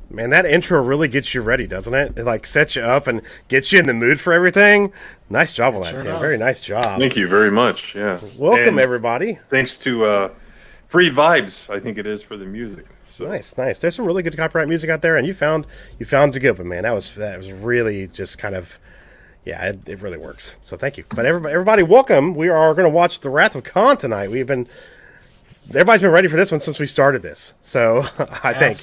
Man, that intro really gets you ready, doesn't it? It like sets you up and gets you in the mood for everything. Nice job on that, sure Tim. does. Very nice job. Thank you very much. Yeah. Welcome, And everybody. thanks to Free Vibes, I think it is, for the music. So. Nice. There's some really good copyright music out there, and you found the good one, man. That was really just kind of, yeah, it really works. So thank you. But everybody, welcome. We are going to watch The Wrath of Khan tonight. Everybody's been ready for this one since we started this. So I think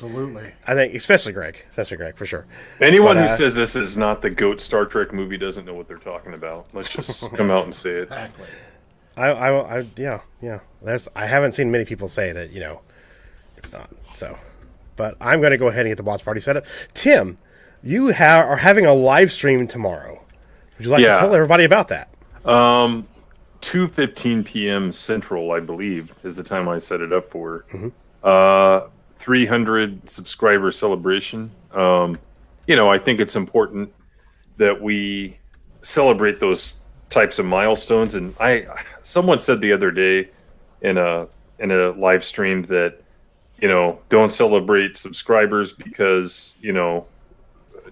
especially Greg, for sure. Anyone who says this is not the GOAT Star Trek movie doesn't know what they're talking about. Let's just come out and say it. Exactly. Yeah. I haven't seen many people say that, it's not. So, but I'm going to go ahead and get the watch party set up. Tim, you are having a live stream tomorrow. Would you like to tell everybody about that? 2:15 p.m. Central, I believe, is the time I set it up for. Mm-hmm. 300 subscriber celebration. I think it's important that we celebrate those types of milestones. And someone said the other day in a live stream that, don't celebrate subscribers because,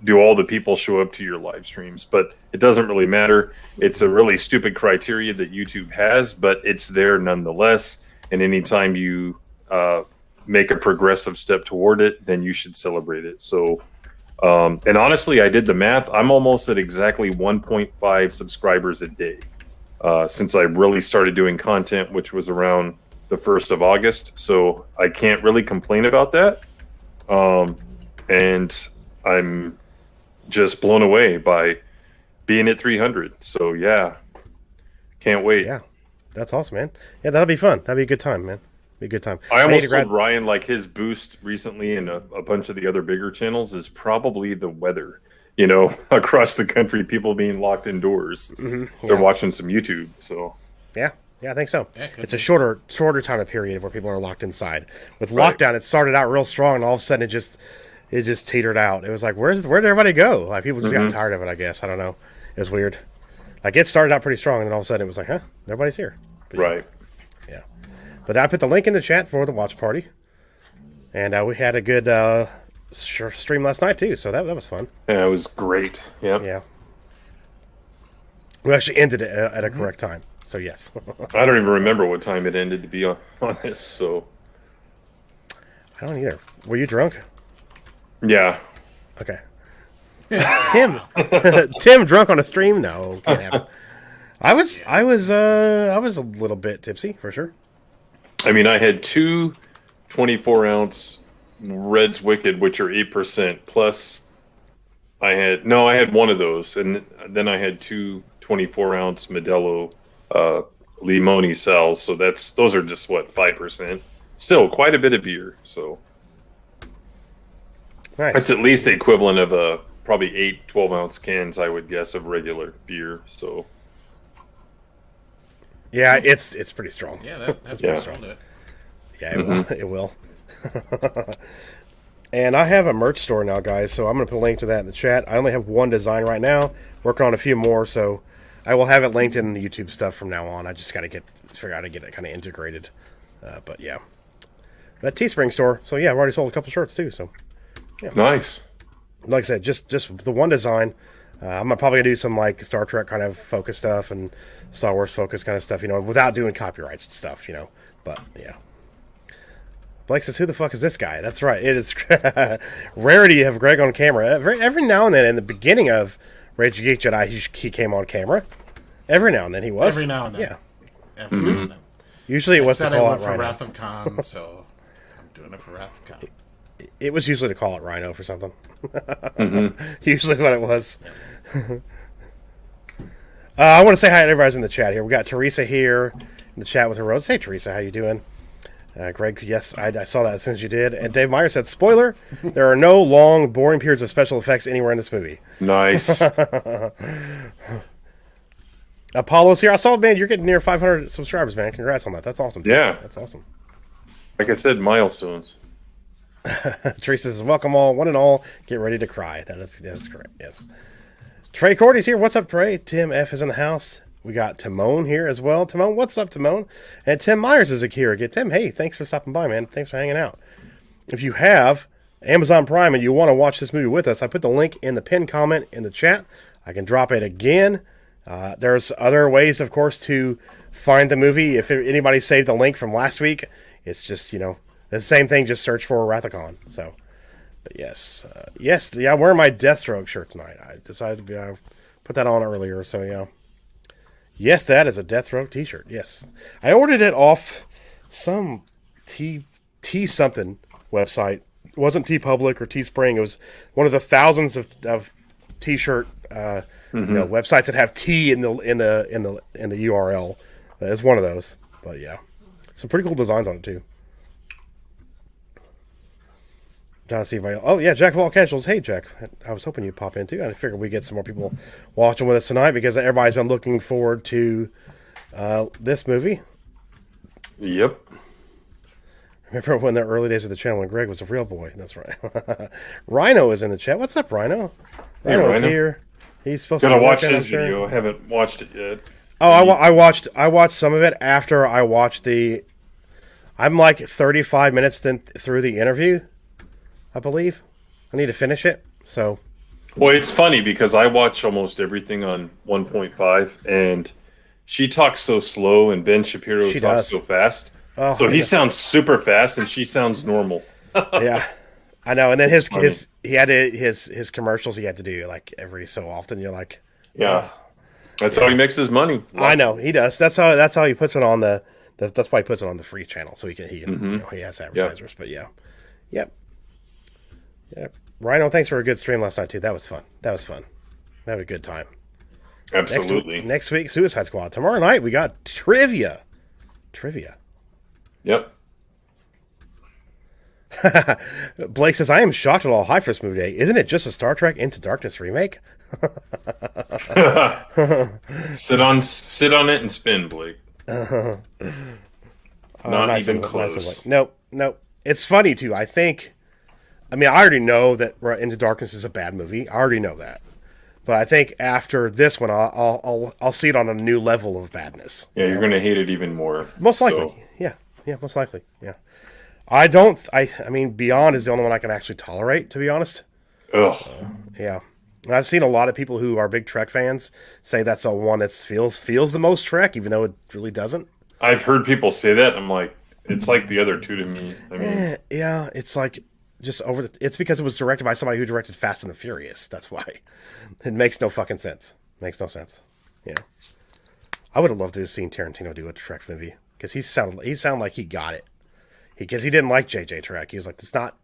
do all the people show up to your live streams? But it doesn't really matter. It's a really stupid criteria that YouTube has, but it's there nonetheless. And anytime you make a progressive step toward it, then you should celebrate it. So, and honestly, I did the math. I'm almost at exactly 1.5 subscribers a day since I really started doing content, which was around the 1st of August. So I can't really complain about that. And I'm just blown away by being at 300. So yeah, can't wait. Yeah, that's awesome, man. Yeah, that'll be fun. That'll be a good time, man. Be a good time. I almost told Ryan, like, his boost recently and a bunch of the other bigger channels is probably the weather. Across the country, people being locked indoors. Mm-hmm. They're watching some YouTube. So yeah, I think so. It's a shorter time of period where people are locked inside. With lockdown, it started out real strong, and all of a sudden it just teetered out. It was like, where'd everybody go? Like, people just got tired of it, I guess. I don't know. It was weird. Like, it started out pretty strong, and then all of a sudden it was like, nobody's here. But right. Yeah. But I put the link in the chat for the watch party. And we had a good stream last night, too, so that was fun. Yeah, it was great. Yep. Yeah. We actually ended it at a correct time, so yes. I don't even remember what time it ended, to be honest, so. I don't either. Were you drunk? Yeah. Okay. Tim drunk on a stream? No, can't happen. I was a little bit tipsy for sure. I mean, I had 2 24-ounce Red's Wicked, which are 8%. Plus, I had one of those, and then I had 2 24-ounce Modelo Limoni cells. So those are just 5%. Still quite a bit of beer. So. Nice. That's at least the equivalent of probably 8 12-ounce cans, I would guess, of regular beer. So, yeah, it's pretty strong. Yeah, that's pretty strong to it. Yeah, it will. And I have a merch store now, guys, so I'm going to put a link to that in the chat. I only have one design right now, working on a few more, so I will have it linked in the YouTube stuff from now on. I just got to figure out how to get it kind of integrated. But yeah, that Teespring store. So yeah, I've already sold a couple shirts too. So. Yeah. Nice. Like I said, just the one design. I'm probably gonna do some like Star Trek kind of focus stuff and Star Wars focus kind of stuff, without doing copyrights and stuff, But yeah. Blake says, "Who the fuck is this guy?" That's right. It is rarity to have Greg on camera. Every now and then, in the beginning of Rage Geek Jedi, he came on camera. Every now and then he was. Every now and then. Yeah. Every now and then. Usually it was to call out for Ryno. Wrath of Khan, so I'm doing it for Wrath of Khan. It was usually to call it Ryno for something. Usually what it was. I want to say hi to everybody in the chat here. We got Teresa here in the chat with her rose. Hey, Teresa, how you doing? Greg, yes, I saw that as soon as you did. And Dave Meyer said, spoiler, there are no long, boring periods of special effects anywhere in this movie. Nice. Apollo's here. I saw, man, you're getting near 500 subscribers, man. Congrats on that. That's awesome. Yeah. That's awesome. Like I said, milestones. Teresa says, welcome all, one and all. Get ready to cry. That is correct, yes. Trey Cordy's here. What's up, Trey? Tim F is in the house. We got Timon here as well. Timon, what's up, Timon? And Tim Meyers is here again. Tim, hey, thanks for stopping by, man. Thanks for hanging out. If you have Amazon Prime and you want to watch this movie with us, I put the link in the pinned comment in the chat. I can drop it again. There's other ways, of course, to find the movie. If anybody saved the link from last week, it's just, the same thing. Just search for Wrathacon. So, but yes. I'm wearing my Deathstroke shirt tonight. I decided to put that on earlier. So, yeah. Yes, that is a Deathstroke t-shirt. Yes. I ordered it off some T something website. It wasn't TeePublic or Teespring. It was one of the thousands of t-shirt websites that have T in the URL. It's one of those. But yeah, some pretty cool designs on it too. Trying to see if Jack of all casuals. Hey Jack, I was hoping you'd pop in too. I figured we'd get some more people watching with us tonight because everybody's been looking forward to this movie. Yep. Remember when the early days of the channel when Greg was a real boy? That's right. Ryno is in the chat. What's up, Ryno? Ryno's here. He's supposed to watch his video. I haven't watched it yet. Oh, I watched some of it after I watched the. I'm like 35 minutes through the interview, I believe. I need to finish it. So. Well, it's funny because I watch almost everything on 1.5, and she talks so slow, and Ben Shapiro talks so fast. Oh, so he sounds super fast, and she sounds normal. Yeah, I know. And then his commercials he had to do like every so often. You're like, yeah, that's how he makes his money. I know he does. That's how he puts it on that's why he puts it on the free channel so he has advertisers. Yep. But yep. Ryno, thanks for a good stream last night too. That was fun. We had a good time. Absolutely. Next week, Suicide Squad. Tomorrow night we got trivia. Yep. Blake says, I am shocked at all hype for this movie today. Isn't it just a Star Trek Into Darkness remake? Sit on it and spin, Blake. Not nice even close. Nope. It's funny, too. I already know that Into Darkness is a bad movie. I already know that. But I think after this one, I'll see it on a new level of badness. Yeah, you're going to hate it even more. Most likely. So. Yeah, most likely. Yeah. Beyond is the only one I can actually tolerate, to be honest. Ugh. Yeah. And I've seen a lot of people who are big Trek fans say that's the one that feels the most Trek, even though it really doesn't. I've heard people say that. I'm like, it's like the other two to me. Yeah, it's like just it's because it was directed by somebody who directed Fast and the Furious. That's why. It makes no fucking sense. Makes no sense. Yeah. I would have loved to have seen Tarantino do a Trek movie because he sounded like he got it. Because he didn't like JJ Trek. He was like, that's not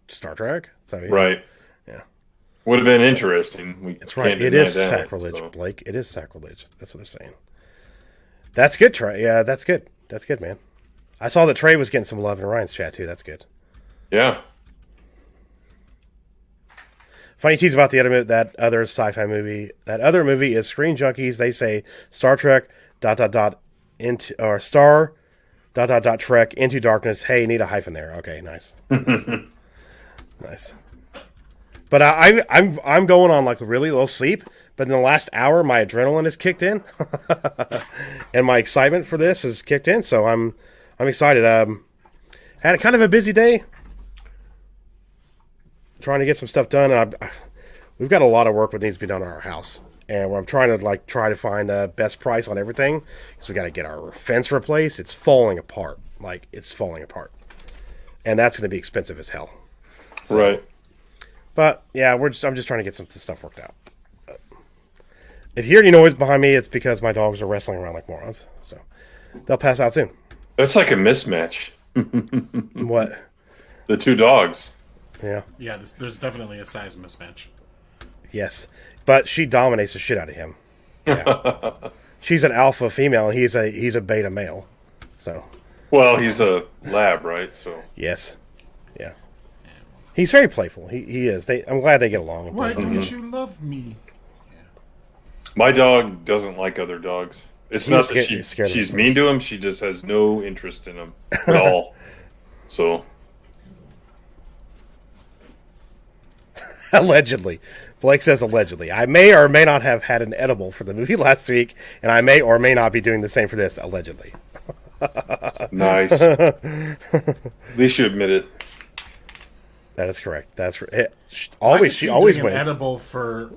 Star Trek. So right. Yeah. Would have been interesting. That's right. It is sacrilege, Blake. It is sacrilege. That's what they're saying. That's good, Trey. Yeah, that's good. That's good, man. I saw that Trey was getting some love in Ryan's chat too. That's good. Yeah. Funny tease about that other sci-fi movie. That other movie is Screen Junkies. They say Star Trek ... into or Star ... Trek Into Darkness. Hey, need a hyphen there. Okay, nice. Nice. But I'm going on like really low sleep. But in the last hour, my adrenaline has kicked in, and my excitement for this has kicked in. So I'm excited. Had a kind of a busy day, trying to get some stuff done. We've got a lot of work that needs to be done on our house, and I'm trying to find the best price on everything because we got to get our fence replaced. It's falling apart, and that's going to be expensive as hell. So, right. But yeah, I'm just trying to get some stuff worked out. If you hear any noise behind me, it's because my dogs are wrestling around like morons. So they'll pass out soon. That's like a mismatch. What? The two dogs. Yeah. Yeah, there's definitely a size mismatch. Yes. But she dominates the shit out of him. Yeah. She's an alpha female, and he's a beta male. So. Well, he's a lab, right? So. Yes. Yeah. He's very playful. He is. I'm glad they get along. Why don't you love me? My dog doesn't like other dogs. It's not that she's mean to him. She just has no interest in him at all. So. Allegedly. Blake says allegedly. I may or may not have had an edible for the movie last week, and I may or may not be doing the same for this, allegedly. Nice. At least you admit it. That is correct. That's she I could see always doing an wins. edible for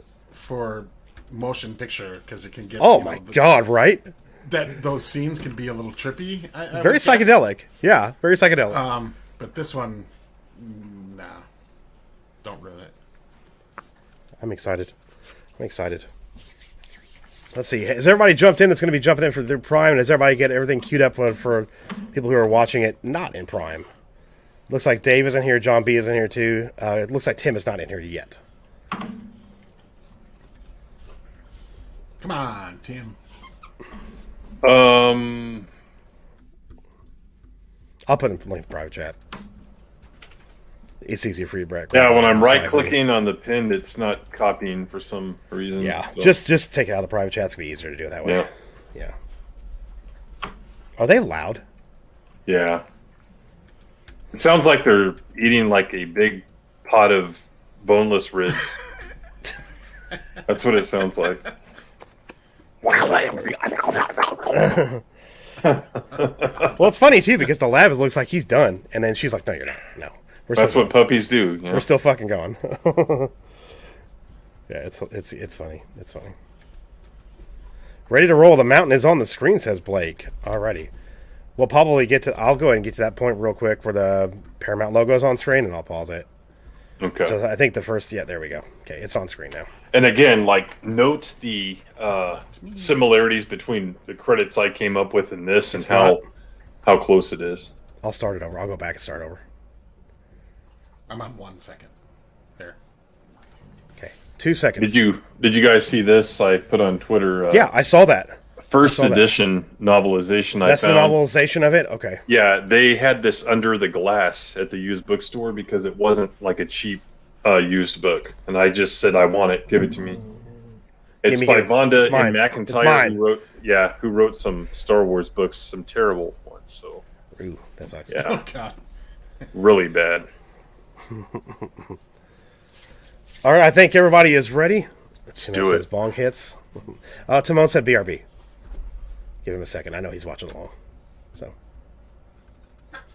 motion picture because it can get. Oh my god! Right? That those scenes can be a little trippy. I Very would guess. psychedelic. Yeah, very psychedelic. But this one, nah, don't ruin it. I'm excited. Let's see. Has everybody jumped in that's going to be jumping in for their Prime? And has everybody get everything queued up for people who are watching it not in Prime? Looks like Dave is in here. John B is in here too. It looks like Tim is not in here yet. Come on, Tim. I'll put him in the private chat. It's easier for you, Brett. Yeah, when I'm right-clicking on the pin, it's not copying for some reason. Yeah, so. just take it out of the private chat. It's going to be easier to do it that way. Yeah. Are they loud? Yeah. It sounds like they're eating like a big pot of boneless ribs. That's what it sounds like. Well, it's funny too because the lab looks like he's done, and then she's like, "No, you're not. No, That's what puppies do. We're still fucking going." Yeah, it's funny. It's funny. Ready to roll. The mountain is on the screen, says Blake. Alrighty. We'll probably get to. I'll go ahead and get to that point real quick where the Paramount logo is on screen, and I'll pause it. Okay. So I think the first. Yeah, there we go. Okay, it's on screen now. And again, like, note the similarities between the credits I came up with and this, and how close it is. I'll start it over. I'll go back and start over. I'm on 1 second. There. Okay, 2 seconds. Did you guys see this? I put on Twitter. Yeah, I saw that. First edition novelization. That's the novelization of it. Okay. Yeah, they had this under the glass at the used bookstore because it wasn't like a cheap used book, and I just said, "I want it. Give it to me." It's by Vonda and McIntyre, who wrote some Star Wars books, some terrible ones. So, ooh, that sucks. Yeah, Oh god, really bad. All right, I think everybody is ready. Let's do it. Bong hits. Timon said BRB. Give him a second. I know he's watching along. So,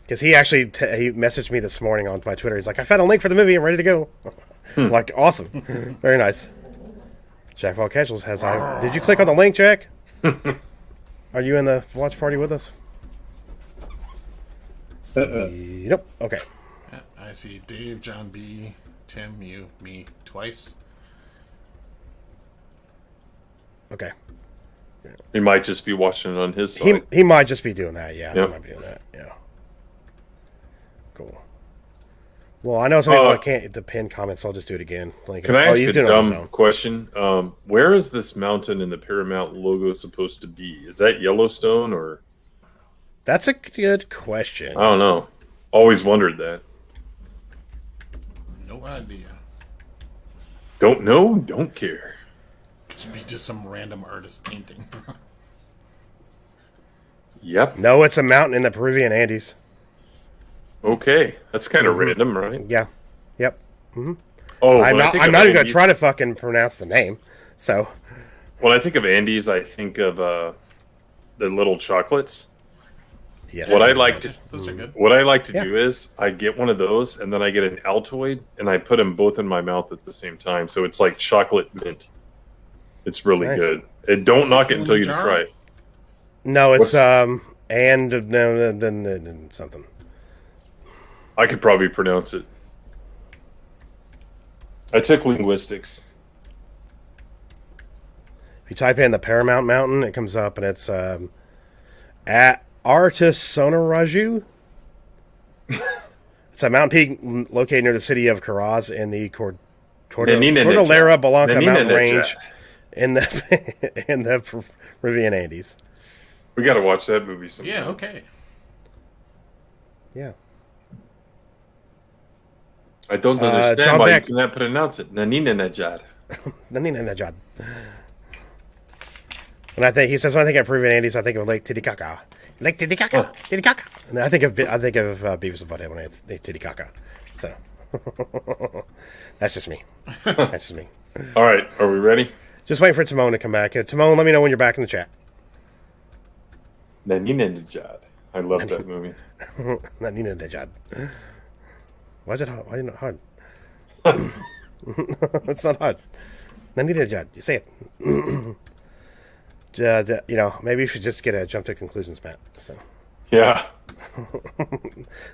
because he actually he messaged me this morning on my Twitter. He's like, "I found a link for the movie. I'm ready to go." I'm like, awesome, very nice. Jack of all casuals has. Did you click on the link, Jack? Are you in the watch party with us? Nope. Okay. Yeah, I see Dave, John B, Tim, you, me twice. Okay. He might just be watching it on his side. He might just be doing that. Yeah, Yep. he might be doing that. Yeah. Cool. Well, I know some people can't the pin comments, so I'll just do it again. Like, Can I ask a dumb question? Where is this mountain in the Paramount logo supposed to be? Is that Yellowstone or? That's a good question. I don't know. Always wondered that. No idea. Don't know, don't care. Could be just some random artist painting. Yep. No, it's a mountain in the Peruvian Andes. Okay, that's kind of random, right? Yeah. Yep. Mm-hmm. Oh, I'm not even going to try to fucking pronounce the name. So, when I think of Andes, I think of the little chocolates. yes. What I like to Those are good. What I like to do is I get one of those and then I get an Altoid and I put them both in my mouth at the same time. So it's like chocolate mint. It's really Nice. good. And don't knock it until you try it. No, it's What's- and something. I could probably pronounce it. I took linguistics. If you type in the Paramount Mountain, it comes up, and it's at Artisonaraju. It's a mountain peak located near the city of Caraz in the Cordillera Blanca mountain range in the Peruvian Andes. We got to watch that movie sometime. Yeah, okay. Yeah. I don't understand John why Beck. you cannot pronounce it. Nanina Najad. Nanina. And I think he says when I think of Peruvian Andes, I think of Lake Titicaca. Lake Titicaca, Titicaca. And I think of Beavis and Butthead when I think Titicaca. So that's just me. That's just me. All right, are we ready? Just waiting for Timon to come back. Timon, let me know when you're back in the chat. Nanina Najad. I love that movie. Nanina Najad. Why is it hard? Why is it not hard? It's not hard. You say it. Maybe you should just get a jump to conclusions, Matt. So Yeah.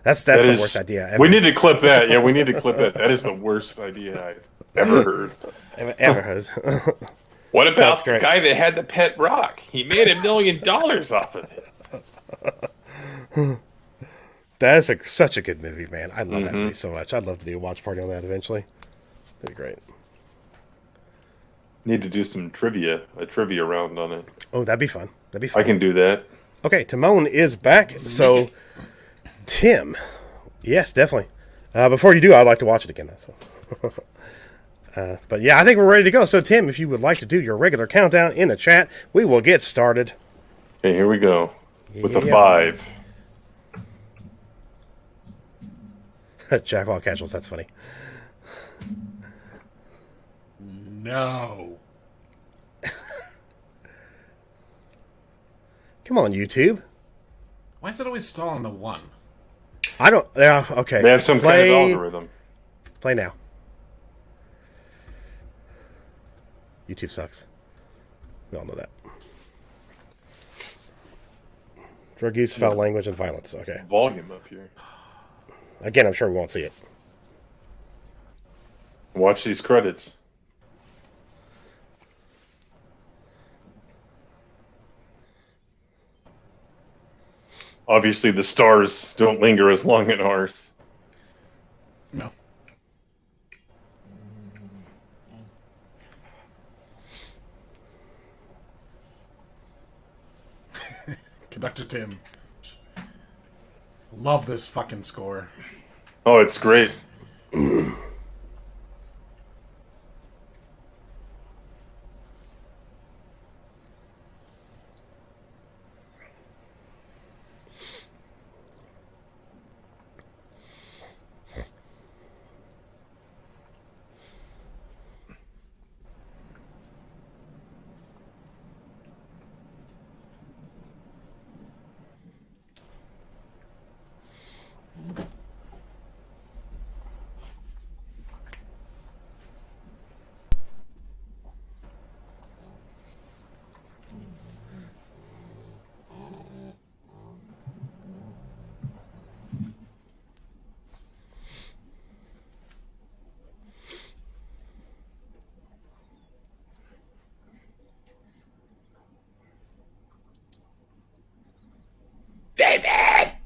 that's the worst idea ever. We need to clip that. Yeah, we need to clip that. That is the worst idea I've ever heard. ever heard. What about the great. guy that had the pet rock? He made $1 million off of it. That is such a good movie, man. I love that movie so much. I'd love to do a watch party on that eventually. That'd be great. Need to do some a trivia round on it. Oh, that'd be fun. That'd be fun. I can do that. Okay, Timon is back. So, Tim, yes, definitely. Before you do, I'd like to watch it again. That's but yeah, I think we're ready to go. So, Tim, if you would like to do your regular countdown in the chat, we will get started. Okay, here we go. With a Yeah. 5. Jack of all casuals, that's funny. No. Come on, YouTube. Why is it always stall on the 1? I don't. Yeah, okay. They have some kind of algorithm. Play now. YouTube sucks. We all know that. Drug use, foul language, and violence. Okay. Volume up here. Again, I'm sure we won't see it. Watch these credits. Obviously, the stars don't linger as long in ours. No. Conductor Tim. Love this fucking score. Oh, it's great.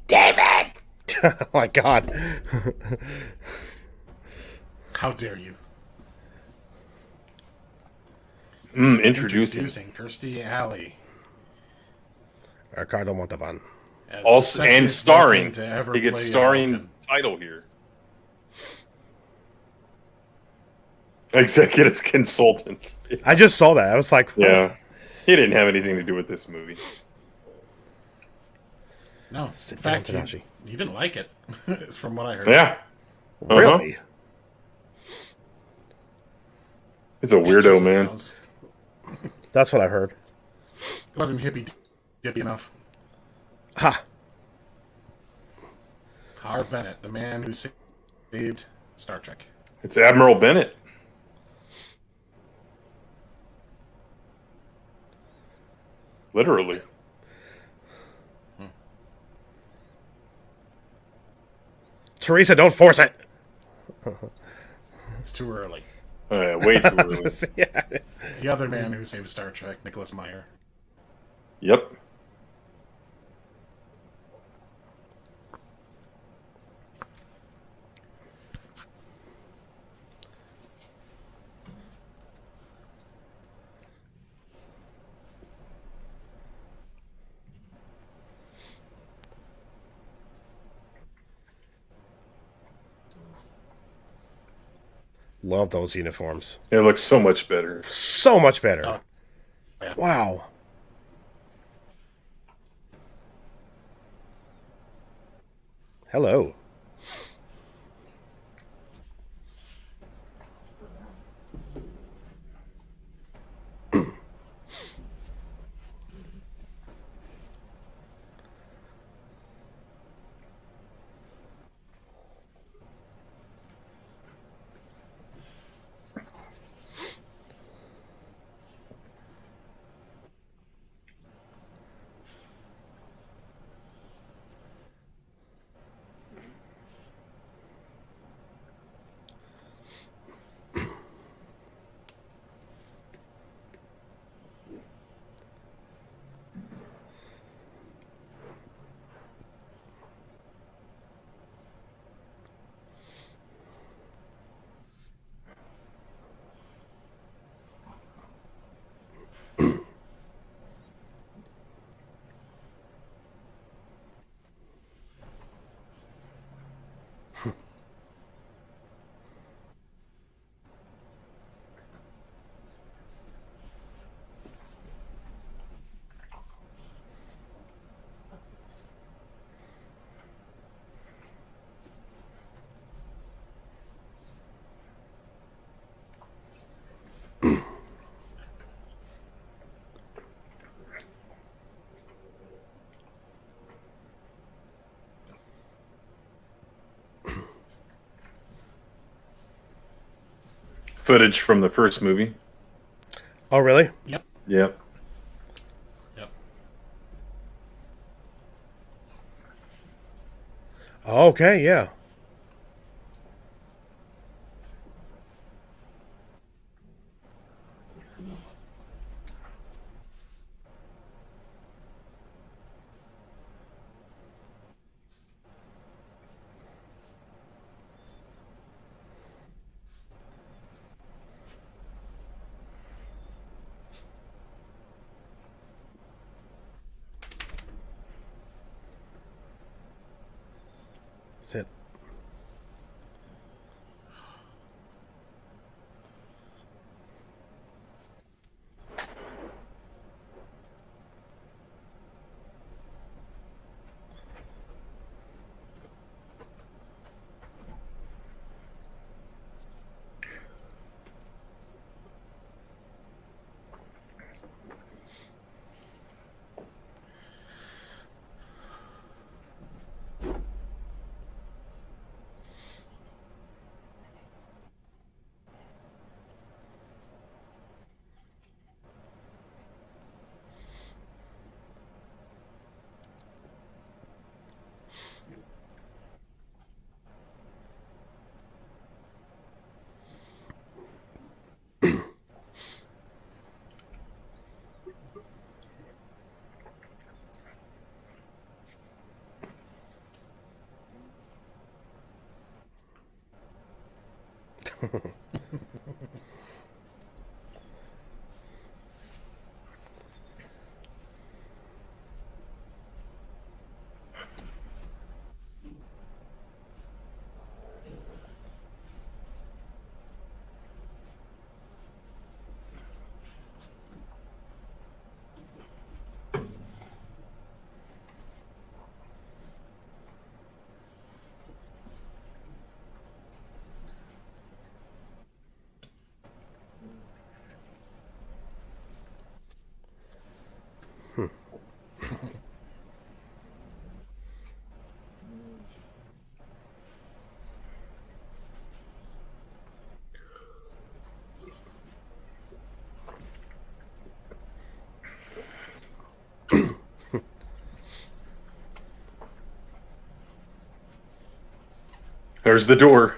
David! Oh my god. How dare you? Introducing. Kirstie Alley. Ricardo Montalban. As Also, the and sexiest starring. Vulcan to ever He gets play a starring Vulcan. title here. Executive consultant. I just saw that. I was like, Yeah. He didn't have anything to do with this movie. No, in Sit fact, down, he Tadashi. didn't like it. It's from what I heard. Yeah. Really? He's a weirdo, man. That's what I heard. It wasn't hippie dippy enough. Ha! Harv Bennett, the man who saved Star Trek. It's Admiral Bennett. Literally. Teresa, don't force it! It's too early. Way too early. Yeah. The other man who saved Star Trek, Nicholas Meyer. Yep. Love those uniforms. It looks so much better. So much better. Oh, yeah. Wow. Hello. footage from the first movie. Oh, really? Yep. Yep. Yep. Okay, yeah. That's it. There's the door.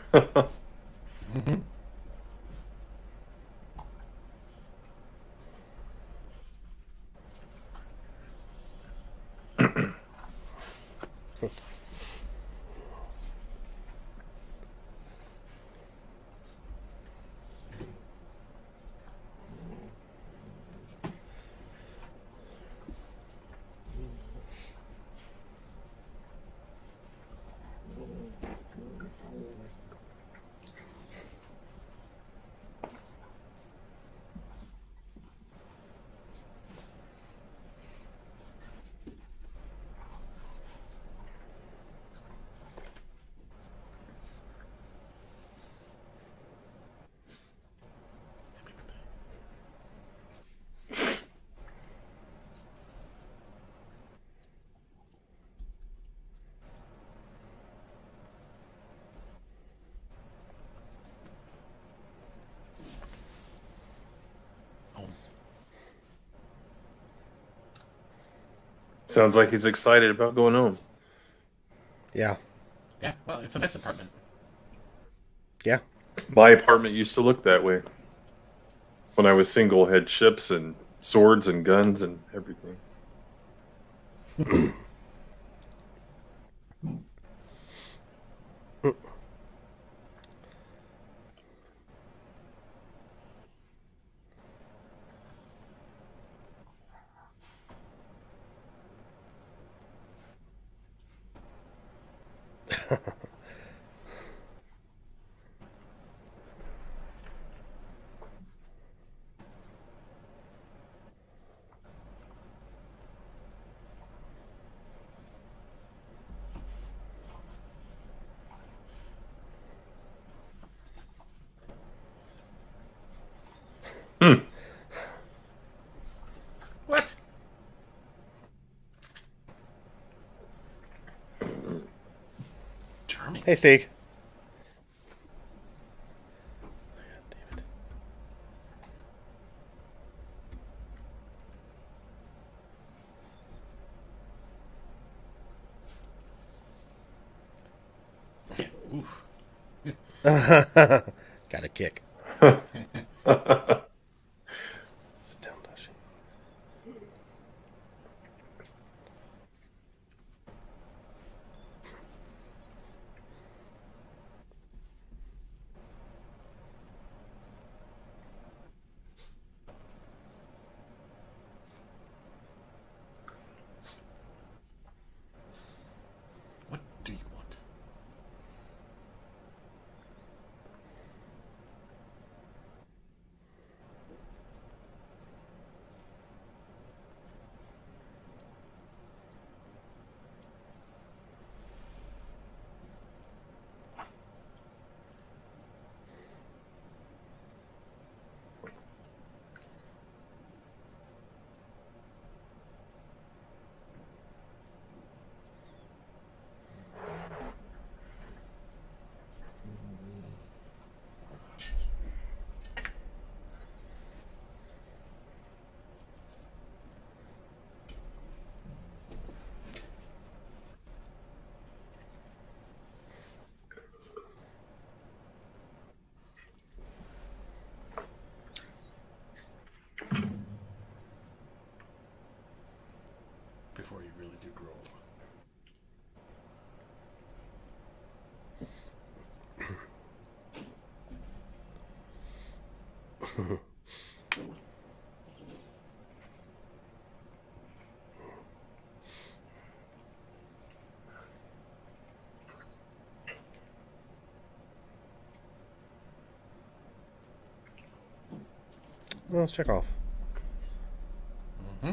Sounds like he's excited about going home. Yeah. Yeah, well, it's a nice apartment. Yeah. My apartment used to look that way. When I was single, had ships and swords and guns and everything. What? Charming. Hey, Steve. Got a kick. Sit down, Dashi. What do you want? Before you really do grow. Well, let's check off. Mm-hmm.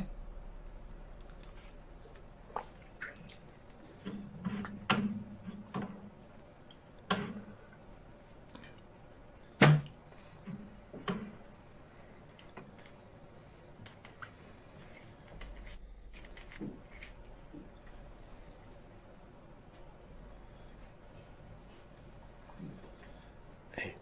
Hey.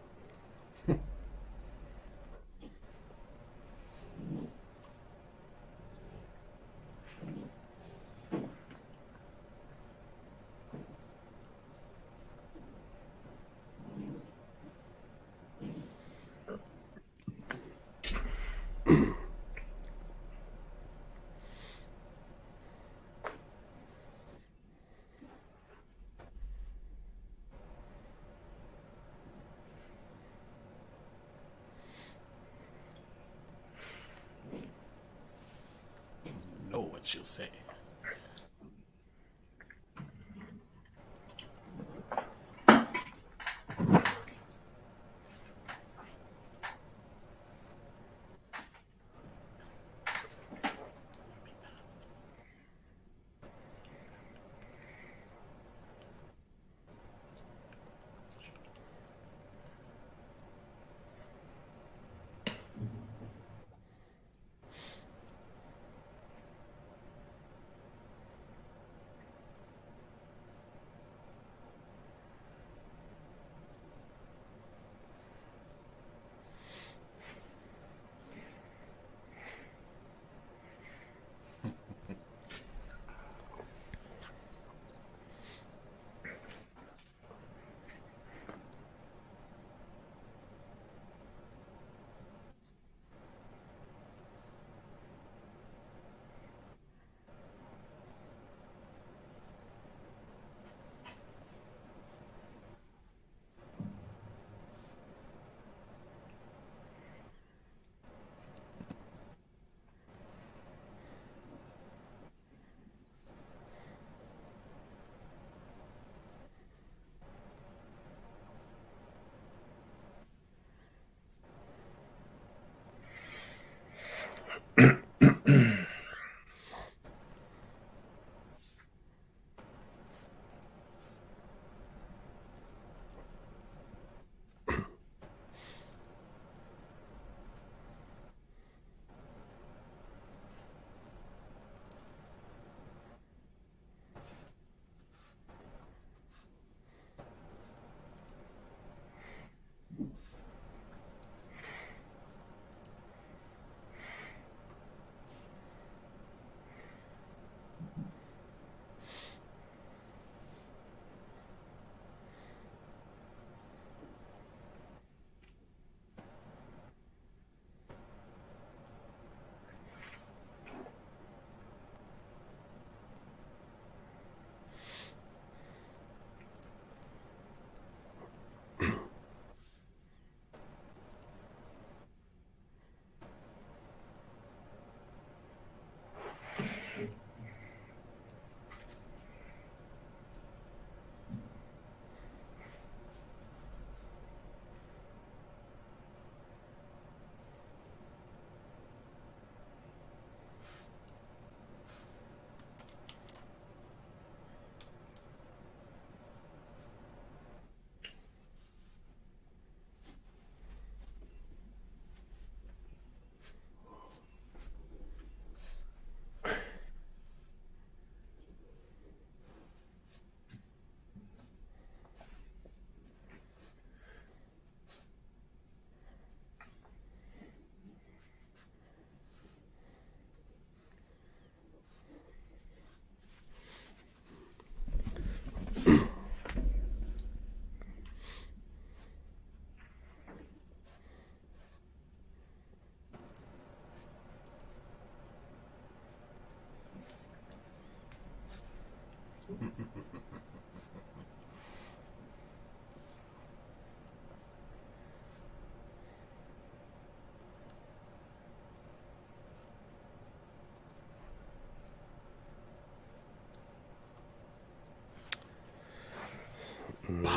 Know what she'll say.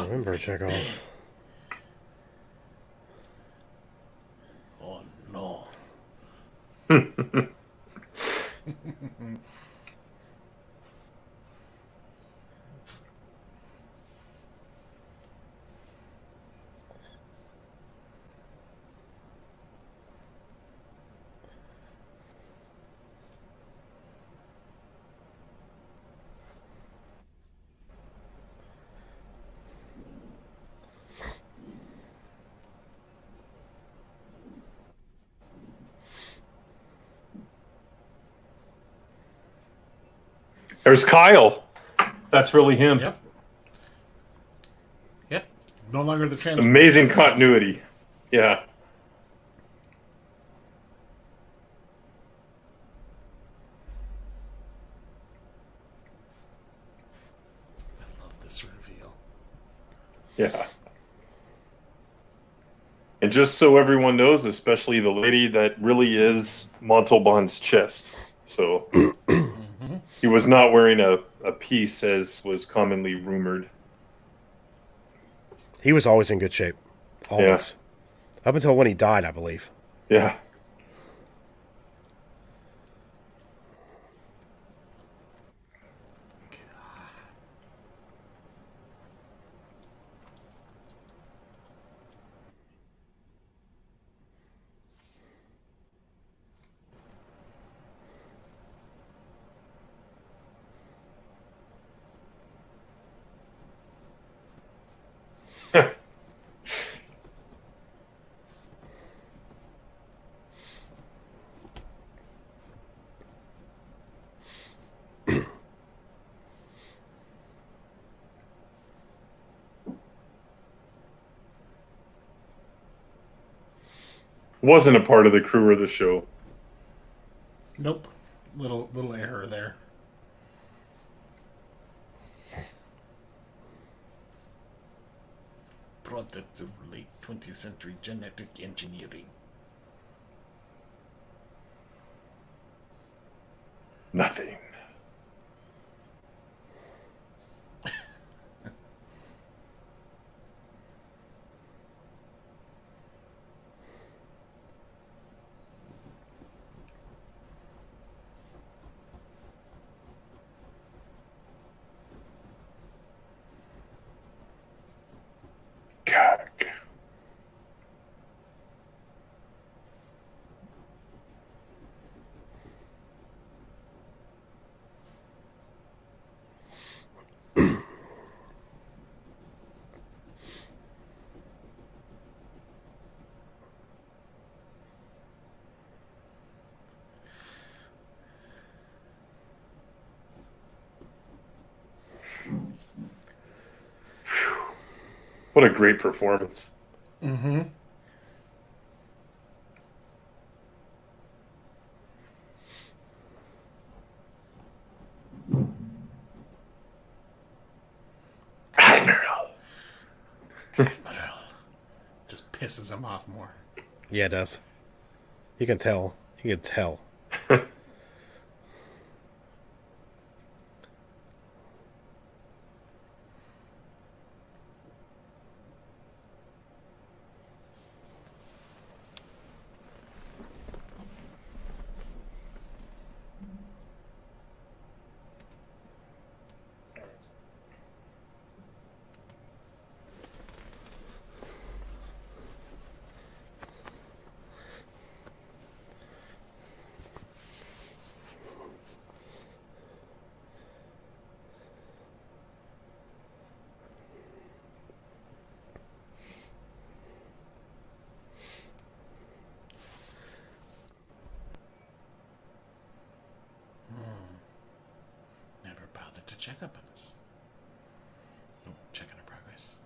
Remember, check off. Oh no. There's Kyle. That's really him. Yep. Yep. No longer the trans. Amazing continuity. Yeah. I love this reveal. Yeah. And just so everyone knows, especially the lady, that really is Montalban's chest. So he was not wearing a piece as was commonly rumored. He was always in good shape. Always. Up until when he died, I believe. Yeah. Wasn't a part of the crew or the show. Nope. Little error there. Product of late 20th century genetic engineering. Nothing. God. What a great performance. Mm-hmm. Admiral. Just pisses him off more. Yeah, it does. You can tell. You can tell. Never bothered to check up on us. Oh, checking our progress.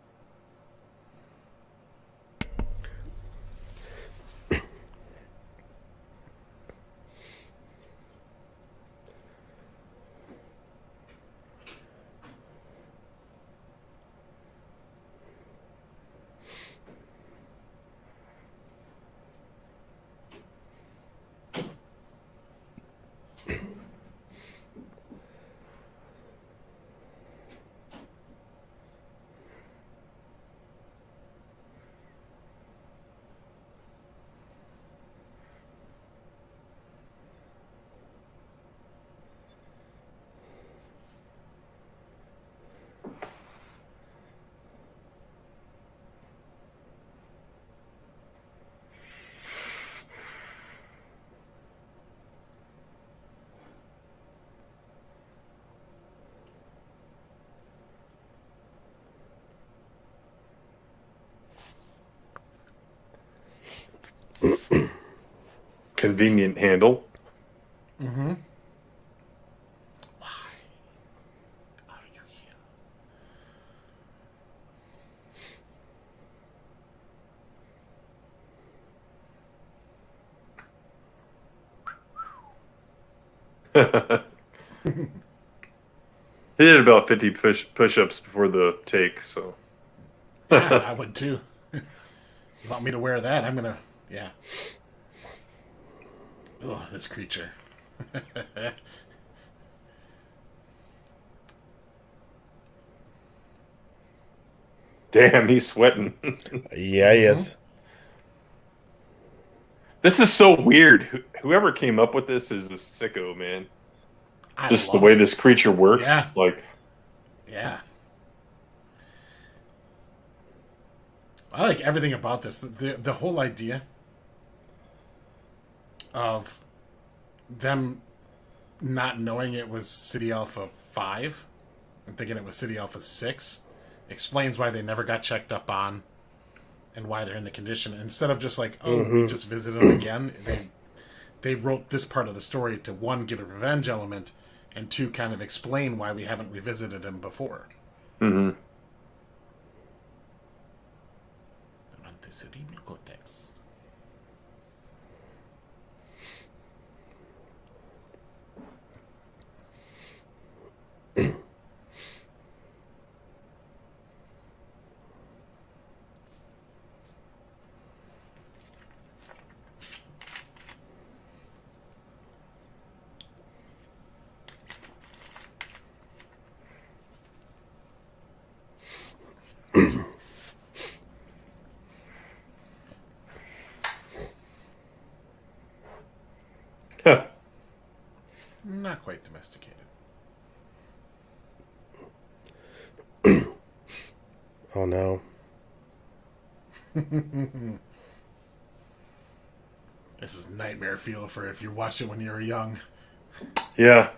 convenient handle. Mm-hmm. Why are you here? He did about 50 push-ups before the take, so. Yeah, I would too. You want me to wear that? I'm gonna. Yeah. Oh, this creature. Damn, he's sweating. Yeah, he is. This is so weird. Whoever came up with this is a sicko, man. Just the love way it. this creature works. Yeah. Like, Yeah. I like everything about this. The whole idea of them not knowing it was City Alpha 5 and thinking it was City Alpha 6 explains why they never got checked up on and why they're in the condition. Instead of just like, oh, we just visited them again, they wrote this part of the story to, one, give a revenge element, and two, kind of explain why we haven't revisited him before. mm-hmm. Cerebral cortex. Not quite domesticated. Oh no. This is nightmare feel for if you watched it when you were young. Yeah.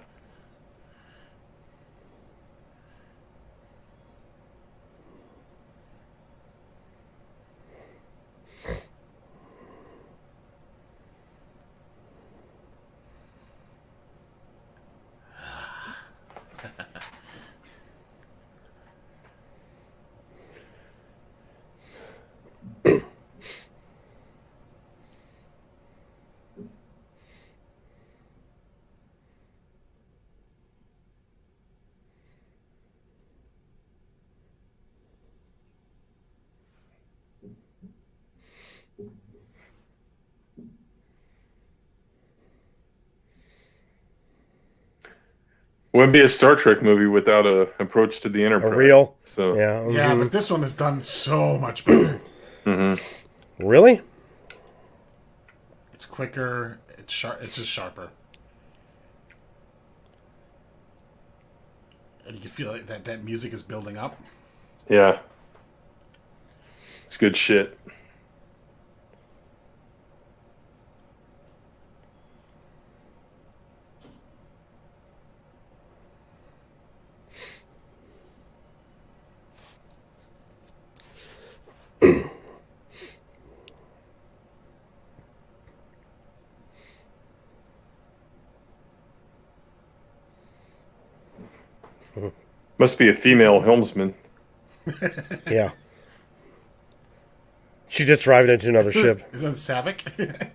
Wouldn't be a Star Trek movie without a approach to the Enterprise. A real? So Yeah. Yeah, but this one is done so much better. Really? It's quicker. It's sharp. It's just sharper. And you can feel like that music is building up. yeah, it's good shit. Must be a female helmsman. Yeah. She just driving into another ship. Is that Savick?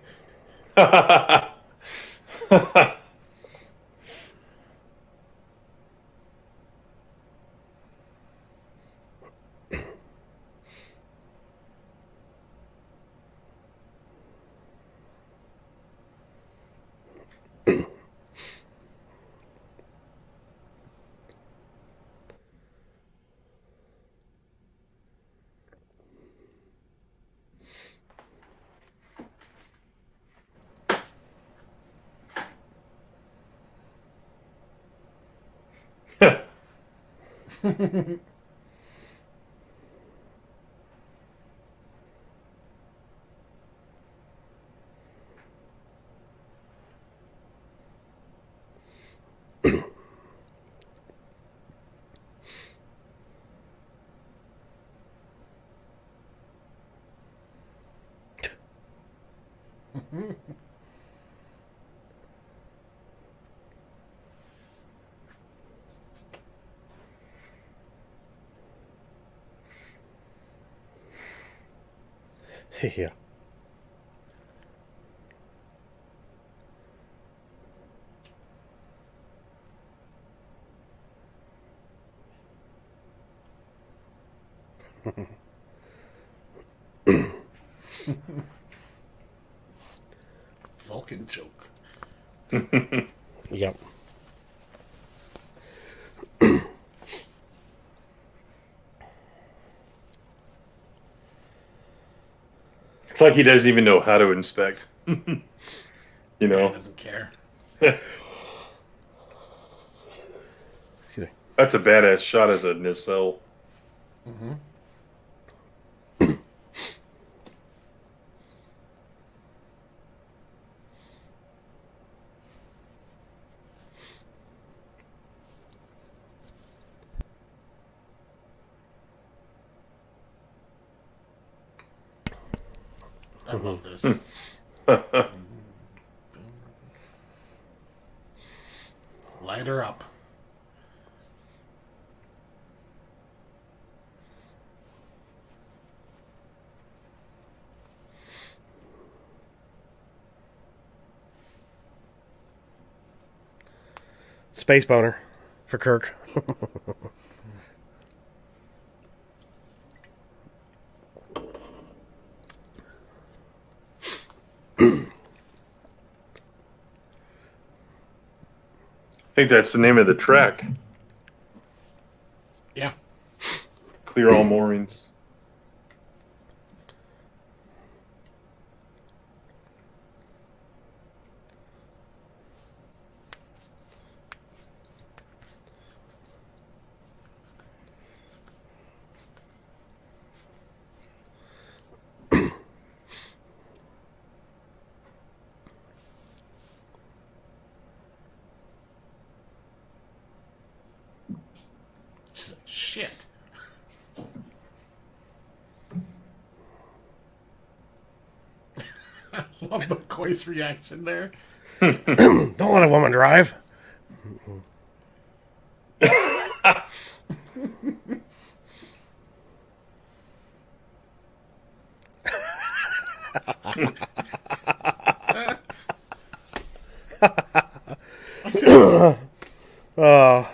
Yeah. Vulcan joke. Yep. It's like he doesn't even know how to inspect. You He know, doesn't care. Excuse me. that's a badass shot of the nacelle. I love this. Light her up. Space boner for Kirk. I think that's the name of the track. Yeah. Clear all moorings. She's like, shit. I love McCoy's reaction there. Don't let a woman drive. Oh.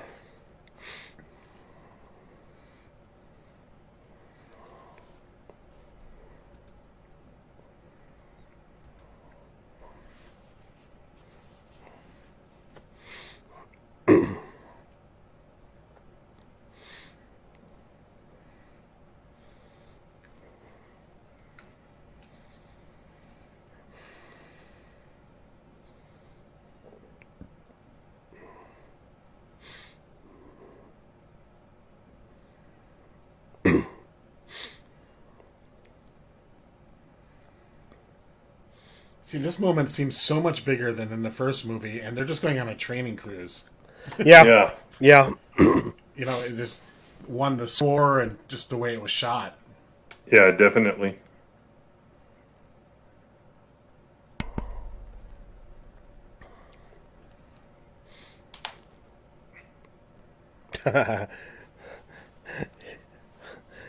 See, this moment seems so much bigger than in the first movie, and they're just going on a training cruise. Yeah. Yeah. Yeah. You know, it just won the score and just the way it was shot. Yeah, definitely.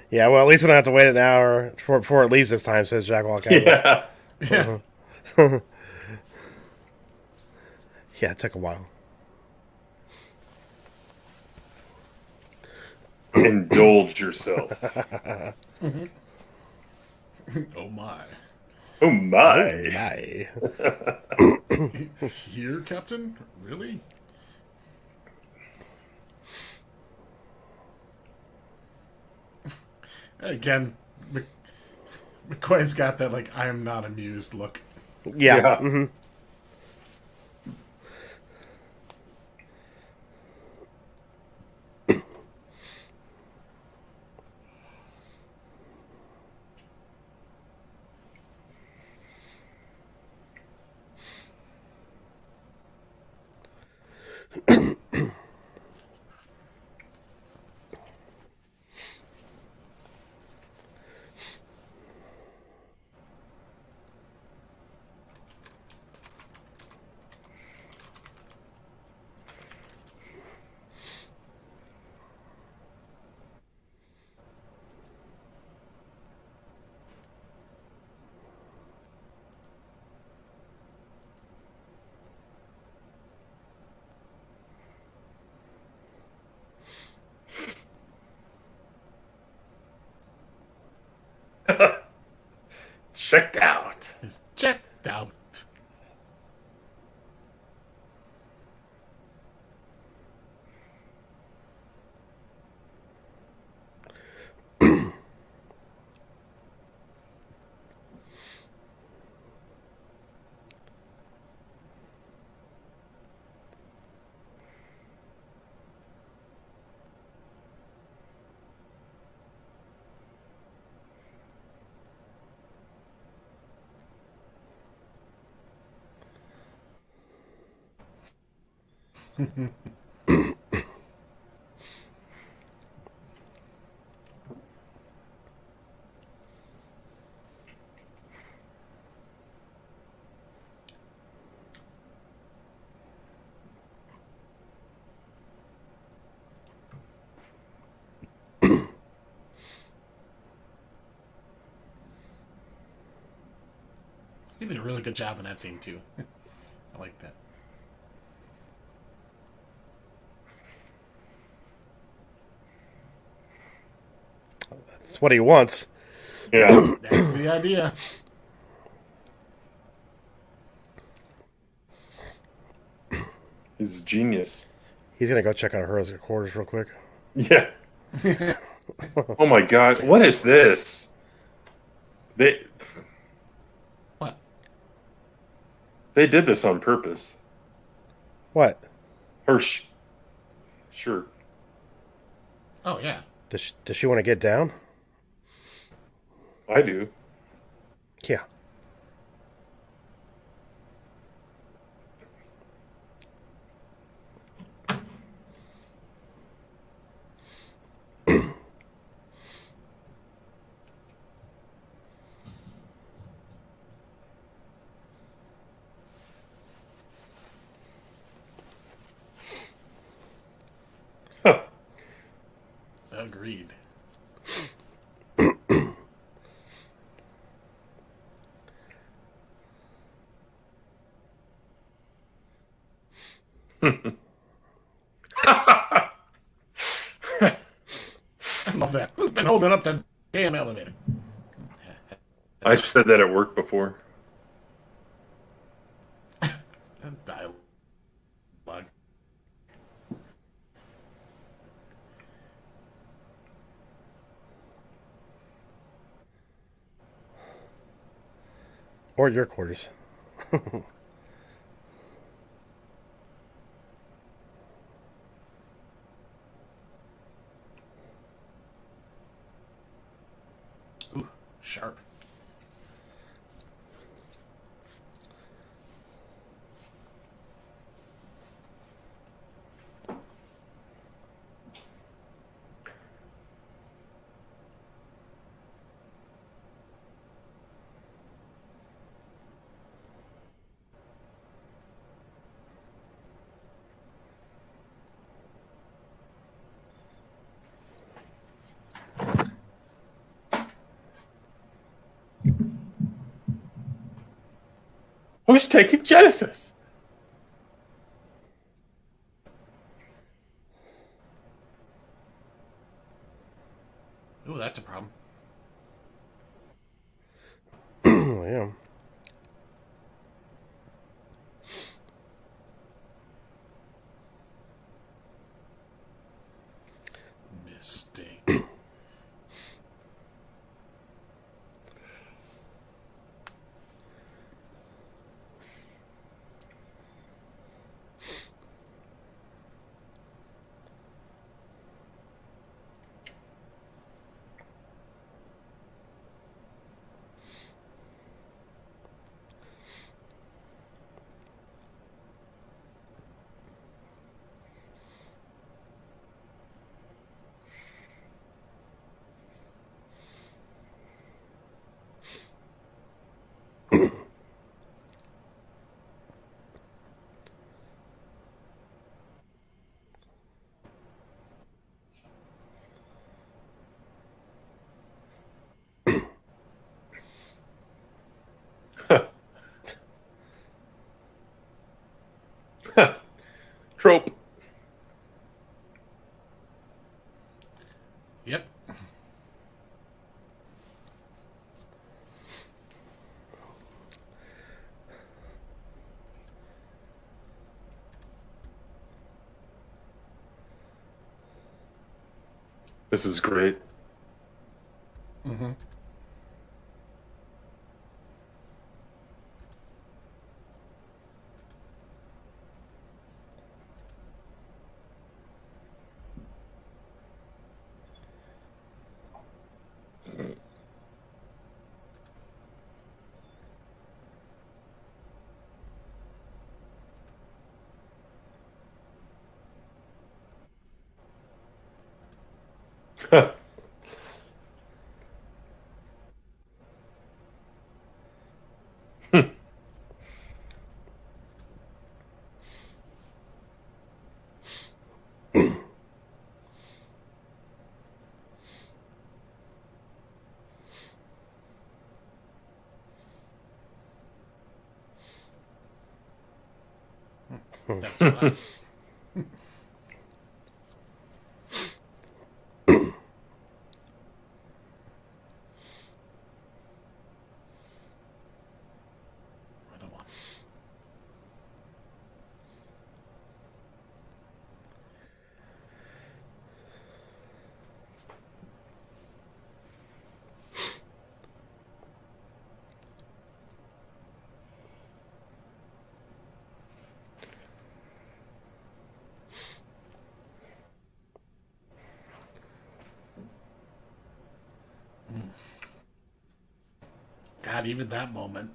Yeah, well, at least we don't have to wait an hour before it leaves this time, says Jack Walcott. Yeah. Yeah. Yeah, it took a while. Indulge yourself. Oh my. Oh my. Bye. Here, Captain? Really? Again, McCoy's got that, like, I am not amused look. Yeah. Yeah. Mm-hmm. checked out. It's checked out. He did a really good job in that scene too. I like that. That's what he wants. Yeah. That's the idea. He's a genius. He's gonna go check out her quarters real quick. Yeah. Oh my god, what is this? What? They did this on purpose. What? Her shirt. Oh yeah. Does she want to get down? I do. Yeah. Agreed. I love that. Who's been holding up the damn elevator? I've said that at work before. Dialogue. Or your quarters. Ooh, sharp. Who's taking Genesis? Ooh, that's a problem. Yeah. Mistake. This is great. Mm-hmm. That's fine. We're the one. God, even that moment.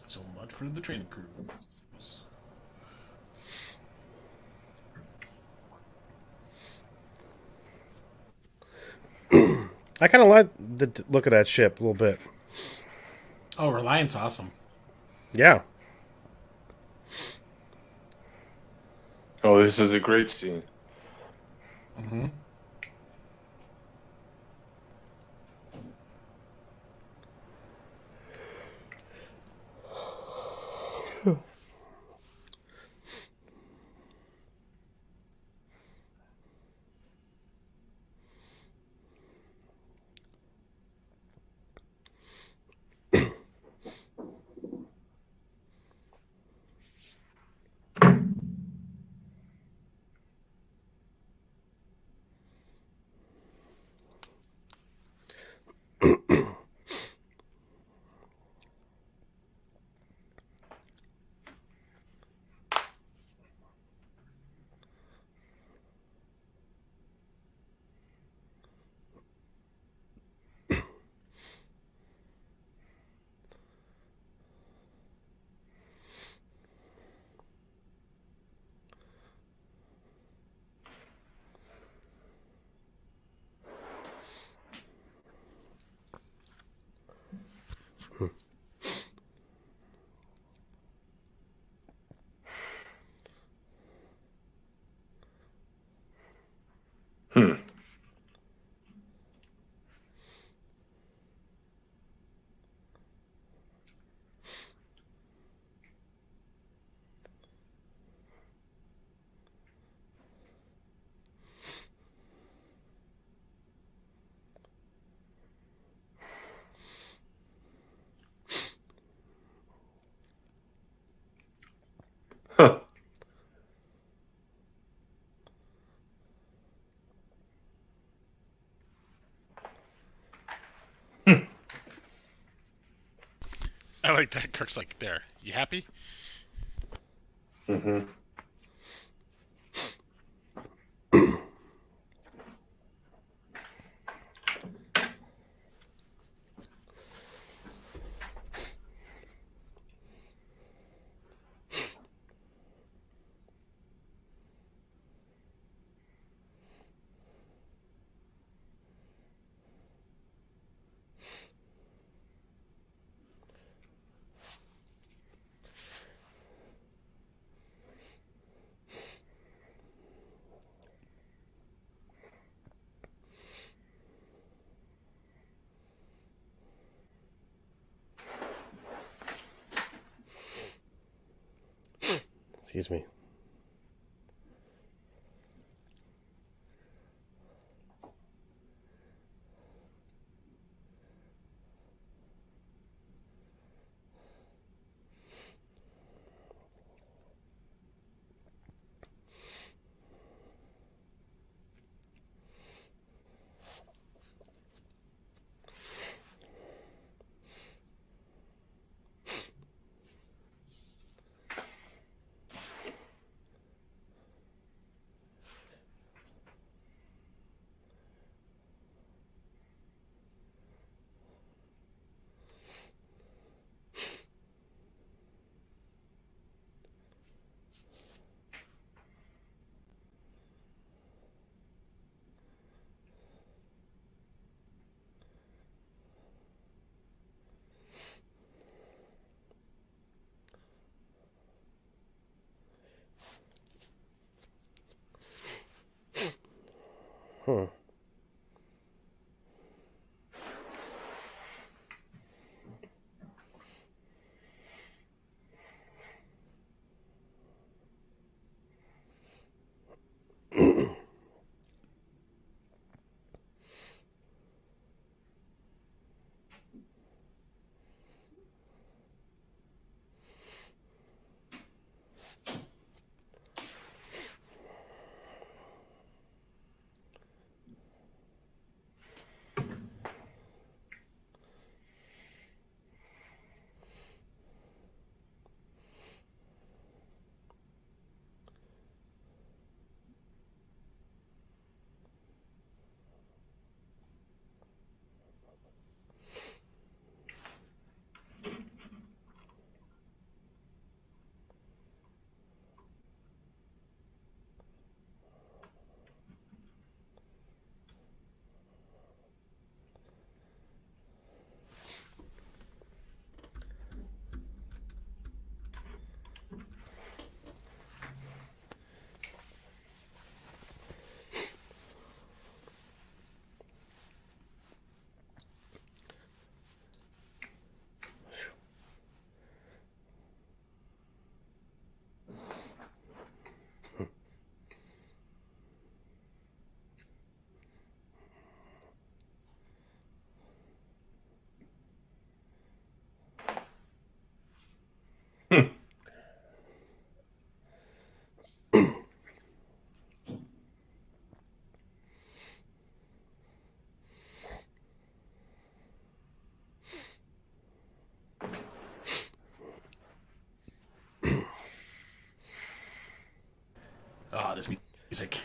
So much for the training crew. I kind of like the look of that ship a little bit. Oh, Reliant's awesome. Yeah. Oh, this is a great scene. Mm-hmm. Hmm. Huh. I like that. Kirk's like, there. You happy? Mm-hmm. Excuse me. Huh. Ah, this music.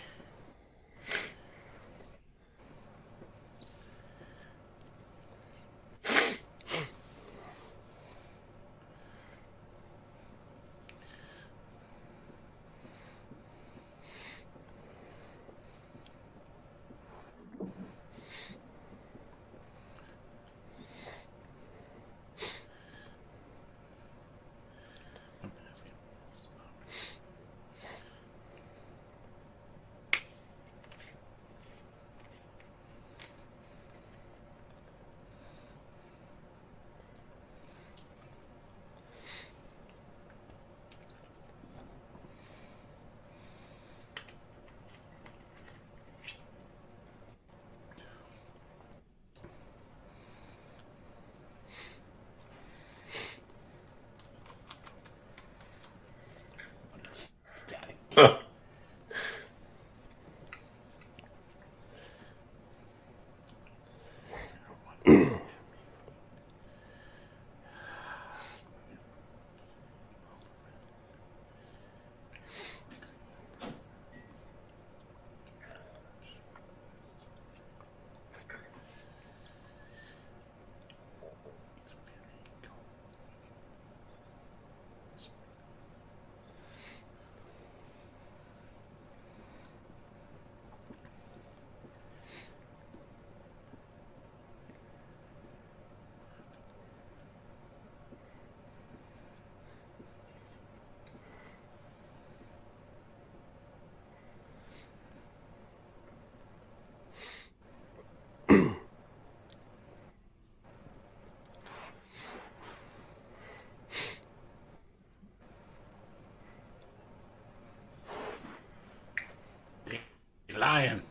dying.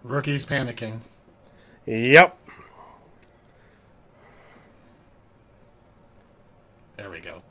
Rookie's panicking. Yep. There we go.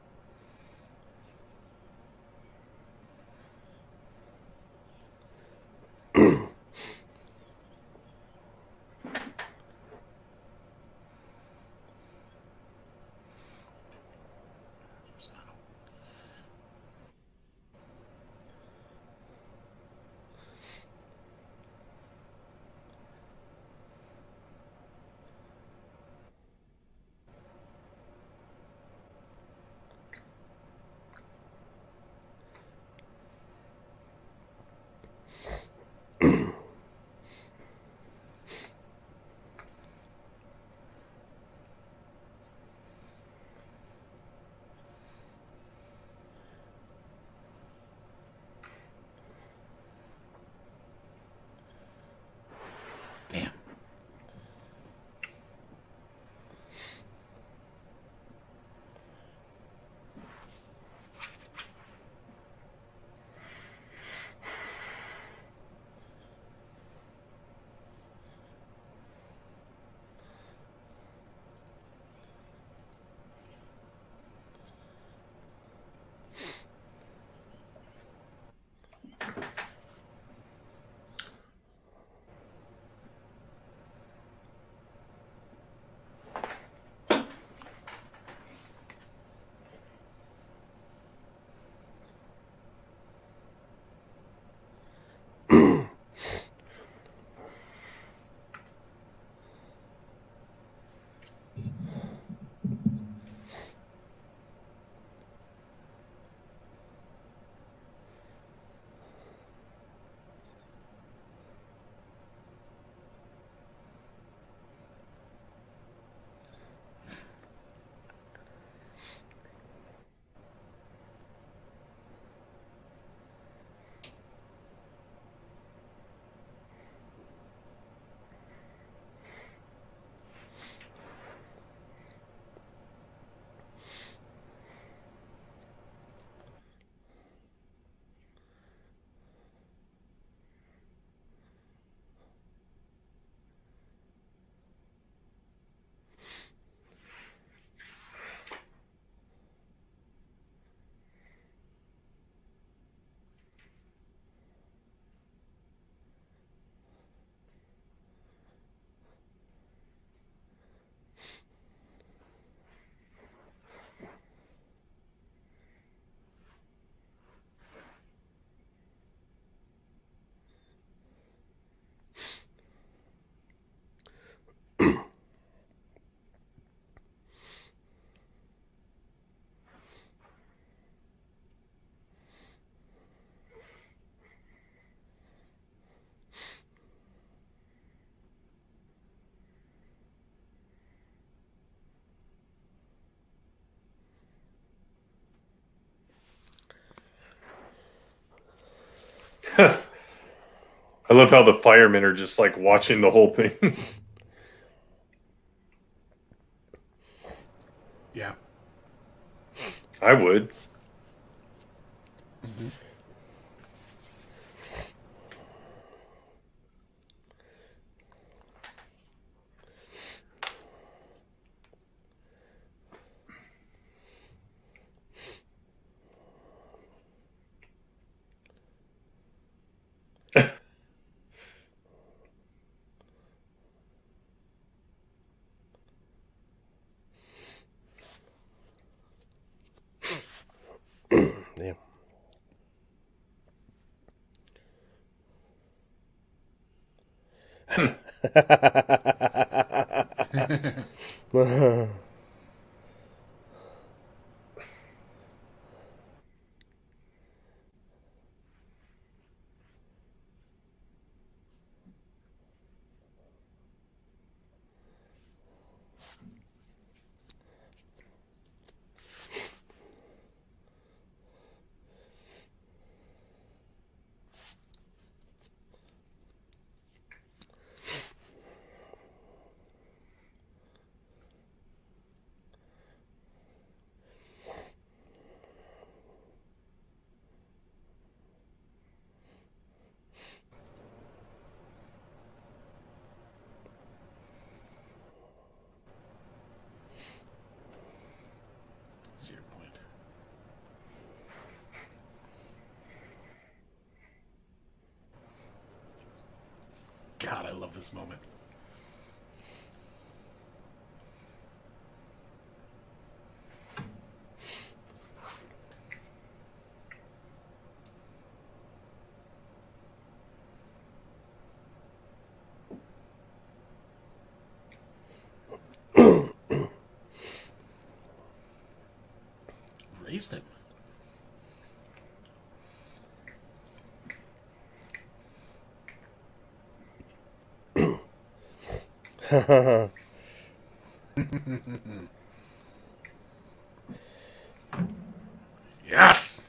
Damn. I love how the firemen are just like watching the whole thing. Yeah. I would. See your point. God, I love this moment. Raised him. Yes.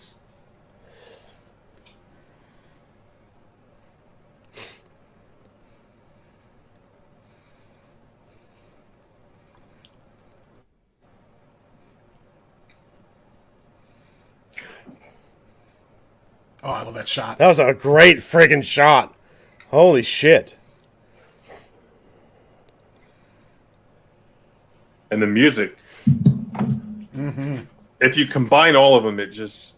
Oh, I love that shot. That was a great friggin' shot. Holy shit. And the music. If you combine all of them, it's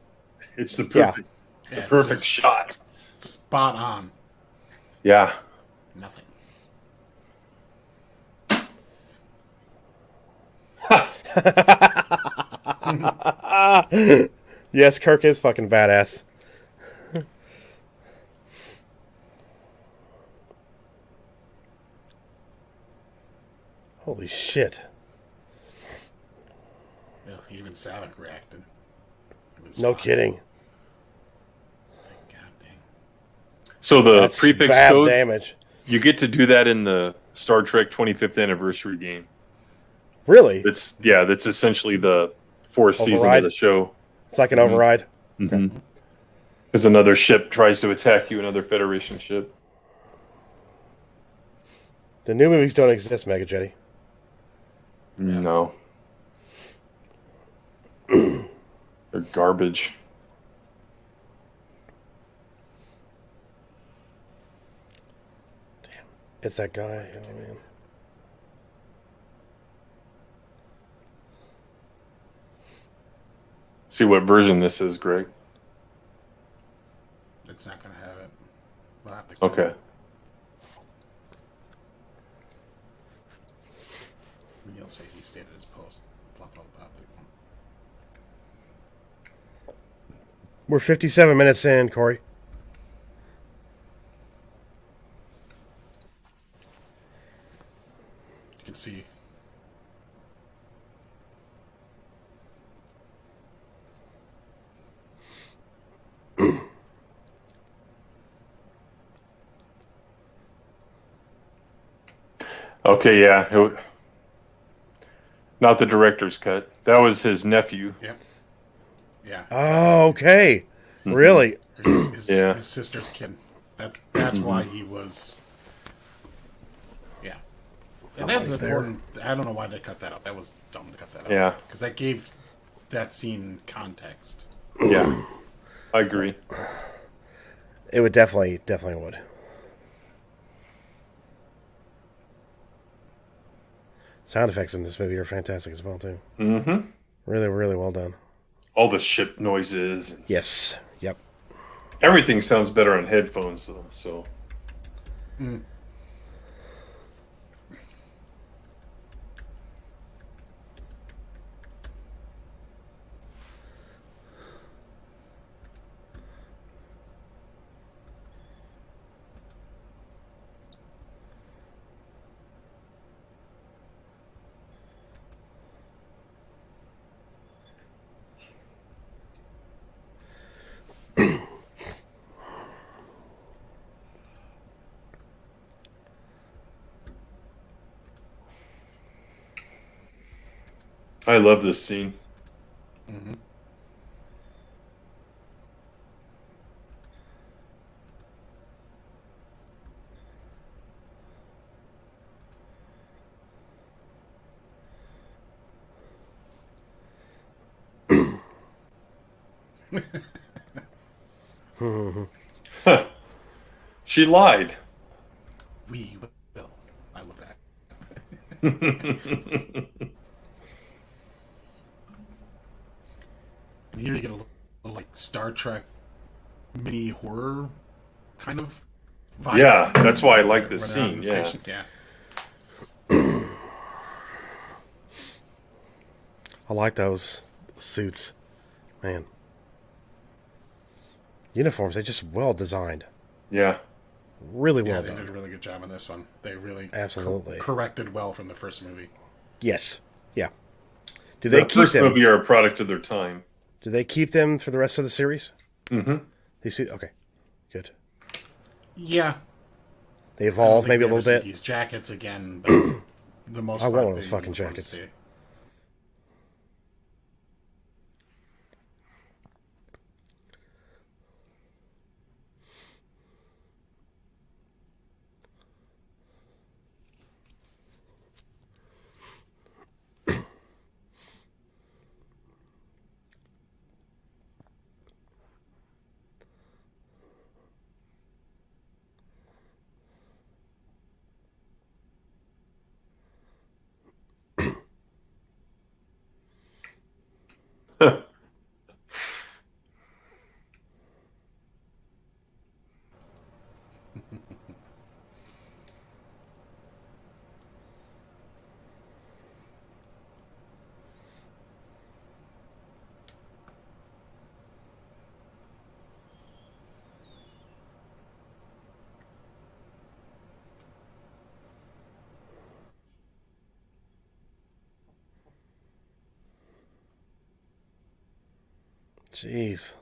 the perfect, Yeah, perfect it's shot. spot on. Yeah. Nothing. Yes, Kirk is fucking badass. Holy shit. Yeah, even Savik reacted. No kidding. God dang. So the That's prefix bad code, damage. you get to do that in the Star Trek 25th anniversary game. Really? That's essentially the fourth season Override? of the show. It's like an override. Because another ship tries to attack you, another Federation ship. The new movies don't exist, Mega Jetty. No. They're garbage. It's that guy. Oh, man. See what version this is, Greg. It's not going to have it. We'll have to. Okay. You'll say he stated his post. Blah, blah, blah. We're 57 minutes in, Corey. You can see. Okay, yeah. Not the director's cut. That was his nephew. Yep. Yeah. Oh, okay. Really? Yeah. His sister's kid. That's why he was. Yeah. And that's he's important. I don't know why they cut that out. That was dumb to cut that out. Yeah. Because that gave that scene context. Yeah. I agree. It would definitely would. Sound effects in this movie are fantastic as well, too. Mm-hmm. Really, really well done. All the ship noises. Yes. Yep. Everything sounds better on headphones, though, so. I love this scene. Mm-hmm. She lied. We will. I love that. And here you get a little like Star Trek mini horror kind of vibe. Yeah, that's why I like this Running around scene. the Yeah. station. Yeah. I like those suits, man. Uniforms, they're just well designed. Yeah. Really Yeah, well they did a done. really good job on this one. They really Absolutely. corrected well from the first movie. Yes. Yeah. Do they The keep first them? movie are a product of their time. Do they keep them for the rest of the series? Mm-hmm. These suits? Okay. Good. Yeah. They I don't evolve think maybe a we ever little see bit. these jackets again, but the most I part, want one of those the fucking uniforms jackets. stay. Jeez.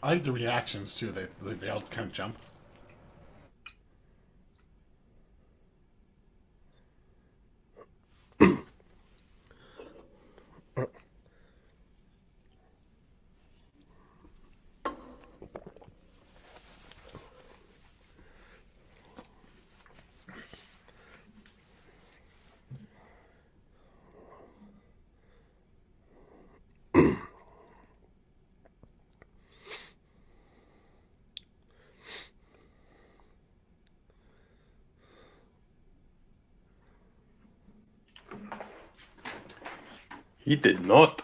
I like the reactions too. They all kind of jump. He did not.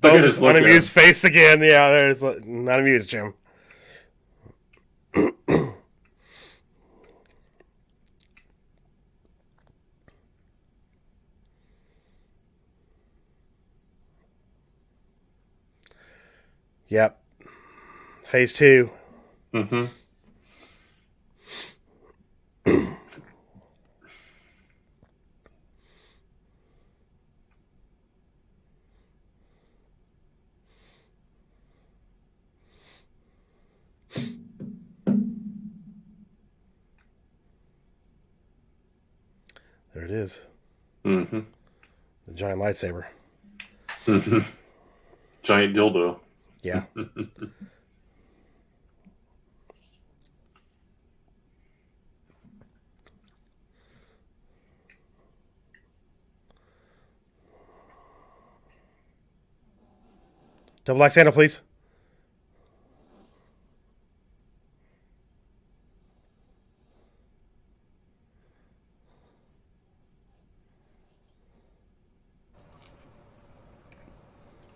Bones just look at unamused him. face again. Yeah, there's not amused, Jim. Yep. Phase 2. Mm-hmm. There it is. Mm-hmm. The giant lightsaber. Mm-hmm. Giant dildo. Yeah. Double X handle, please.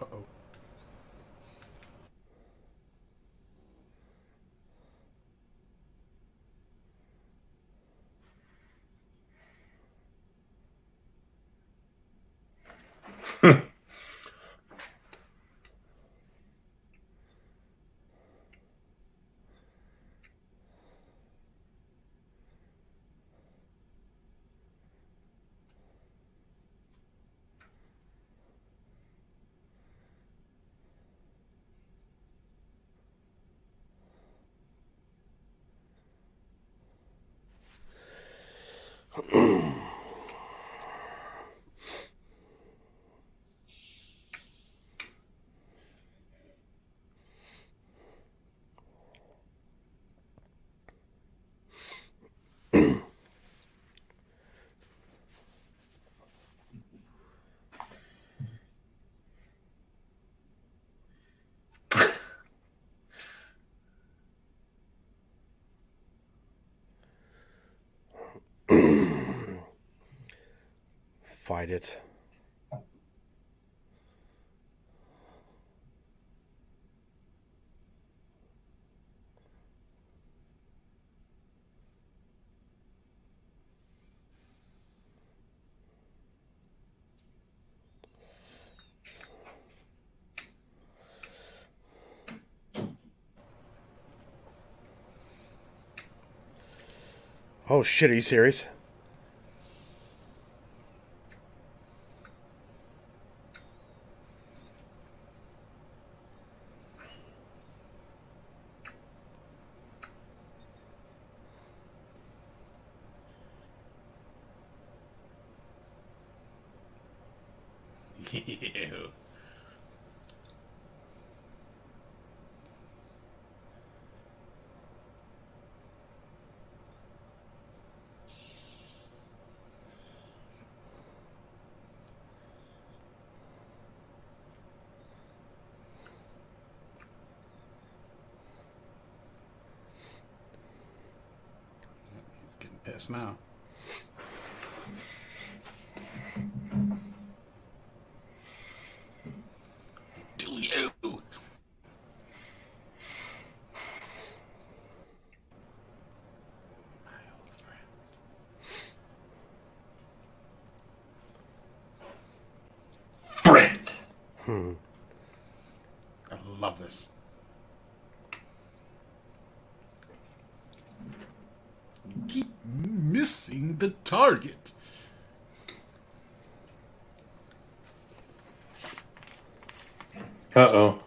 Uh-oh. Fight it. Oh shit, are you serious? Ew. He's getting pissed now. Do you? My old friend. Friend. I love this. You keep missing the target. Uh-oh.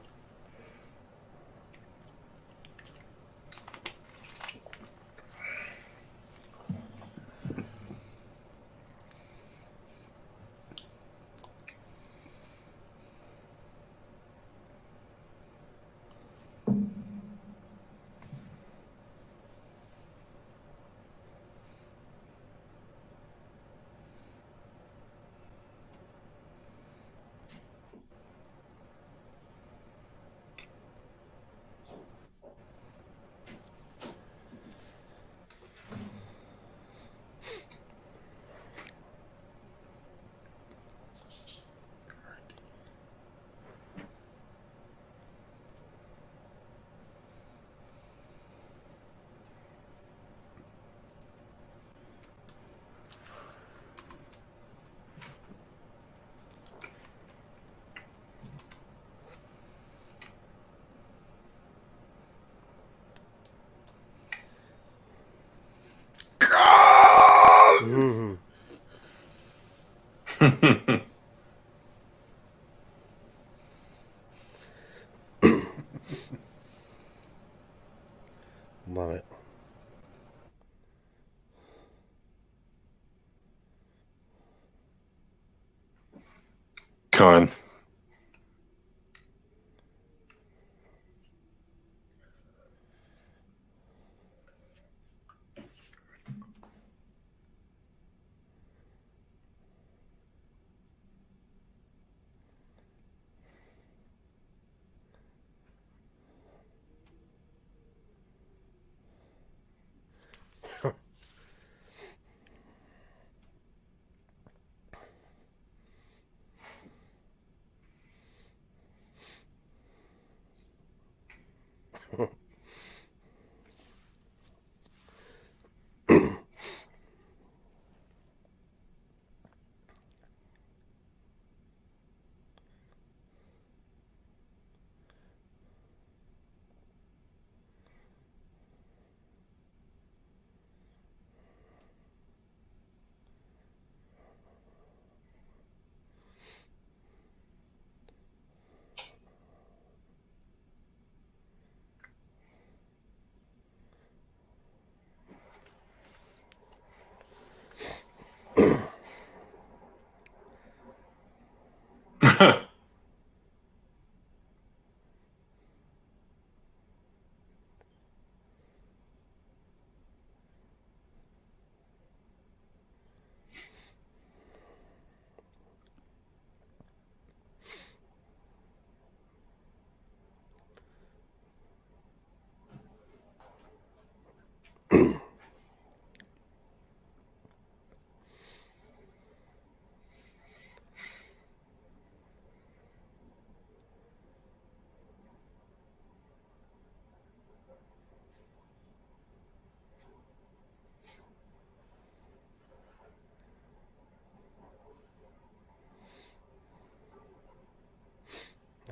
Love it. Con.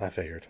I figured.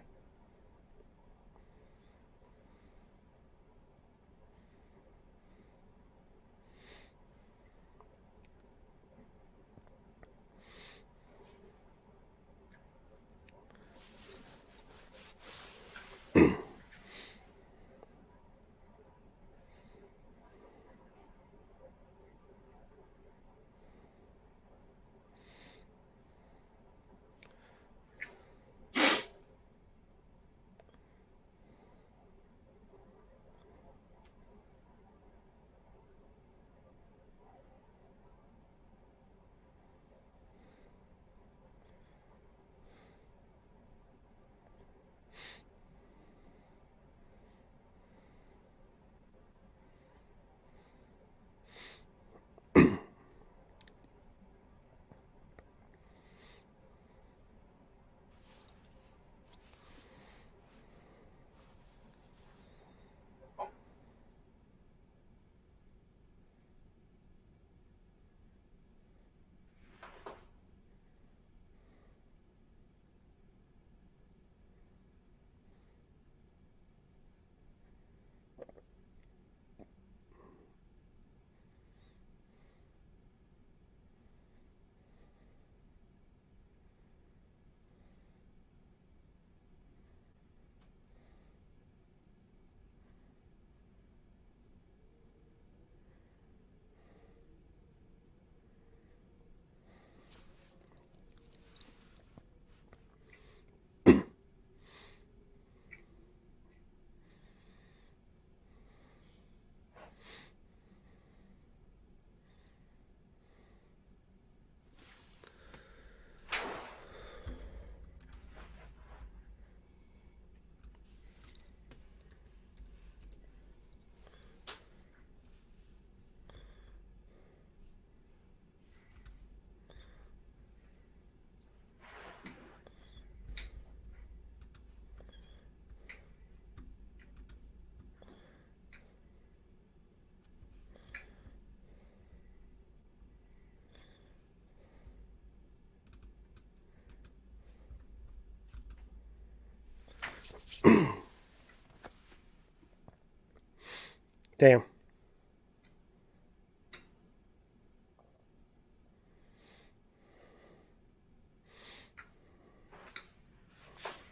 Damn.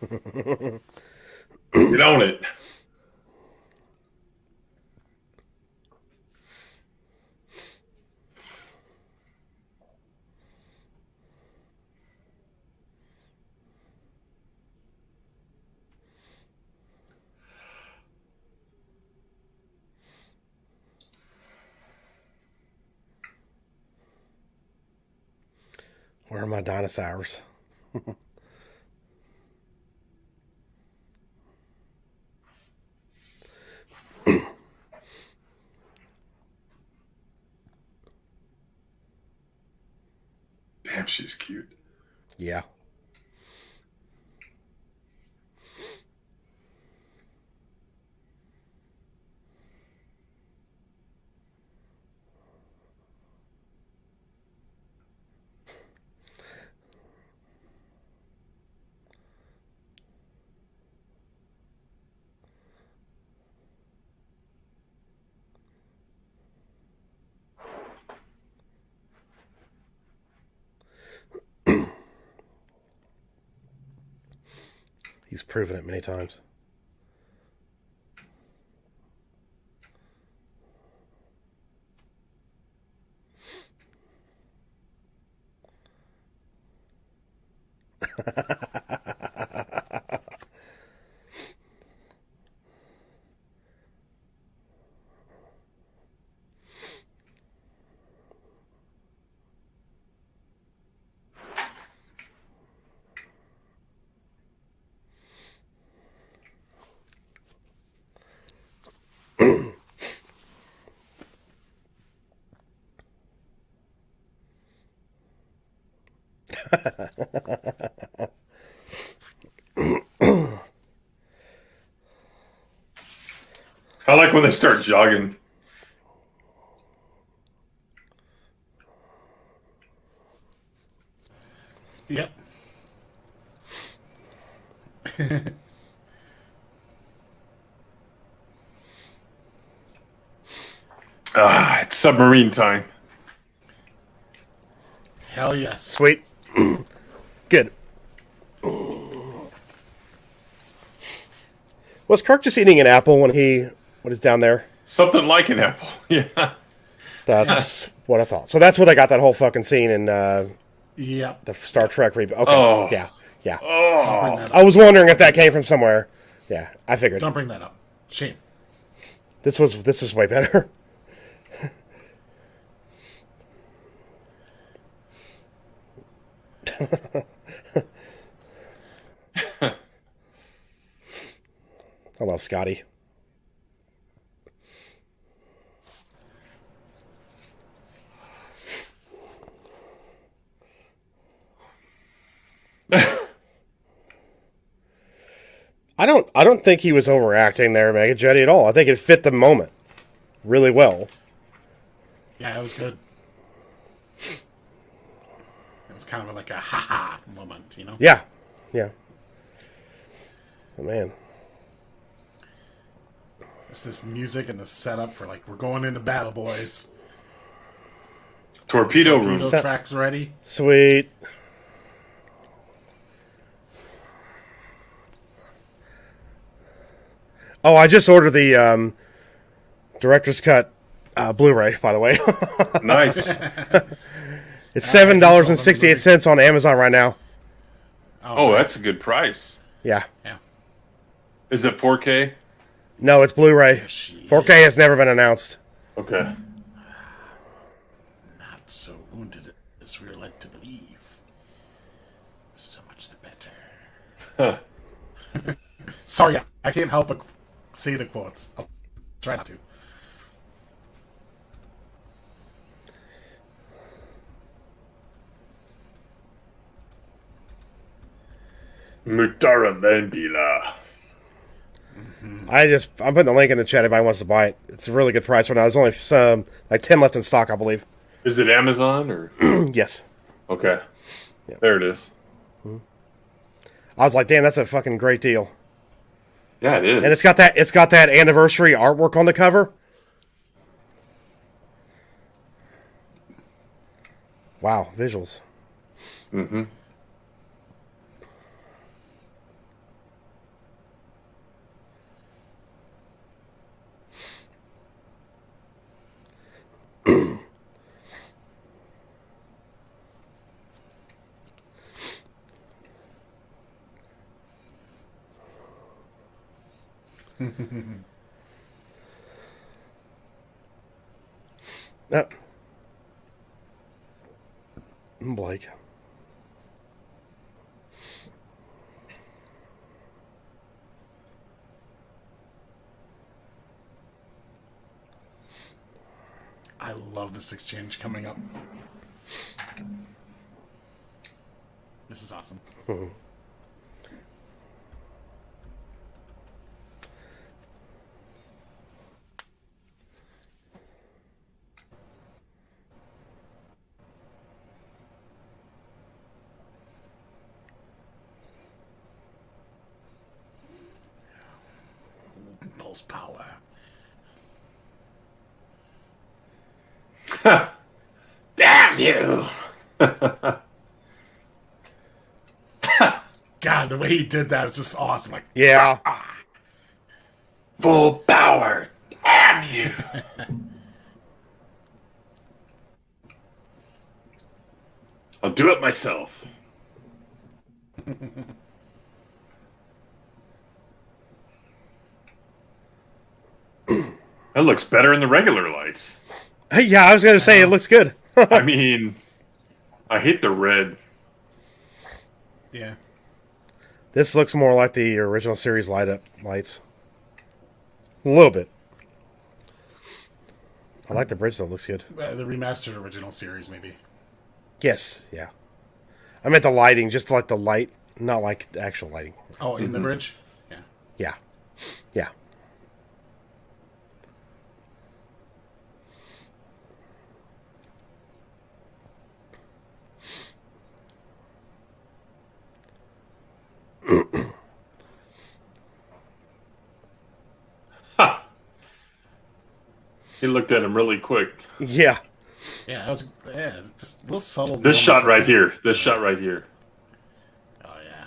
Get on it. Where are my dinosaurs? Damn, she's cute. Yeah. He's proven it many times. I like when they start jogging. Yep. It's submarine time. Hell yes. Sweet. Good. Was Kirk just eating an apple when he's down there? Something like an apple. Yeah. That's what I thought. So that's where they got that whole fucking scene in Yep. the Star Trek reboot. Okay. Oh. Yeah. Yeah. Oh. Bring that up. I was wondering if that came from somewhere. Yeah, I figured. Don't bring that up. Shame. This was way better. I love Scotty. I don't think he was overacting there, Mega Jetty, at all. I think it fit the moment really well. Yeah, it was good. It was kind of like a ha-ha moment, you know? Yeah. Yeah. Oh, man. It's this music and the setup for, like, we're going into battle, boys. Torpedo room. Torpedo tracks ready. Sweet. Oh, I just ordered the director's cut Blu-ray, by the way. Nice. It's $7.68 on Amazon right now. Oh, that's a good price. Yeah. Yeah. Is it 4K? No, it's Blu-ray. she 4K has never been announced. Okay. Not so wounded as we are led to believe. So much the better. Huh. Sorry, I can't help but say the quotes. I'll try not to. Mutara Lenbila. I'm putting the link in the chat if anybody wants to buy it. It's a really good price right now. There's only some, like 10 left in stock, I believe. Is it Amazon or? Yes. Okay. Yeah. There it is. I was like, damn, that's a fucking great deal. Yeah, it is. And it's got that anniversary artwork on the cover. Wow, visuals. Mm-hmm. Yep. Blake. I love this exchange coming up. This is awesome. Pulse power. Damn you! God, the way he did that is just awesome. Like, Yeah. Full power! Damn you! I'll do it myself. That looks better in the regular lights. Yeah, I was going to say, it looks good. I mean, I hate the red. yeah. This looks more like the original series light-up lights. A little bit. I like the bridge, though. It looks good. The remastered original series, maybe. Yes, yeah. I meant the lighting, just like the light, not like the actual lighting. Oh, in the bridge? Yeah. Yeah. Yeah. He looked at him really quick. Yeah. Yeah, that was just little subtle. This moments shot of- right here. This shot right here. Oh yeah.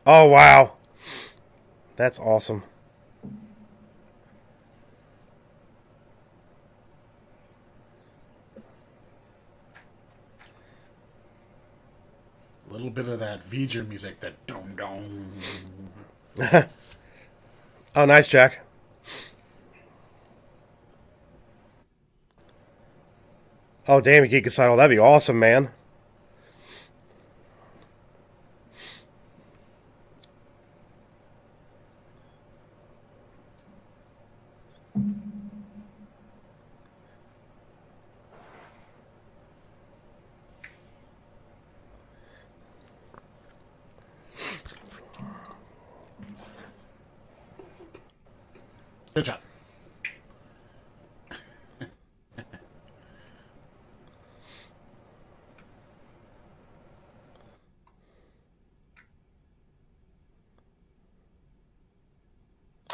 Oh, wow. That's awesome. A little bit of that V'ger music, that dom dom. Oh, nice, Jack. Oh, damn, you Geek Recital. That'd be awesome, man. Good job.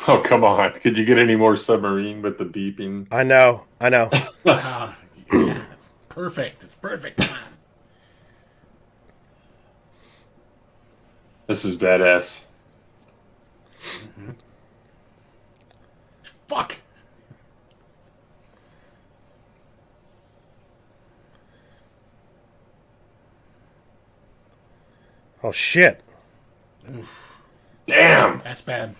Oh, come on. Could you get any more submarine with the beeping? I know. I know. Yeah, it's perfect. It's perfect. Come on. This is badass. Fuck. Oh, shit. Damn! That's bad.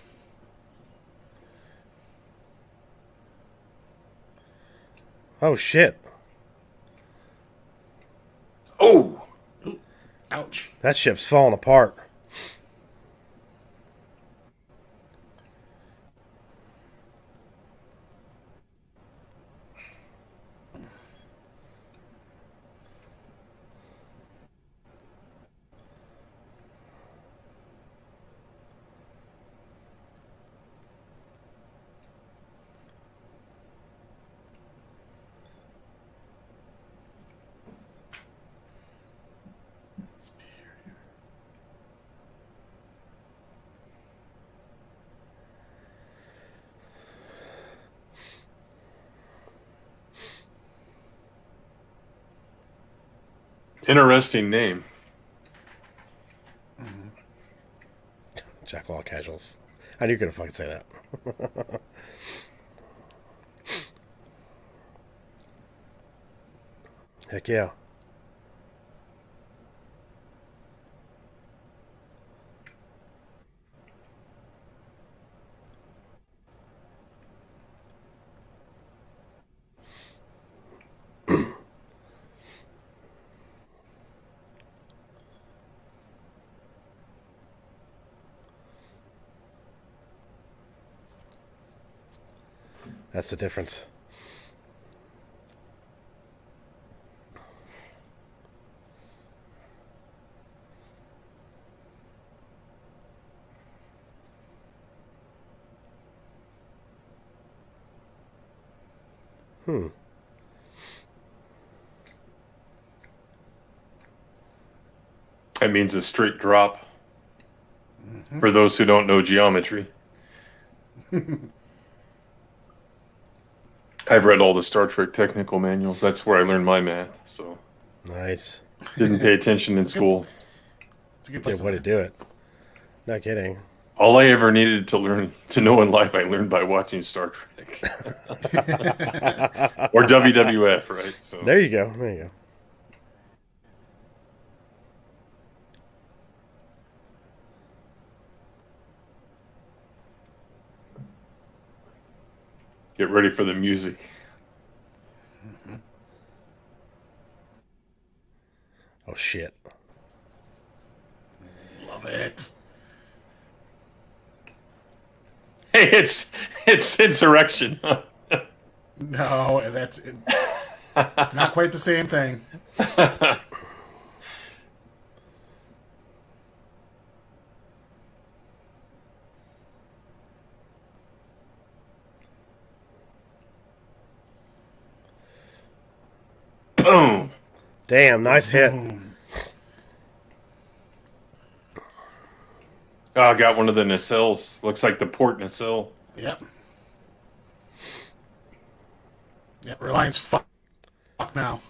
Oh, shit. Oh! Ooh, ouch. That ship's falling apart. Interesting name. Jack of all casuals. I knew you were going to fucking say that. Heck yeah. That's the difference. That means a straight drop. For those who don't know geometry. I've read all the Star Trek technical manuals. That's where I learned my math. So Nice. didn't pay attention in school. It's a good Good place way to do it. Not kidding. All I ever needed to know in life, I learned by watching Star Trek or WWF, right? So There you go. There you go. get ready for the music. Oh shit. Love it. Hey, it's insurrection. No, that's it. Not quite the same thing. Boom. Damn, nice hit. Oh, I got one of the nacelles. Looks like the port nacelle. Yep. Yep, Reliance fuck now.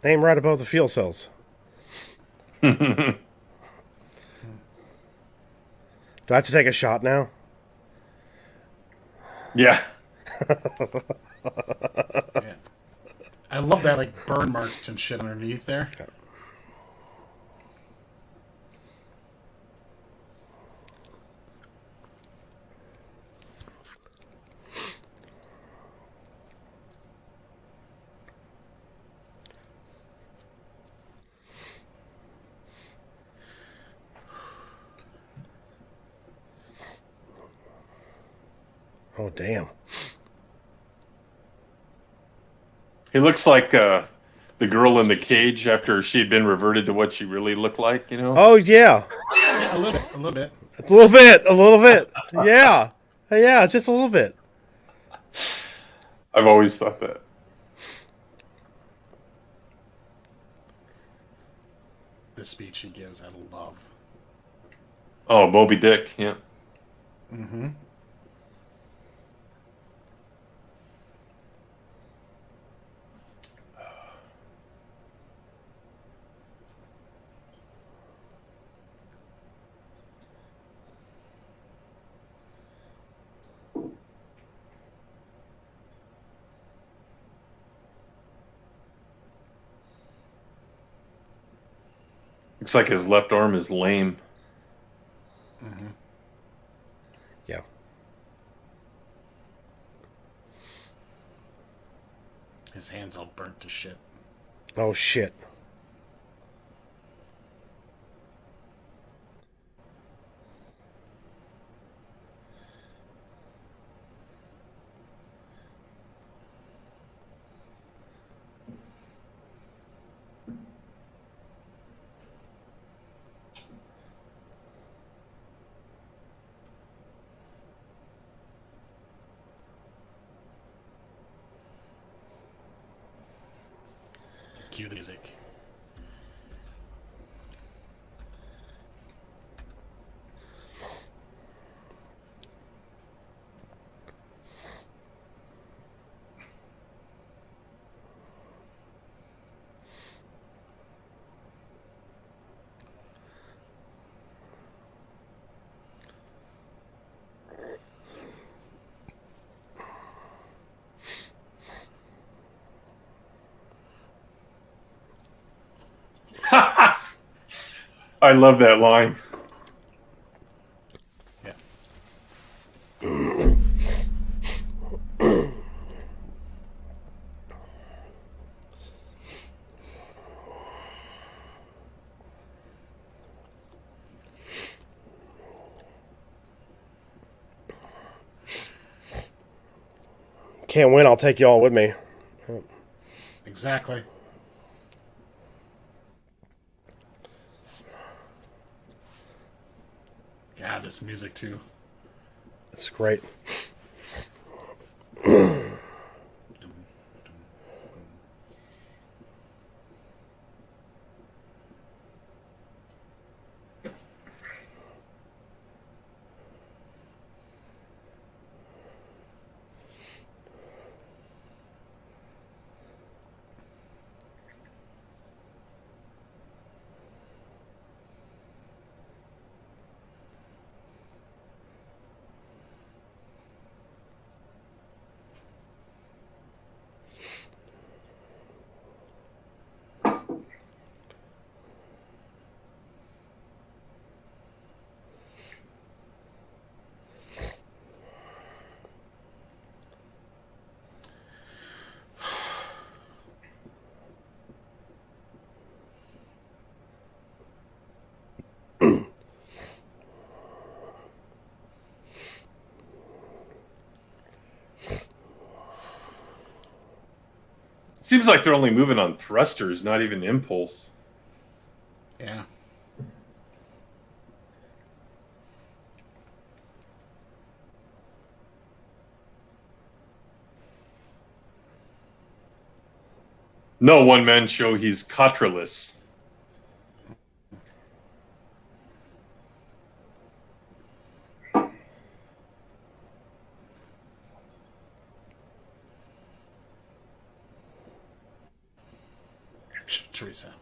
Aim right above the fuel cells. Do I have to take a shot now? Yeah. Yeah. I love that, like, burn marks and shit underneath there. Oh, damn. He looks like the girl in the cage after she had been reverted to what she really looked like, you know? Oh, yeah. Yeah, a little bit, a little bit. A little bit. A little bit. Yeah. Yeah, just a little bit. I've always thought that. The speech he gives, I love. Oh, Moby Dick, yeah. Mm-hmm. Looks like his left arm is lame. Mm-hmm. Yeah. His hand's all burnt to shit. Oh, shit. Cue the music. I love that line. Yeah. Can't win. I'll take you all with me. Exactly. God, this music too. It's great. Seems like they're only moving on thrusters, not even impulse. Yeah. No one-man show, he's Cotreless. Teresa.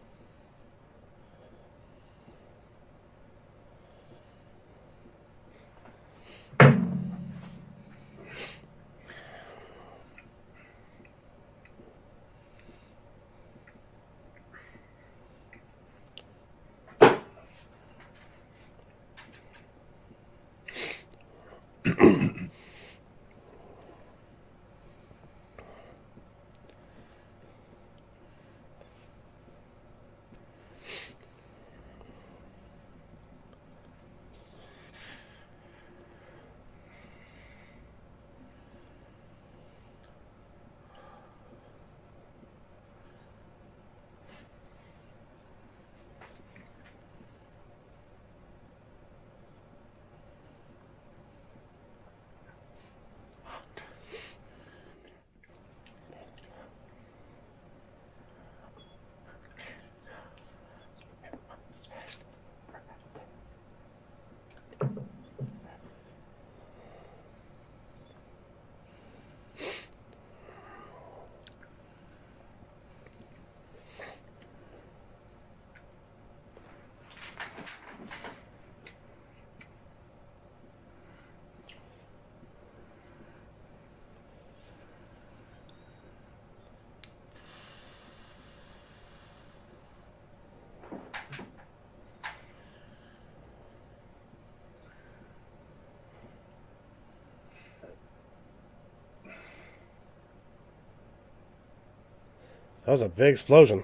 That was a big explosion.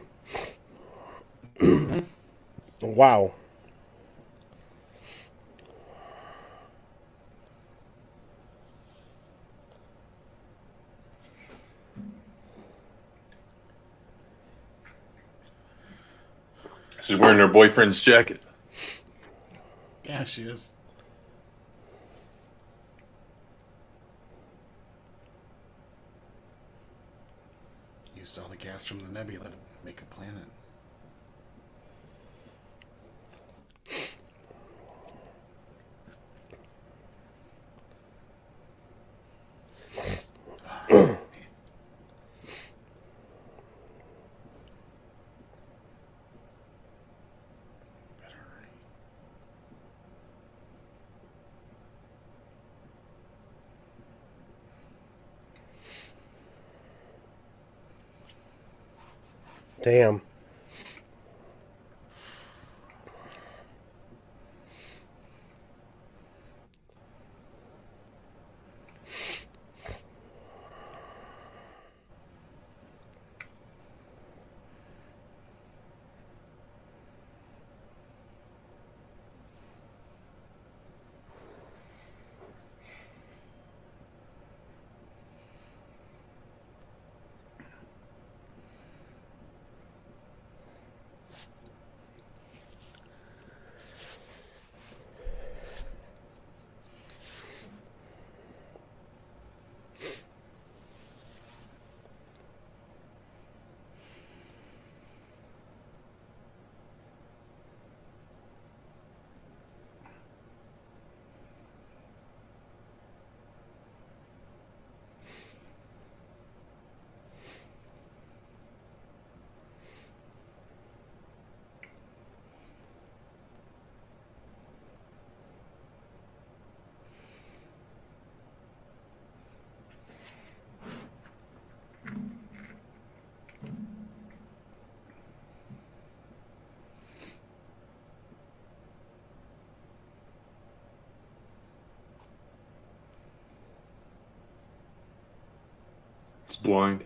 Wow. She's wearing her boyfriend's jacket. Yeah, she is. Used all the gas from the nebula to make a planet. Damn. blind.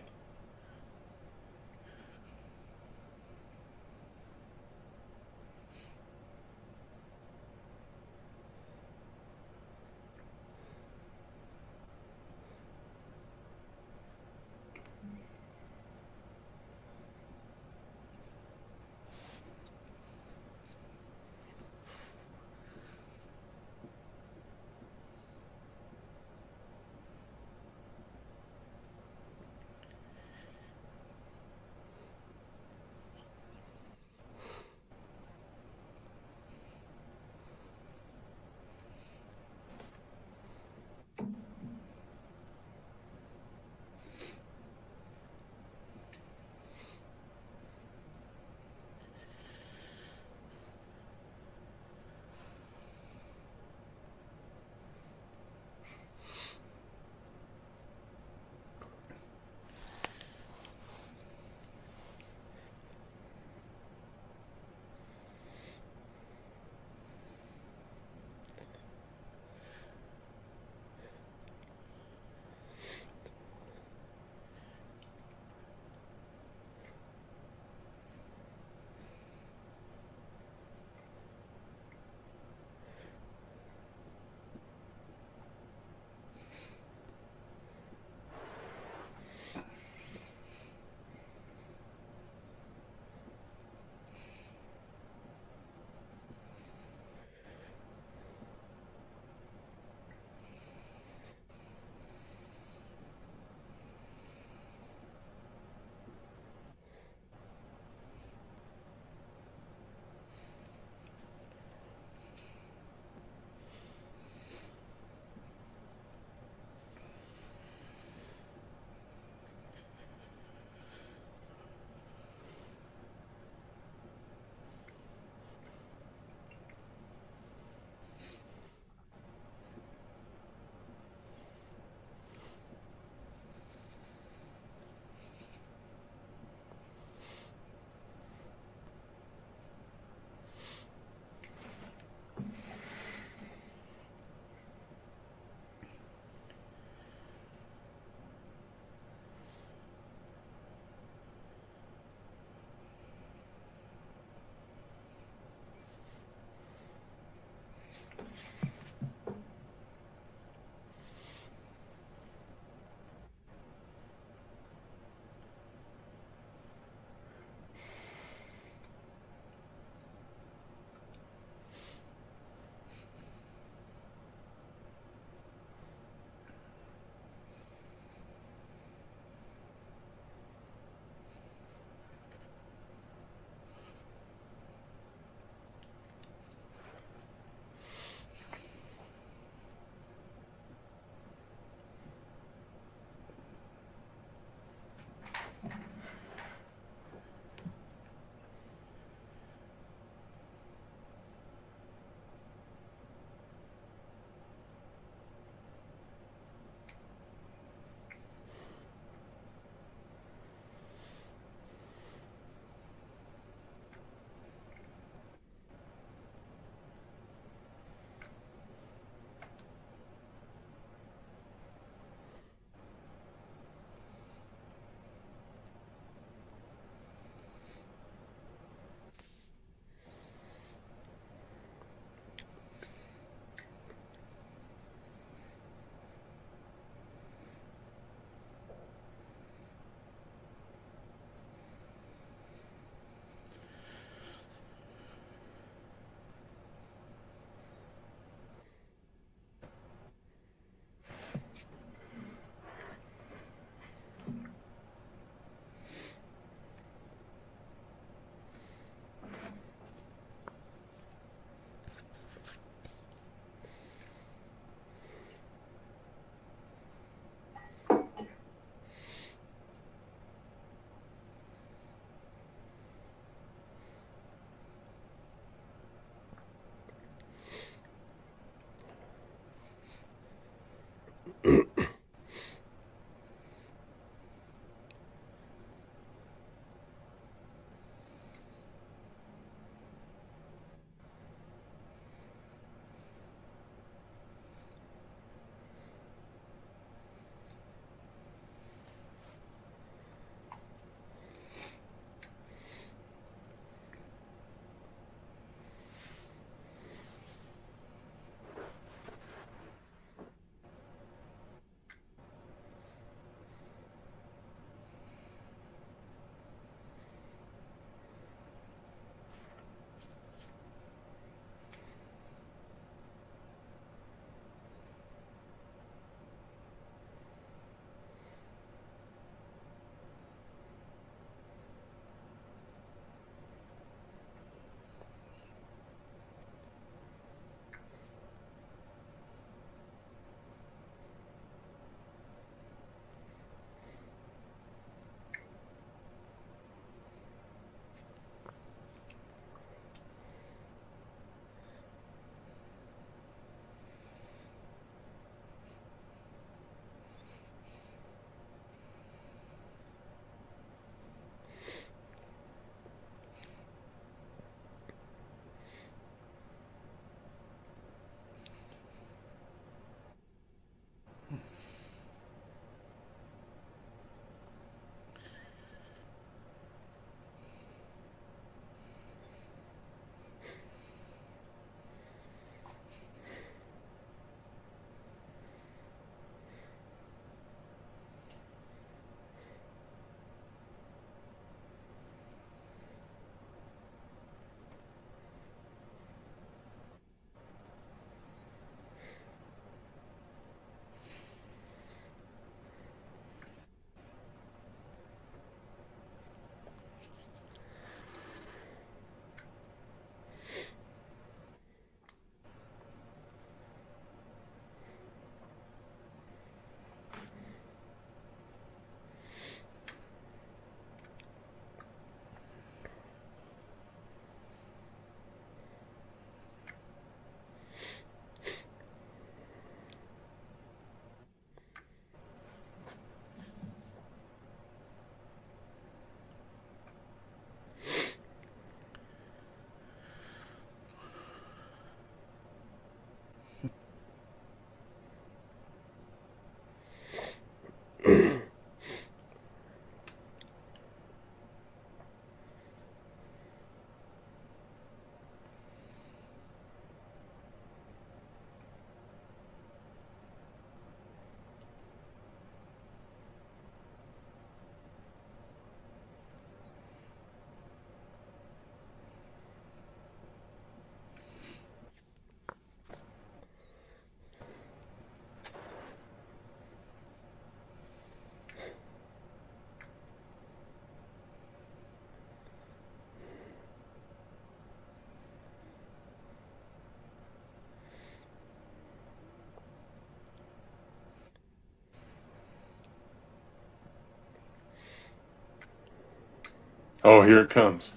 Oh, here it comes.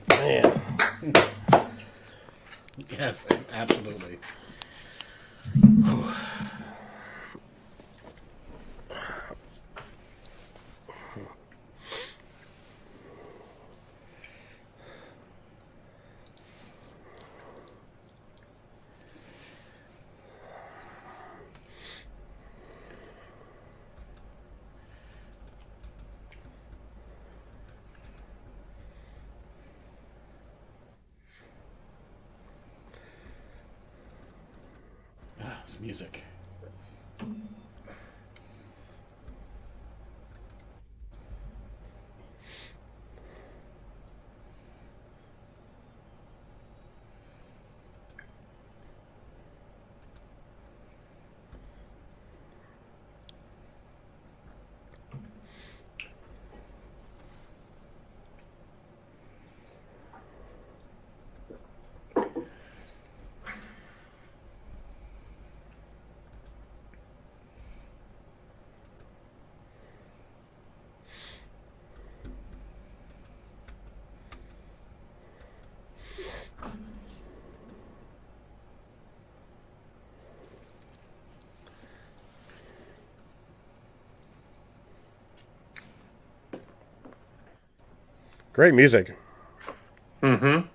Man. Yes, absolutely. It's music. Great music. Mm-hmm.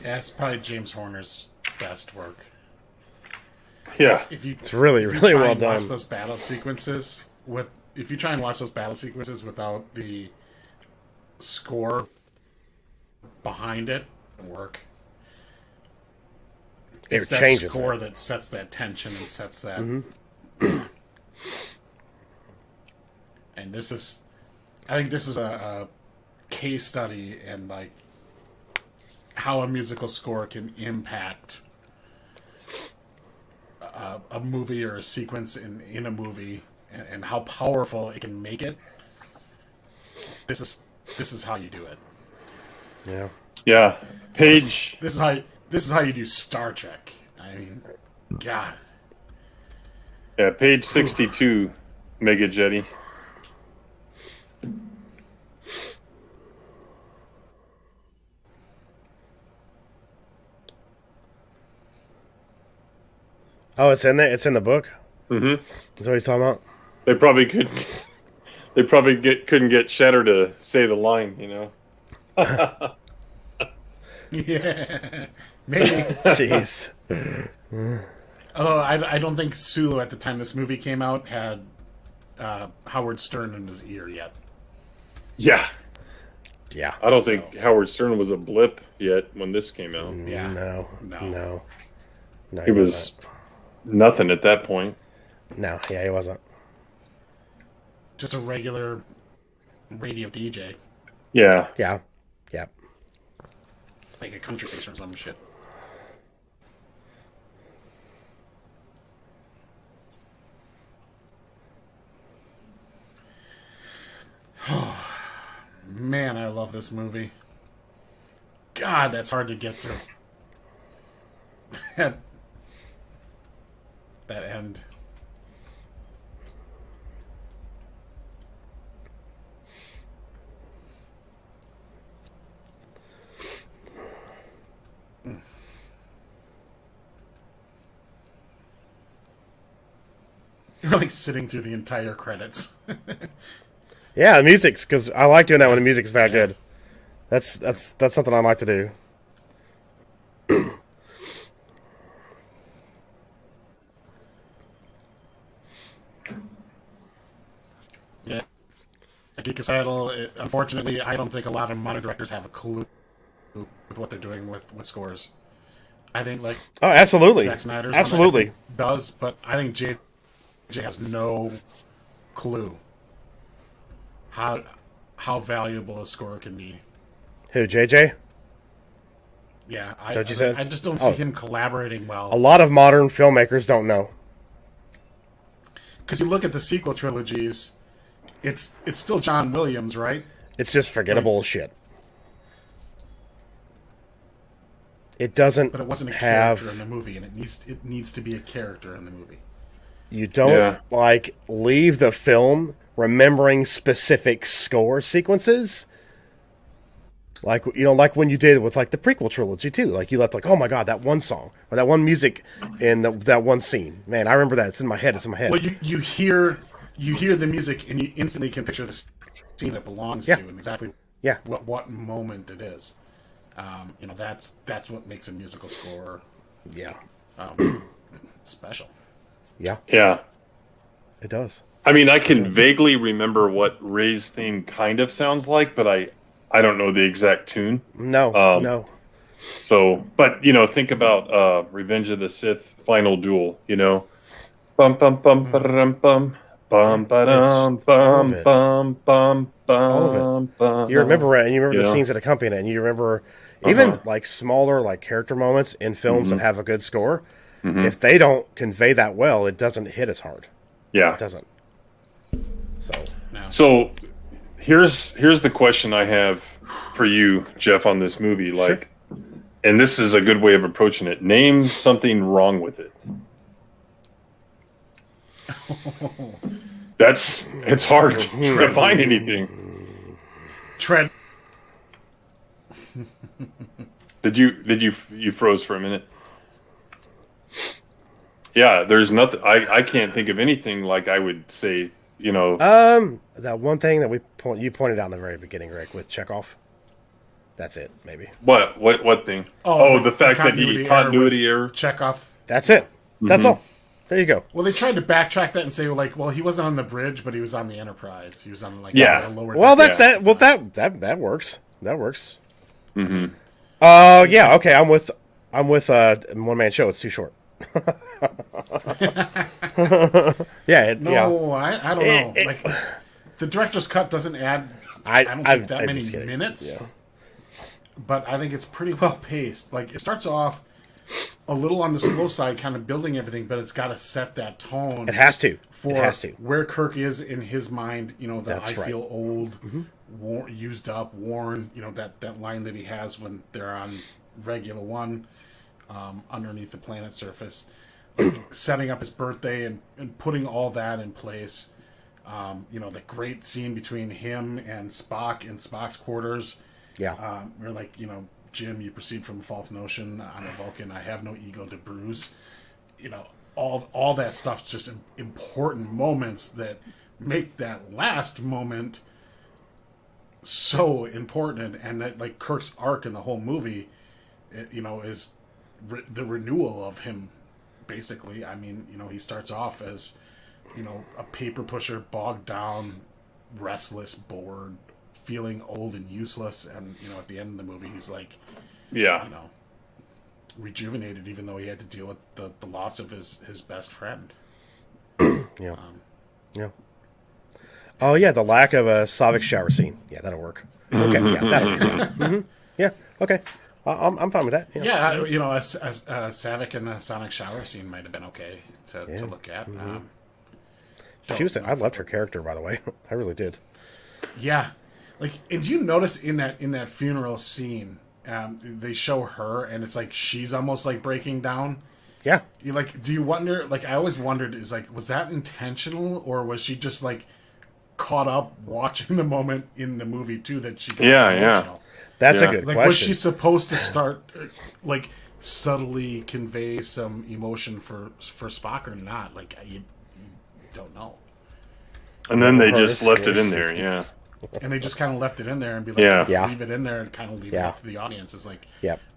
Yeah, it's probably James Horner's best work. Yeah. It's really, if you really try well and watch done. those battle sequences if you try and watch those battle sequences without the score behind it, it'll work. It It's that changes score it. that sets that tension and sets that. And this is, I think this is a case study in like how a musical score can impact a movie or a sequence in a movie, and how powerful it can make it. This is how you do it. Yeah. Yeah. Page. This is how you do Star Trek. I mean, God. Yeah, page 62, Mega Jetty. Oh, it's in there. It's in the book. Mm-hmm. That's what he's talking about. They probably could. They probably couldn't get Shatter to say the line. You know. Yeah. Maybe. Jeez. Although I don't think Sulu at the time this movie came out had Howard Stern in his ear yet. Yeah. Yeah. I don't think Howard Stern was a blip yet when this came out. Yeah. No. He was nothing at that point. No, yeah, he wasn't. Just a regular radio DJ. Yeah. Yeah. Like a country station or some shit. Man, I love this movie. God, that's hard to get through. that end. You're like sitting through the entire credits. Yeah, the music's, because I like doing that when the music's that good. That's something I like to do. Yeah. Geek unfortunately, I don't think a lot of modern directors have a clue with what they're doing with scores. I think, like, Oh, absolutely. Zack Snyder's Absolutely. one does, but I think JJ has no clue how valuable a score can be. Who, JJ? Yeah, what you said? I just don't see him collaborating well. A lot of modern filmmakers don't know. Because you look at the sequel trilogies, it's still John Williams, right? It's just forgettable shit. It doesn't But it wasn't a have... character in the movie, and it needs to be a character in the movie. You don't, leave the film remembering specific score sequences. Like, like when you did with, like, the prequel trilogy, too. Like, you left, like, oh, my God, that one song. Or that one music in that one scene. Man, I remember that. It's in my head. Well, you hear the music, and you instantly can picture the scene it belongs to and exactly what moment it is. That's what makes a musical score special. Yeah. Yeah. It does. I mean, I can vaguely remember what Ray's theme kind of sounds like, but I don't know the exact tune. No. So, but, think about Revenge of the Sith Final Duel, Bum, bum, bum, ba-dum, bum. Bum, ba-dum, bum, bum, bum, bum, bum. You remember it, and you remember the scenes that accompany it, and you remember even, like, smaller, like, character moments in films that have a good score. If they don't convey that well, it doesn't hit as hard. Yeah. It doesn't. So here's the question I have for you, Jeff, on this movie. Like, and this is a good way of approaching it. Name something wrong with it. It's hard to find anything. Tread. Did you froze for a minute? Yeah, there's nothing. I can't think of anything like I would say. That one thing that you pointed out in the very beginning, Rick, with Chekhov. That's it, maybe. What thing? The fact that he continuity error. Chekhov. That's it. That's all. There you go. Well, they tried to backtrack that and say, he wasn't on the bridge, but he was on the Enterprise. He was on a lower. Well, that works. That works. Yeah. Okay. I'm with one man show. It's too short. I don't know. The director's cut doesn't add. I don't think that many minutes. Yeah. But I think it's pretty well paced. Like, it starts off a little on the slow side, kind of building everything, but it's got to set that tone. It has to. Where Kirk is in his mind. Feel old, used up, worn. That line that he has when they're on Regula 1, underneath the planet's surface, setting up his birthday and putting all that in place. The great scene between him and Spock in Spock's quarters. Yeah. We're like, Jim, you proceed from a false notion. I'm a Vulcan. I have no ego to bruise. All that stuff's just important moments that make that last moment so important. And that, like, Kirk's arc in the whole movie, is the renewal of him basically, I mean, he starts off as, a paper pusher, bogged down, restless, bored, feeling old and useless, and at the end of the movie, he's like, rejuvenated, even though he had to deal with the loss of his best friend. Yeah. Yeah. Oh yeah, the lack of a Slavic shower scene. Yeah, that'll work. Okay, yeah, that'll work. Mm-hmm. Yeah, okay. I'm fine with that. Yeah, a Savick and the Sonic shower scene might have been okay to look at. Mm-hmm. I loved her character, by the way. I really did. Yeah, and do you notice in that funeral scene, they show her, and it's like she's almost like breaking down. Yeah. Do you wonder? I always wondered, was that intentional, or was she just caught up watching the moment in the movie too that she got emotional? That's a good question. Was she supposed to start subtly convey some emotion for Spock or not? You don't know. And then they just left it in there, yeah. And they just kind of left it in there and be like, let's leave it in there and kind of leave it up to the audience. It's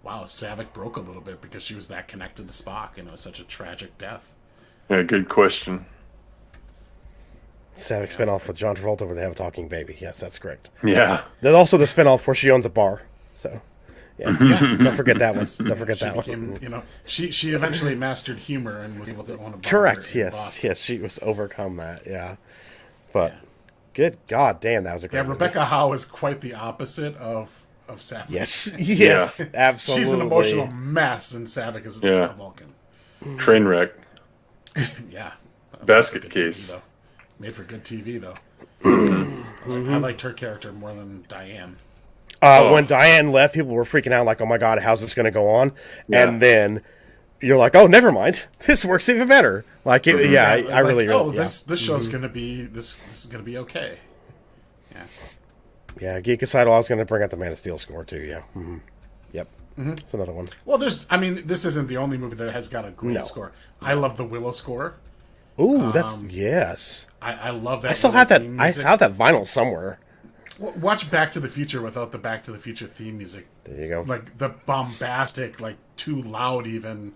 wow, Savick broke a little bit because she was that connected to Spock, and it was such a tragic death. Yeah, good question. Savick spinoff with John Travolta where they have a talking baby. Yes, that's correct. Yeah. There's also the spinoff where she owns a bar. So, don't forget that one. Don't forget that one. She eventually mastered humor and was able to own a bar. Correct. Yes, she was overcome that. Yeah, but good God damn, that was a great. Yeah, Rebecca movie. Howe is quite the opposite of Savick. Yes, absolutely. She's an emotional mess, and Savick is a Vulcan. Train wreck. Yeah. Basket case. Made for good TV, though. I liked her character more than Diane. When Diane left, people were freaking out, like, "Oh my God, how's this going to go on?" Yeah. And then you're like, "Oh, never mind. This works even better." I really. This show's going to be this is going to be okay. Yeah. Yeah, Geek aside, I was going to bring out the Man of Steel score too. Yeah. Mm-hmm. Yep. Mm-hmm. It's another one. Well, this isn't the only movie that has got a great score. I love the Willow score. Ooh, that's yes. I love that. I still have that. I have that vinyl somewhere. Watch Back to the Future without the Back to the Future theme music. There you go. The bombastic, too loud even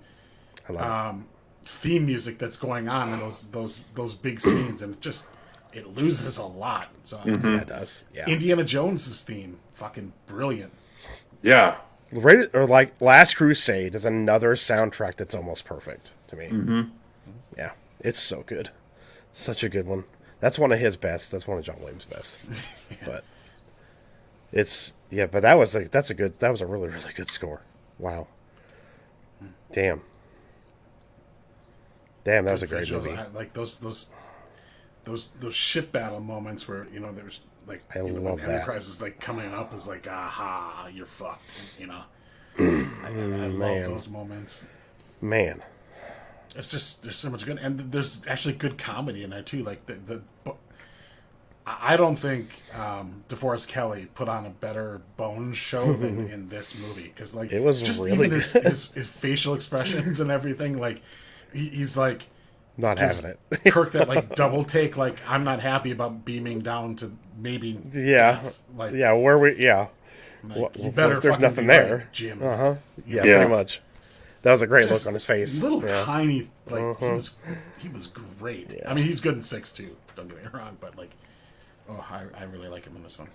theme music that's going on in those big scenes, and it loses a lot. So yeah, it does. Yeah. Indiana Jones's theme, fucking brilliant. Yeah. Last Crusade is another soundtrack that's almost perfect to me. Mm-hmm. Yeah, it's so good. Such a good one. That's one of his best. That's one of John Williams' best. But but that was a really, really good score. Wow. Damn, that was a great movie. Like those ship battle moments where there's I love when that. Enterprise is coming up is aha, you're fucked. I love those moments. Man. It's just there's so much good, and there's actually good comedy in there too. I don't think DeForest Kelley put on a better Bones show than in this movie, because it was just really even his facial expressions and everything. He's not having it. Kirk that double take. I'm not happy about beaming down to maybe death. You better. There's nothing there, right, Jim. Pretty much. That was a great look on his face. Tiny, he was great. Yeah. I mean, he's good in 6 too. Don't get me wrong, but I really like him in this one.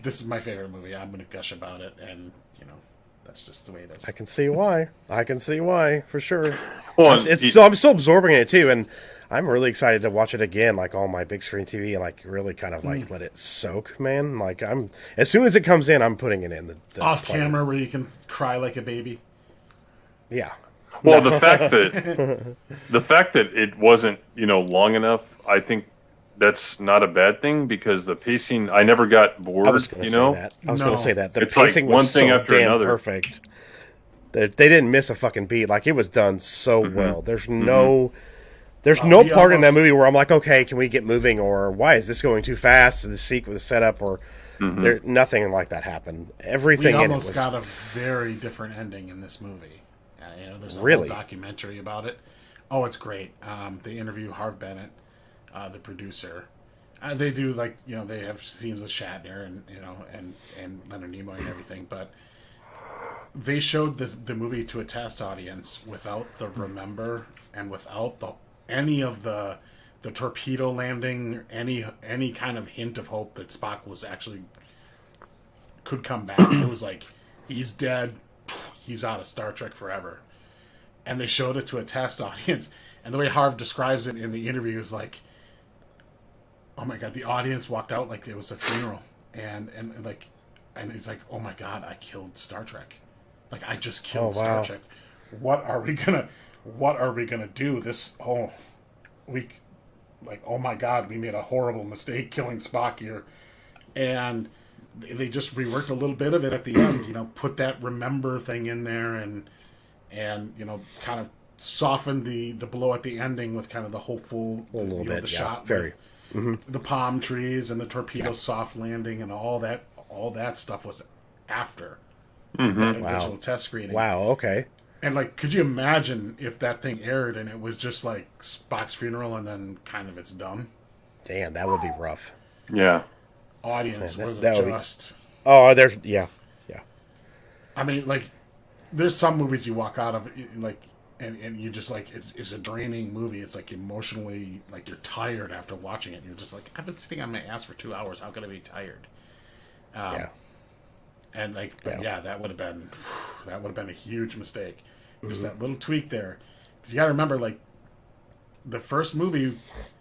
This is my favorite movie. I'm going to gush about it, and that's just the way it is. I can see why. For sure. Well, I'm still absorbing it too, and I'm really excited to watch it again, on my big screen TV, and really kind of let it soak, man. I'm as soon as it comes in, I'm putting it in the off camera where you can cry like a baby. Yeah. Well, the fact that it wasn't, long enough, I think that's not a bad thing, because the pacing, I never got bored. I was going to say that. The pacing one was thing so after damn another. Perfect. They didn't miss a fucking beat. It was done so well. There's no part in that movie where I'm like, okay, can we get moving, or why is this going too fast? The sequence, the setup, or nothing like that happened. Everything we in it almost was got a very different ending in this movie. There's a whole documentary about it. Oh, it's great. They interview Harv Bennett, the producer. They do they have scenes with Shatner and and Leonard Nimoy and everything. But they showed the movie to a test audience without the remember and without any of the torpedo landing, any kind of hint of hope that Spock was actually could come back. It was like, he's dead, he's out of Star Trek forever. And they showed it to a test audience, and the way Harv describes it in the interview is like, oh my god, the audience walked out like it was a funeral, and he's like, oh my god, I killed Star Trek. Like, I just killed Star Trek. What are we gonna do? Oh my god, we made a horrible mistake killing Spock here. And they just reworked a little bit of it at the end, put that remember thing in there, and kind of softened the blow at the ending with kind of the hopeful, a little bit, the shot very. with the palm trees and the torpedo soft landing and all that stuff was after that original test screening. Wow, okay. And, like, could you imagine if that thing aired and it was just like Spock's funeral and then kind of it's done? Damn, that would be rough. Yeah. Audience Man, was that would just... Oh, there's... Yeah. I mean, like, there's some movies you walk out of, like, and you just, like, it's a draining movie. It's, like, emotionally, like, you're tired after watching it. And you're just like, I've been sitting on my ass for 2 hours. How could I be tired? And, like, but that would have been a huge mistake. Just that little tweak there. Because you got to remember, like, the first movie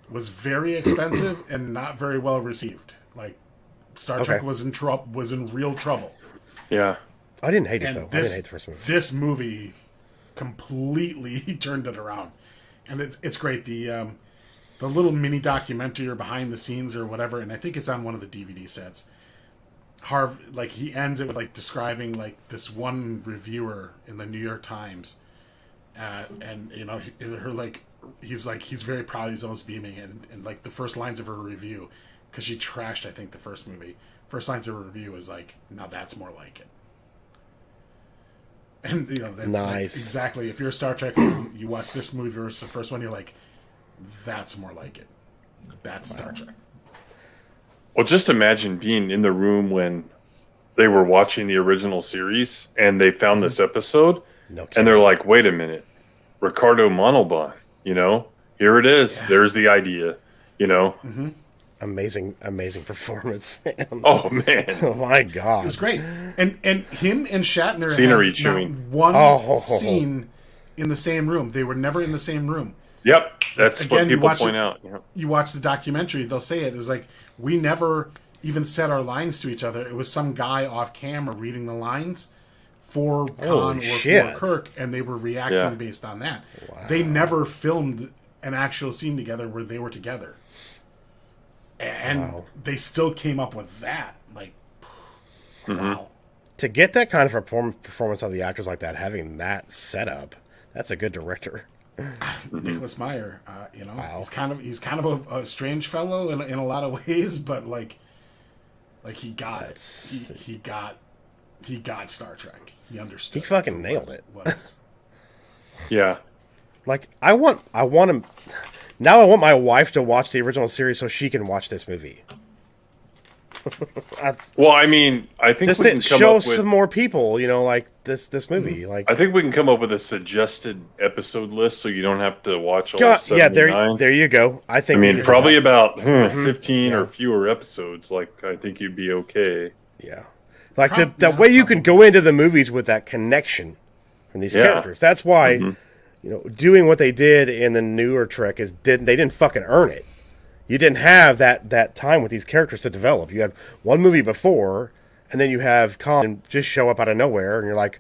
was very expensive and not very well received. Like, Star Trek was in real trouble. Yeah. I didn't hate it, And though. I didn't hate the first movie. This movie completely turned it around. And it's great. The little mini documentary or behind the scenes or whatever, and I think it's on one of the DVD sets. Harv, like, he ends it with, like, describing, like, this one reviewer in the New York Times. And, her, like, he's very proud. He's almost beaming. And like, the first lines of her review, because she trashed, I think, the first movie. First lines of her review is like, now that's more like it. And, that's nice. Like, exactly. If you're a Star Trek fan, you watch this movie versus the first one, you're like, that's more like it. That's Star Trek. Well, just imagine being in the room when they were watching the original series and they found this episode, and they're like, wait a minute, Ricardo Montalban, here it is. Yeah. There's the idea, Amazing performance, man. Oh, man. Oh, my God. It was great. And him and Shatner Scenery had chewing. one scene in the same room. They were never in the same room. Yep. That's what people point out. Yeah. You watch the documentary, they'll say it. It's like, we never even said our lines to each other. It was some guy off camera reading the lines for Khan or for Kirk, and they were reacting based on that. Wow. They never filmed an actual scene together where they were together. And they still came up with that. Like, wow. To get that kind of performance of the actors like that, having that setup, that's a good director. Nicholas Meyer, he's kind of a strange fellow in a lot of ways, but like he got it. He got Star Trek. He understood. He fucking nailed it. Yeah. Like, I want him. Now I want my wife to watch the original series so she can watch this movie. Well, I mean, I think just we can come show up with some more people, like this movie. Like, I think we can come up with a suggested episode list so you don't have to watch all 79. Yeah, there you go. I mean, probably about 15 or fewer episodes. Like, I think you'd be okay. Yeah, like the way you can go into the movies with that connection from these characters. That's why doing what they did in the newer Trek they didn't fucking earn it. You didn't have that time with these characters to develop. You had one movie before, and then you have Khan just show up out of nowhere, and you're like,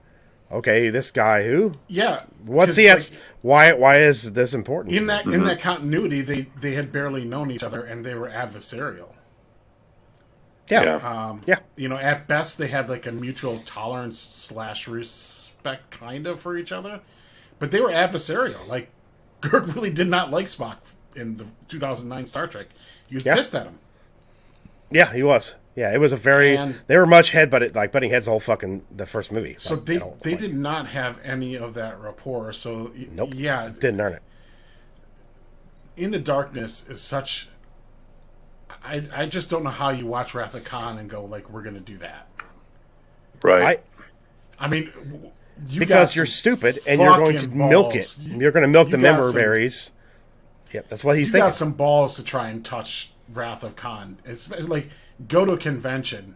okay, this guy who? Yeah. What's the why is this important? In that continuity, they had barely known each other, and they were adversarial. Yeah. At best, they had like a mutual tolerance / respect kind of for each other, but they were adversarial. Like, Kirk really did not like Spock in the 2009 Star Trek. He was pissed at him. Yeah, he was. Yeah, it was they were much butting heads the first movie. So they did not have any of that rapport. So nope. Yeah, didn't earn it. Into Darkness is such. I just don't know how you watch Wrath of Khan and go like, we're going to do that. Right. I mean, because you're stupid and you're going to milk it. You're going to milk the member berries. Yep, that's what he's thinking. You got some balls to try and touch Wrath of Khan. It's like, go to a convention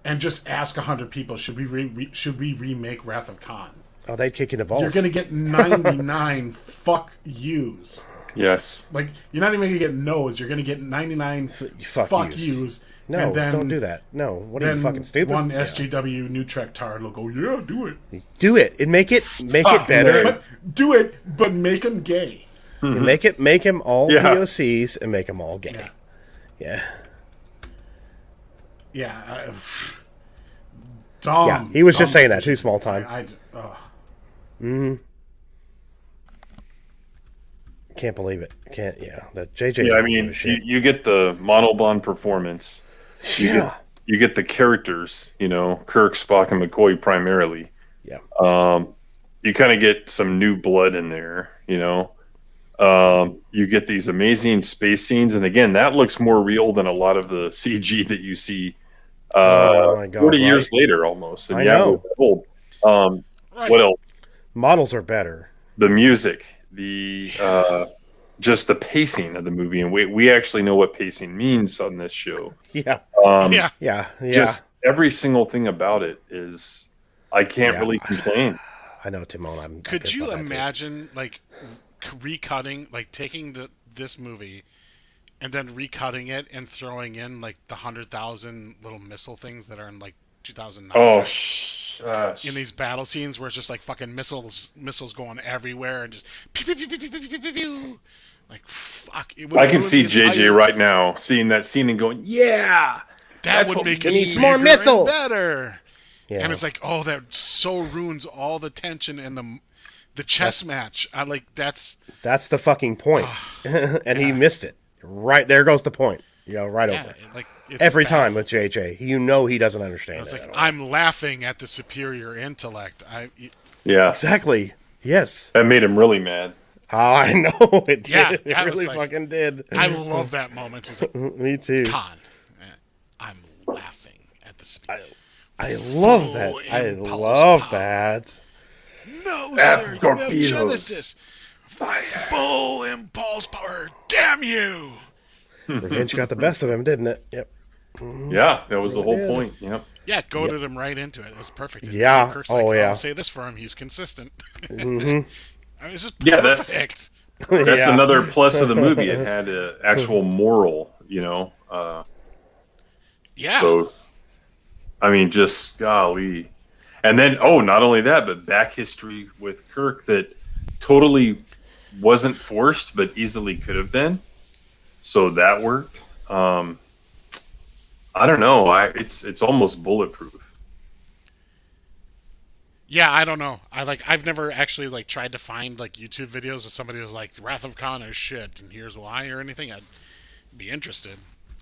and just ask 100 people, should we remake Wrath of Khan? Oh, they'd kick you in the balls. You're going to get 99 fuck yous. Yes. Like, you're not even going to get no's. You're going to get 99 fuck yous. No, and then, don't do that. No, what are you, fucking stupid? One SJW New Trek tard will go, yeah, do it. Do it. And make it better. But do it, but make them gay. Mm-hmm. Make him all POCs and make them all gay. Yeah. Dumb. Yeah, he was just saying that too. Small time. Can't believe it. Can't. Yeah, that JJ. Yeah, I mean, you get the monobond performance. You get the characters. You know, Kirk, Spock, and McCoy primarily. Yeah. You kind of get some new blood in there. You know. You get these amazing space scenes, and again, that looks more real than a lot of the CG that you see 40 years later almost. And I know. Old. What else? Models are better. The music, just the pacing of the movie, and we actually know what pacing means on this show. Yeah. Yeah. Just every single thing about it is, I can't really complain. I know, Timon. Could you imagine, like, recutting, like, taking this movie and then recutting it and throwing in, like, the 100,000 little missile things that are in, like, 2009? Oh, in these battle scenes where it's just, like, fucking missiles going everywhere and just pew, pew, pew, pew, pew, pew, pew, pew, pew. Like, fuck. I can see JJ right now seeing that scene and going, yeah! That would make it needs more missiles! Better! Yeah. And it's like, oh, that so ruins all the tension and the chess match. That's the fucking point. And he missed it. Right there goes the point. Right over. Like, every time with JJ, he doesn't understand. It's like, I'm laughing at the superior intellect. Yeah, exactly. Yes, that made him really mad. Oh, I know it did. Yeah, it really fucking did. I love that moment. It's like, me too. Khan, I'm laughing at the superior. I love that. I love that. No, sir, you have Genesis. Full impulse power. Damn you! Revenge got the best of him, didn't it? Yep. Yeah, that was the whole point. Yep. Yeah, goaded him right into it. It was perfect. Yeah. Kirk's like, I'll say this for him. He's consistent. Mm-hmm. I mean, this is perfect. That's another plus of the movie. It had an actual moral, Yeah. So, I mean, just golly. And then, not only that, but back history with Kirk that totally wasn't forced, but easily could have been. So that worked. I don't know. It's almost bulletproof. Yeah, I don't know. I've never actually tried to find YouTube videos of somebody who's like, Wrath of Khan is shit and here's why or anything. I'd be interested.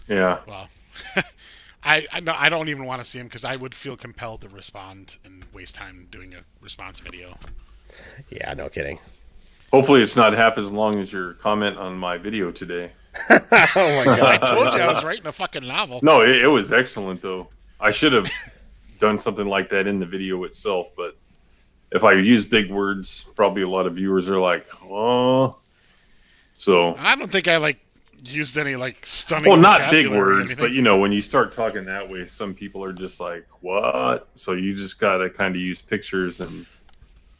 Yeah. Well, I don't even want to see him because I would feel compelled to respond and waste time doing a response video. Yeah, no kidding. Hopefully it's not half as long as your comment on my video today. Oh my god! I told you I was writing a fucking novel. No, it was excellent though. I should have done something like that in the video itself, but if I use big words, probably a lot of viewers are like, "Oh." So I don't think I used any stunning. Well, not big words, but when you start talking that way, some people are just like, "What?" So you just gotta kind of use pictures and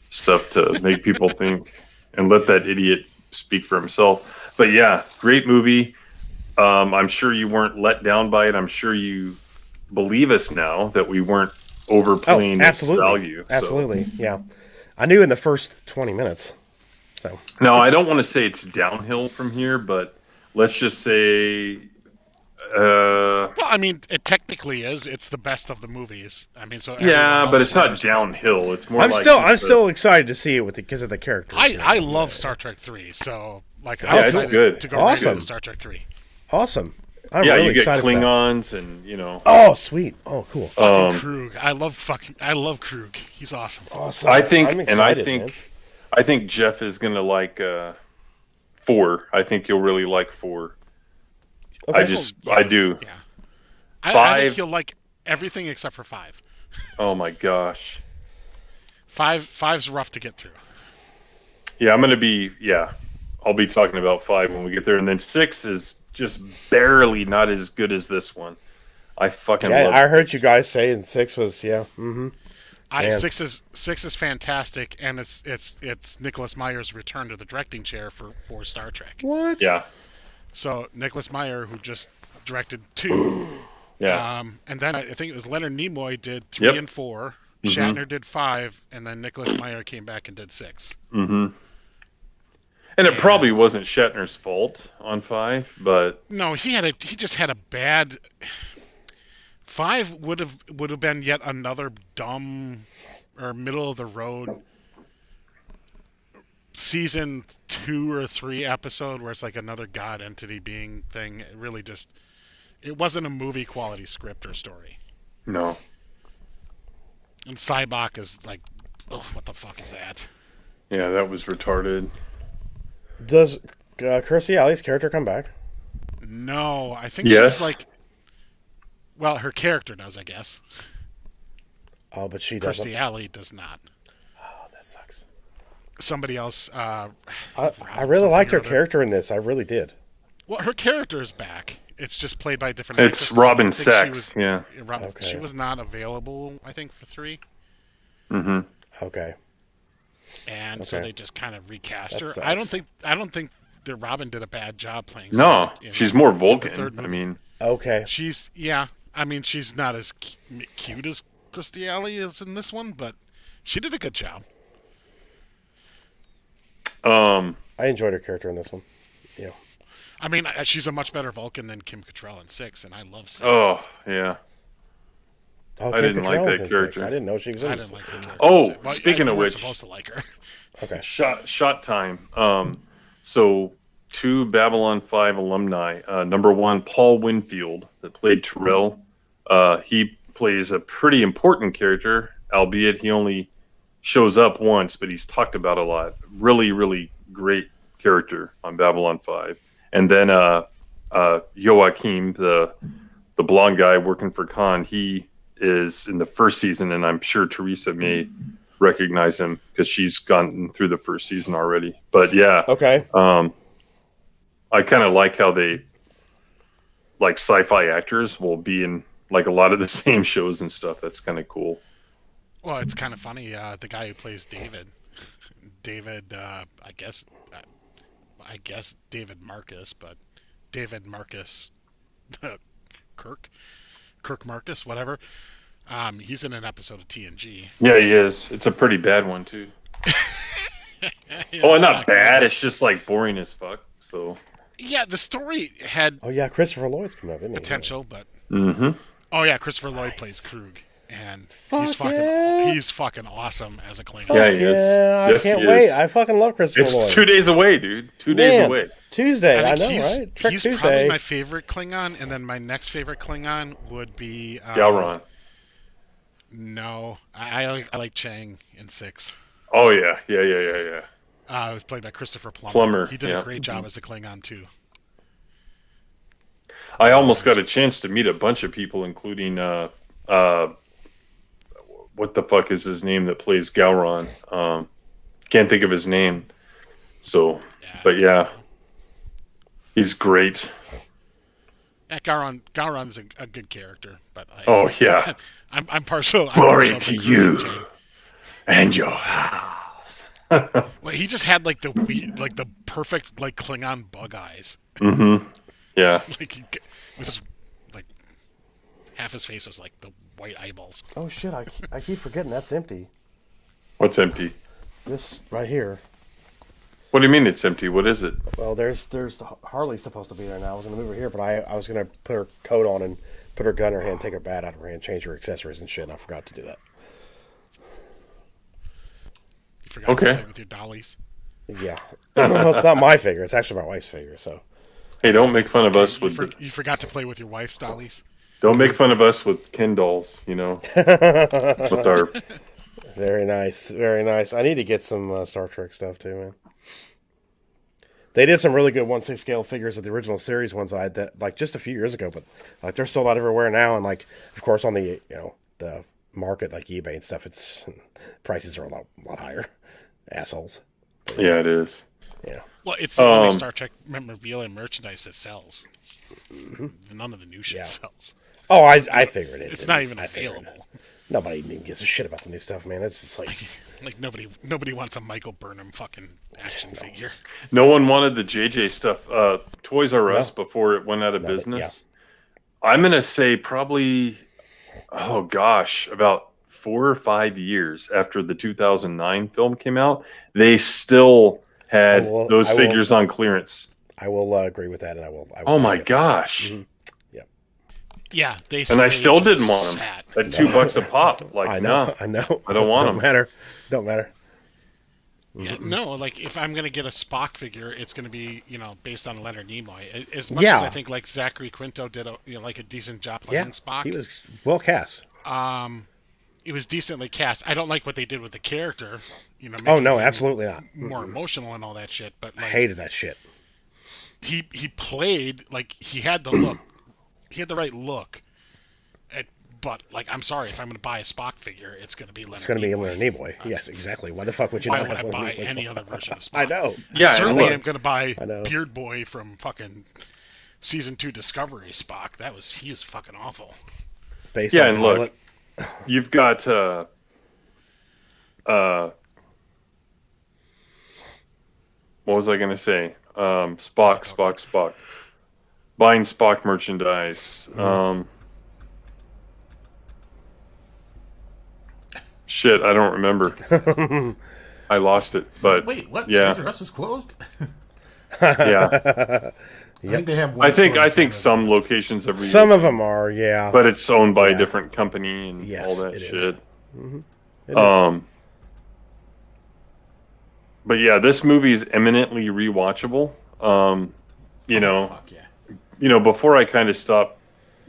stuff to make people think, and let that idiot speak for himself. But yeah, great movie. I'm sure you weren't let down by it. I'm sure you believe us now that we weren't overplaying its value. Absolutely, yeah. I knew in the first 20 minutes. So now I don't want to say it's downhill from here, but let's just say. Well, I mean, it technically is. It's the best of the movies. I mean, so yeah, but it's not downhill. It's more. I'm still excited to see it because of the characters. I love Star Trek 3, so I'm it's good. To go to Star Trek 3. Awesome. I'm really you get Klingons and Oh, sweet. Oh, cool. Krug. I love Krug. He's awesome. Awesome. I think Jeff is gonna like 4. I think you'll really like 4. Okay. I do. Yeah. I think he'll like everything except for 5. Oh my gosh. Five's rough to get through. Yeah, I'll be talking about 5 when we get there, and then 6 is just barely not as good as this one. I fucking love I heard you guys saying 6 was mm-hmm. Six is fantastic, and it's Nicholas Meyers' return to the directing chair for Star Trek. What? Yeah. So Nicholas Meyer, who just directed 2, Yeah. and then I think it was Leonard Nimoy did 3 and 4, Shatner did 5, and then Nicholas Meyer came back and did 6. Mm-hmm. And it probably wasn't Shatner's fault on 5, but no, he just had a bad. 5 would have been yet another dumb or middle of the road season 2 or 3 episode where it's like another god entity being thing. It really just, it wasn't a movie quality script or story. no. And Cybok is like, oh, what the fuck is that? Yeah, that was retarded. Does Kirstie Alley's character come back? No, I think Yes. she's like, well, her character does, I guess. Oh, but she doesn't. Kirstie Alley does not. Oh, that sucks. Somebody else. I really liked her character in this. I really did. Well, her character is back. It's just played by a different It's actress. Robin I think Sachs, yeah. Okay. She was not available, I think, for 3. Mm-hmm. Okay. And so Okay. they just kind of recast That her. sucks. I don't think that Robin did a bad job playing. No, Stark in she's more the Vulcan. third movie. I mean, Okay. she's not as cute as Kirstie Alley is in this one, but she did a good job. I enjoyed her character in this one. Yeah. I mean, she's a much better Vulcan than Kim Cattrall in 6, and I love 6. oh yeah. Oh, I Kim didn't like Cattrall that was in character. 6. I didn't know she was in I 6. didn't like her character. Oh, in 6. Well, speaking you of weren't which- supposed to like her. Okay. Shot time. So 2 Babylon 5 alumni. Number 1, Paul Winfield, that played Terrell. He plays a pretty important character, albeit he only shows up once, but he's talked about a lot. Really, really great character on Babylon 5. And then Joachim, the blonde guy working for Khan, he is in the first season, and I'm sure Teresa may recognize him because she's gone through the first season already. But yeah, Okay. I kind of like how they, like, sci-fi actors will be in like a lot of the same shows and stuff. That's kind of cool. Well, it's kind of funny. The guy who plays David, I guess David Marcus, but David Marcus, Kirk Marcus, whatever. He's in an episode of TNG. Yeah, he is. It's a pretty bad one too. Yeah, Oh, it's not bad. good. It's just like boring as fuck. So. Yeah, the story had Oh, yeah, Christopher Lloyd's coming up, isn't he? potential, but Mm-hmm. oh yeah, Christopher Lloyd plays Krug, and he's fucking awesome as a Klingon. Yeah, he is. Yeah, Yes, I can't he wait. is. I fucking love Christopher It's Lloyd. 2 days away, dude. 2 days Man, away. Tuesday, I, think know, right? Trek he's Tuesday. probably my favorite Klingon, and then my next favorite Klingon would be Galron. No, I like Chang in 6. Oh yeah. It was played by Christopher Plummer. Plummer, He did yeah. a great job as a Klingon too. I almost got a chance to meet a bunch of people, including what the fuck is his name that plays Galron? Can't think of his name. So, Yeah. but yeah, he's great. Yeah, Gowron's a good character, but Oh, yeah. I'm partial. Glory I'm to partial you. Krug and Chang. And your house. Well, he just had like the perfect like Klingon bug eyes. Mm-hmm. Yeah. Like it was just, like half his face was like the white eyeballs. Oh, shit, I keep forgetting that's empty. What's empty? This right here. What do you mean it's empty? What is it? Well, there's Harley's supposed to be there now. I was going to move her here, but I was going to put her coat on and put her gun in her hand, take her bat out of her hand, change her accessories and shit, and I forgot to do that. You forgot Okay. to play with your dollies. Yeah. Well, it's not my figure. It's actually my wife's figure, so. Hey, don't make fun of us You, with you forgot to play with your wife's dollies. don't make fun of us with Ken dolls. You know, with our Very nice. Very nice. I need to get some Star Trek stuff, too, man. They did some really good 1/6 scale figures of the original series ones that like just a few years ago, but like they're sold out everywhere now, and like of course on the the market like eBay and stuff, it's prices are a lot higher. Assholes. Yeah, it is. Yeah. Well, it's the only Star Trek memorabilia and merchandise that sells. None of the new shit sells. Oh, I figured it. It's not even available. Nobody even gives a shit about the new stuff, man. It's just like nobody wants a Michael Burnham fucking action figure. No one wanted the JJ stuff. Toys R Us before it went out of business. Yeah. I'm gonna say probably, oh gosh, about 4 or 5 years after the 2009 film came out, they still had those figures on clearance. I will agree with that, and I will oh my gosh. Mm-hmm. Yep. Yeah, and I still didn't want them at $2 a pop. Like, I know. I don't want them. Don't matter. Yeah, no, like if I'm gonna get a Spock figure, it's gonna be based on Leonard Nimoy. As much as I think like Zachary Quinto did like a decent job playing Spock. He was well cast. It was decently cast. I don't like what they did with the character. Oh no, absolutely not. More emotional and all that shit. But like, I hated that shit. He played like he had the look. He had the right look. But like, I'm sorry, if I'm going to buy a Spock figure, it's going to be Leonard. It's going to be Leonard Nimoy. Yes, exactly. Why the fuck would you? Why would I buy any other version of Spock? I know. Yeah, certainly I'm going to buy Beard Boy from fucking season 2 Discovery Spock. He was fucking awful. Based on and look, you've got what was I going to say? Spock. Buying Spock merchandise. Shit, I don't remember. I lost it. But wait, what? Yeah. Toys R Us is closed? Yeah. I think they have. I think some locations have. Some of them are, yeah. But it's owned by a different company and all that shit. But yeah, this movie is eminently rewatchable. Before I kind of stopped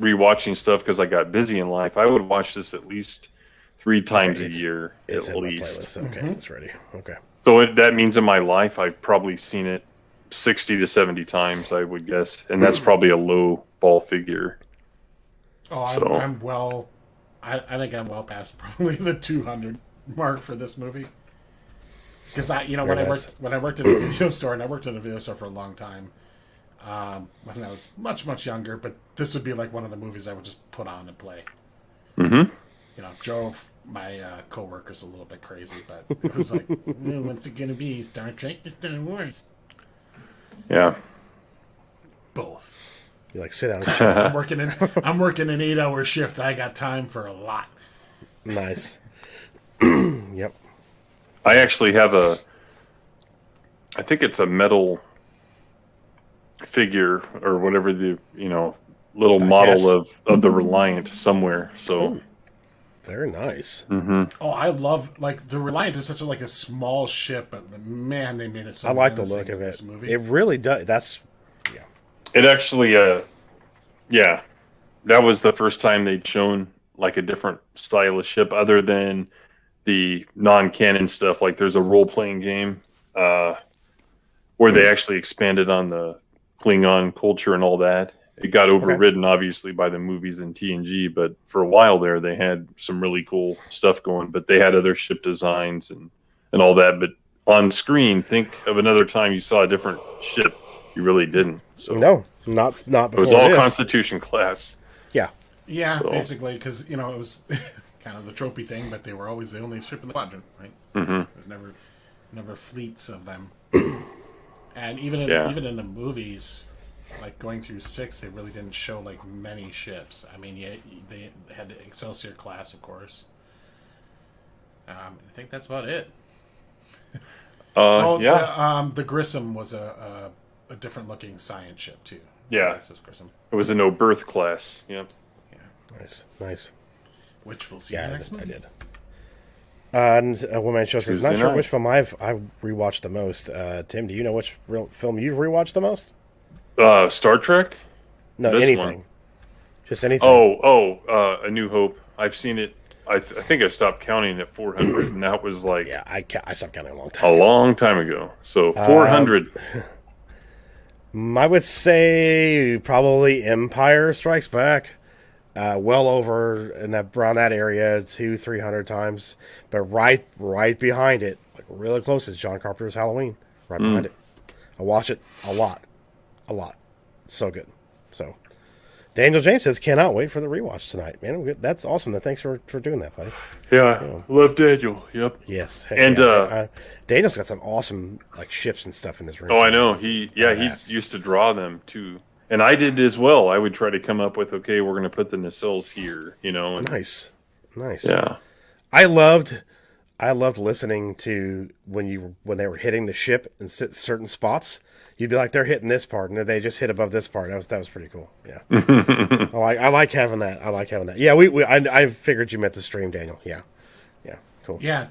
rewatching stuff because I got busy in life, I would watch this at least 3 times a year at least. Okay, it's ready. Okay. So that means in my life, I've probably seen it 60 to 70 times, I would guess, and that's probably a low ball figure. Oh, I'm well. I think I'm well past probably the 200 mark for this movie. Because when I worked at a video store, and I worked at a video store for a long time, when I was much younger, but this would be like one of the movies I would just put on and play. Mm-hmm. Drove my co-workers a little bit crazy, but it was like, what's it gonna be? Star Trek or Star Wars? Yeah. Both. You like sit down and shit. I'm working an 8-hour shift. I got time for a lot. Nice. Yep. I actually have I think it's a metal figure or whatever the little model of the Reliant somewhere. So. Ooh. Very nice. Mm-hmm. Oh, I love the Reliant is such a small ship, but man, they made it so. I like the look of it. This movie. It really does. That's It actually, that was the first time they'd shown like a different style of ship other than the non-canon stuff. Like there's a role-playing game where they actually expanded on the Klingon culture and all that. It got overridden, obviously, by the movies and TNG, but for a while there, they had some really cool stuff going. But they had other ship designs and all that. But on screen, think of another time you saw a different ship. You really didn't. So no, not before. It was all Constitution class. Yeah. Yeah, basically, because it was kind of the tropey thing, but they were always the only ship in the quadrant, right? Mm-hmm. There's never fleets of them. And even in the movies, like going through 6, they really didn't show like many ships. I mean, they had the Excelsior class, of course. I think that's about it. The Grissom was a different looking science ship too. Yeah, this was Grissom. It was a no berth class. Yep. Yeah. Nice. Which we'll see next movie. I did. And a woman show says, not sure which film I've rewatched the most. Tim, do you know which film you've rewatched the most? Star Trek? No, anything. Just anything. A New Hope. I've seen it. I think I stopped counting at 400, and that was like... Yeah, I stopped counting a long time ago. Long time ago. So, 400. I would say probably Empire Strikes Back. well over in that around that area, 200-300 times. But right behind it, like really close, is John Carpenter's Halloween. Right behind it. I watch it a lot. It's so good. So, Daniel James says, cannot wait for the rewatch tonight. Man, that's awesome. Thanks for doing that, buddy. Yeah, love Daniel. Yep. Yes. And Daniel's got some awesome like ships and stuff in his room. Oh, I know. He used to draw them too. And I did as well. I would try to come up with, okay, we're going to put the nacelles here, And, Nice. Yeah. I loved listening to when they were hitting the ship in certain spots. You'd be like, they're hitting this part, and they just hit above this part. That was pretty cool. Yeah. I like having that. Yeah, I figured you meant the stream, Daniel. Yeah, cool. Yeah,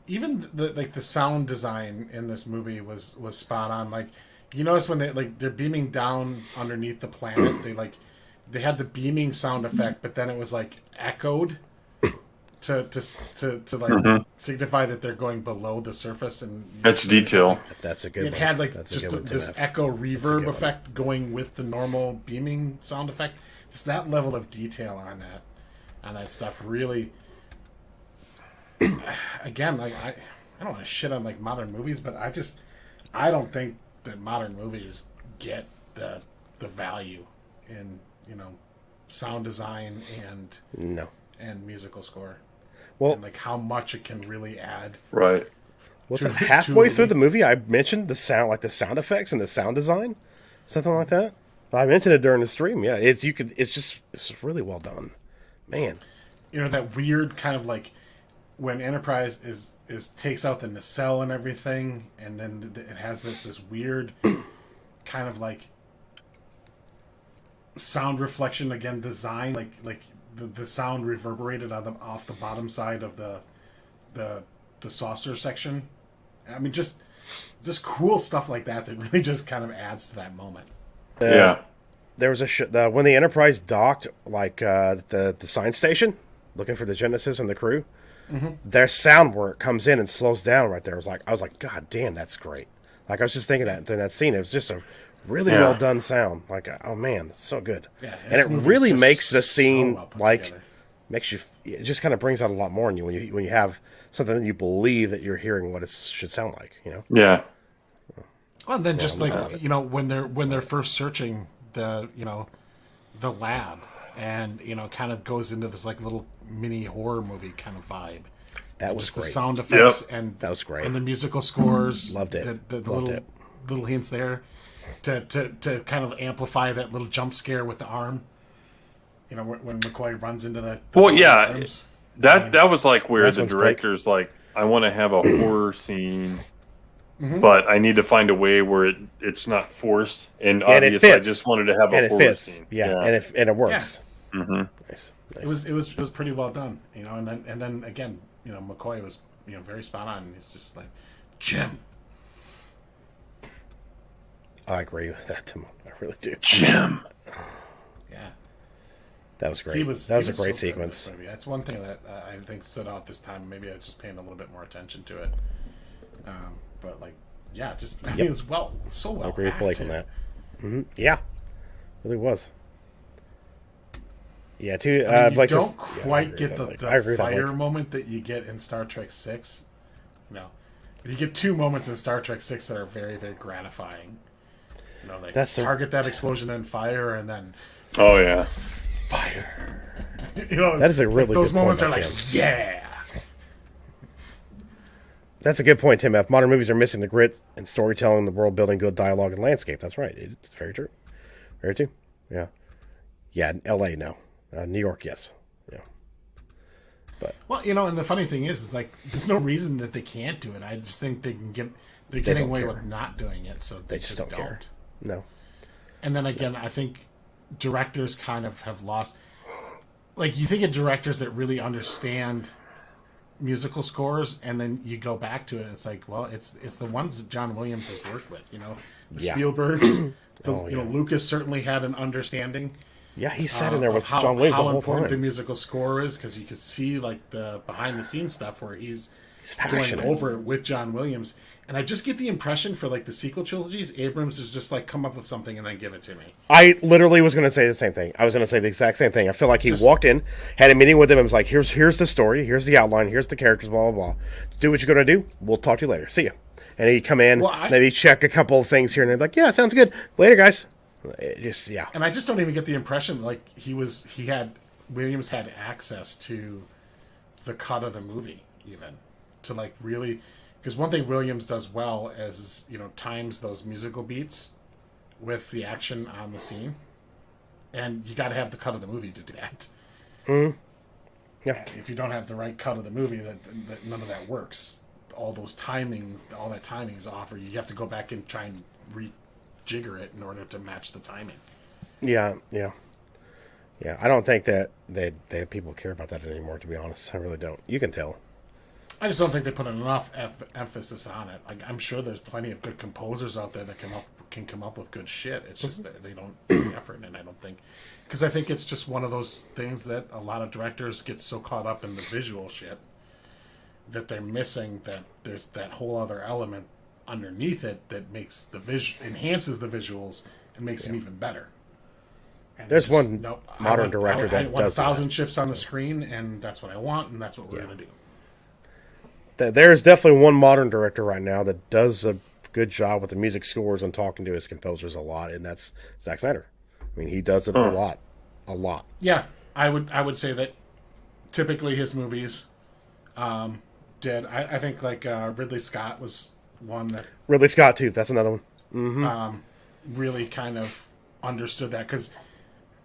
even the sound design in this movie was spot on. Like, you notice when they're beaming down underneath the planet, they had the beaming sound effect, but then it was like echoed to signify that they're going below the surface, and that's detail. That's a good. It had this echo reverb effect going with the normal beaming sound effect. Just that level of detail on that stuff really. Again, I don't want to shit on modern movies, but I don't think that modern movies get the value in sound design and musical score. Well, and how much it can really add. Right. Halfway through the movie, I mentioned the sound effects and the sound design, something like that. I mentioned it during the stream. Yeah, it's just really well done, man. That weird kind of when Enterprise is takes out the nacelle and everything, and then it has this weird kind of sound reflection again design, like the sound reverberated off the bottom side of the saucer section. I mean, just cool stuff like that really just kind of adds to that moment. There was when the Enterprise docked, the science station, looking for the Genesis and the crew. Mm-hmm. Their sound work comes in and slows down right there. I was like, God damn, that's great. I was just thinking that in that scene, it was just a really well done sound. Oh man, it's so good. Yeah, and it really makes the scene it just kind of brings out a lot more in you when you have something that you believe that you're hearing what it should sound like. Yeah. Well, and then when they're first searching the lab, and kind of goes into this little mini horror movie kind of vibe. That was great. The sound effects and that was great. And the musical scores. Loved it. The little hints there to kind of amplify that little jump scare with the arm. When McCoy runs into the arms. That was where the director's I want to have a horror scene. Mm-hmm. But I need to find a way where it's not forced, and obviously I just wanted to have a horror scene. Yeah, and it works. Yeah. Mm-hmm. Nice. It was pretty well done, and then again, McCoy was very spot on. And he's just like, Jim. I agree with that, Tim. I really do. Jim. Yeah. That was great. That was a great sequence. That's one thing that I think stood out this time. Maybe I was just paying a little bit more attention to it. But it was so well. I agree with Blake on that. Mm-hmm. Yeah, really was. Yeah, too. You don't quite get the fire moment that you get in Star Trek 6. No, you get two moments in Star Trek 6 that are very, very gratifying. Target that explosion and fire, and then fire. That is a really those good moments point, are Tim. Yeah. That's a good point, Tim F. Modern movies are missing the grit and storytelling, the world building, good dialogue, and landscape. That's right. It's very true. Very true. Yeah. Yeah, L.A., no. New York, yes. Yeah. But and the funny thing is there's no reason that they can't do it. I just think they're getting away with not doing it, so they just don't care. No. And then again, I think directors kind of have lost. You think of directors that really understand musical scores, and then you go back to it, and it's it's the ones that John Williams has worked with. Spielberg's. Lucas certainly had an understanding. Yeah, he sat in there with John Williams the whole time. How important the musical score is, because you can see the behind the scenes stuff where he's going passionate. over it with John Williams. And I just get the impression for like the sequel trilogies, Abrams is just like come up with something and then give it to me. I literally was going to say the same thing. I was going to say the exact same thing. I feel like he walked in, had a meeting with him, and was like, here's the story, here's the outline, here's the characters, blah, blah, blah. Do what you're going to do. We'll talk to you later. See ya. And he'd come in, maybe check a couple of things here, and they'd be like, yeah, sounds good. Later, guys. Yeah. And I just don't even get the impression like Williams had access to the cut of the movie, even to like really, because one thing Williams does well is times those musical beats with the action on the scene, and you got to have the cut of the movie to do that. Yeah. And if you don't have the right cut of the movie, that none of that works. All that timing is off, or you have to go back and try and rejigger it in order to match the timing. Yeah. I don't think that people care about that anymore, to be honest. I really don't. You can tell. I just don't think they put enough emphasis on it. Like, I'm sure there's plenty of good composers out there that can come up with good shit. It's just that they don't put the effort in it, I don't think. Because I think it's just one of those things that a lot of directors get so caught up in the visual shit that they're missing that there's that whole other element underneath it that makes enhances the visuals and makes them even better. And there's one modern director that I want does 1,000 ships on the screen, and that's what I want, and that's what we're going to do. There's definitely one modern director right now that does a good job with the music scores and talking to his composers a lot, and that's Zack Snyder. I mean, he does it a lot. Yeah, I would say that typically his movies did. I think like Ridley Scott was one that Ridley Scott too. That's another one. Mm-hmm. Really kind of understood that because,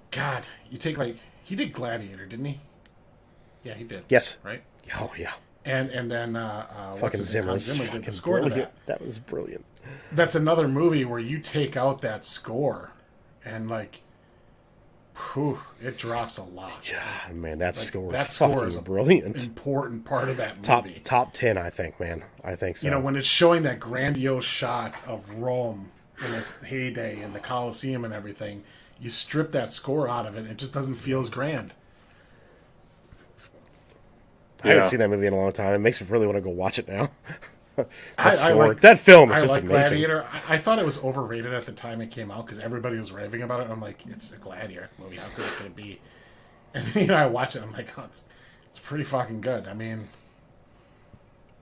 God, you take like he did Gladiator, didn't he? Yeah, he did. Yes. Right. Oh yeah. And then fucking Zimmer did the score to that. That was brilliant. That's another movie where you take out that score and like, whew, it drops a lot. God, man, that score is a brilliant. Important part of that movie. Top 10, I think, man. I think so. When it's showing that grandiose shot of Rome in its heyday and the Colosseum and everything, you strip that score out of it, and it just doesn't feel as grand. I haven't seen that movie in a long time. It makes me really want to go watch it now. That film is just amazing. Gladiator. I thought it was overrated at the time it came out because everybody was raving about it. And I'm like, it's a Gladiator movie. How good could it be? And I watch it. I'm like, oh, it's pretty fucking good. I mean,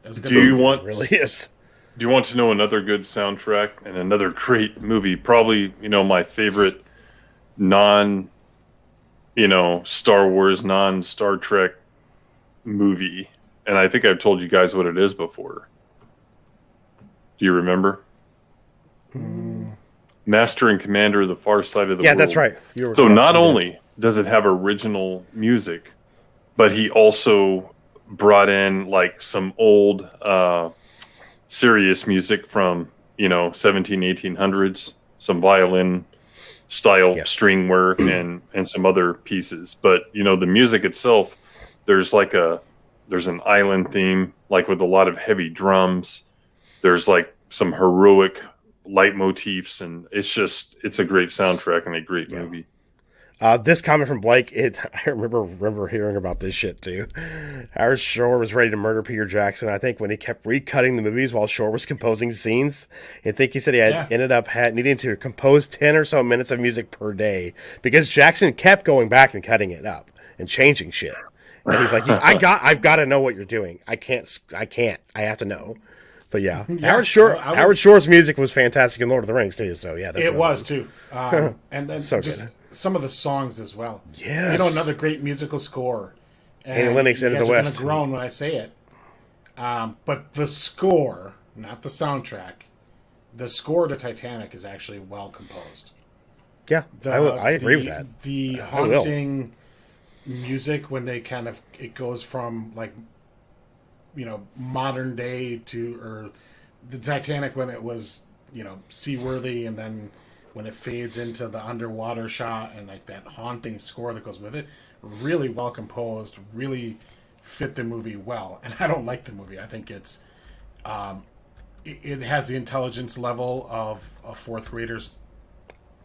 it really is. Do you want to know another good soundtrack and another great movie? Probably, my favorite non Star Wars, non-Star Trek movie, and I think I've told you guys what it is before. Do you remember? Master and Commander of the Far Side of the World. Yeah, that's right. So not only does it have original music, but he also brought in like some old serious music from 1800s, some violin style string work and some other pieces. But the music itself, there's an island theme, like with a lot of heavy drums. There's like some heroic leitmotifs, and it's a great soundtrack and a great movie. This comment from Blake, I remember hearing about this shit too. Howard Shore was ready to murder Peter Jackson, I think, when he kept recutting the movies while Shore was composing scenes. I think he said he ended up needing to compose 10 or so minutes of music per day because Jackson kept going back and cutting it up and changing shit. And he's like, I've got to know what you're doing. I can't. I have to know. But yeah. Howard Shore's music was fantastic in Lord of the Rings too. So yeah, it was too. And then so just good. Some of the songs as well. Yes. Another great musical score. And Linux Into the West. You guys are going to groan when I say it. But the score, not the soundtrack, the score to Titanic is actually well composed. Yeah, I agree with that. The haunting music when they it goes from like modern day or the Titanic when it was seaworthy, and then when it fades into the underwater shot and like that haunting score that goes with it, really well composed, really fit the movie well. And I don't like the movie. I think it's it has the intelligence level of a fourth grader's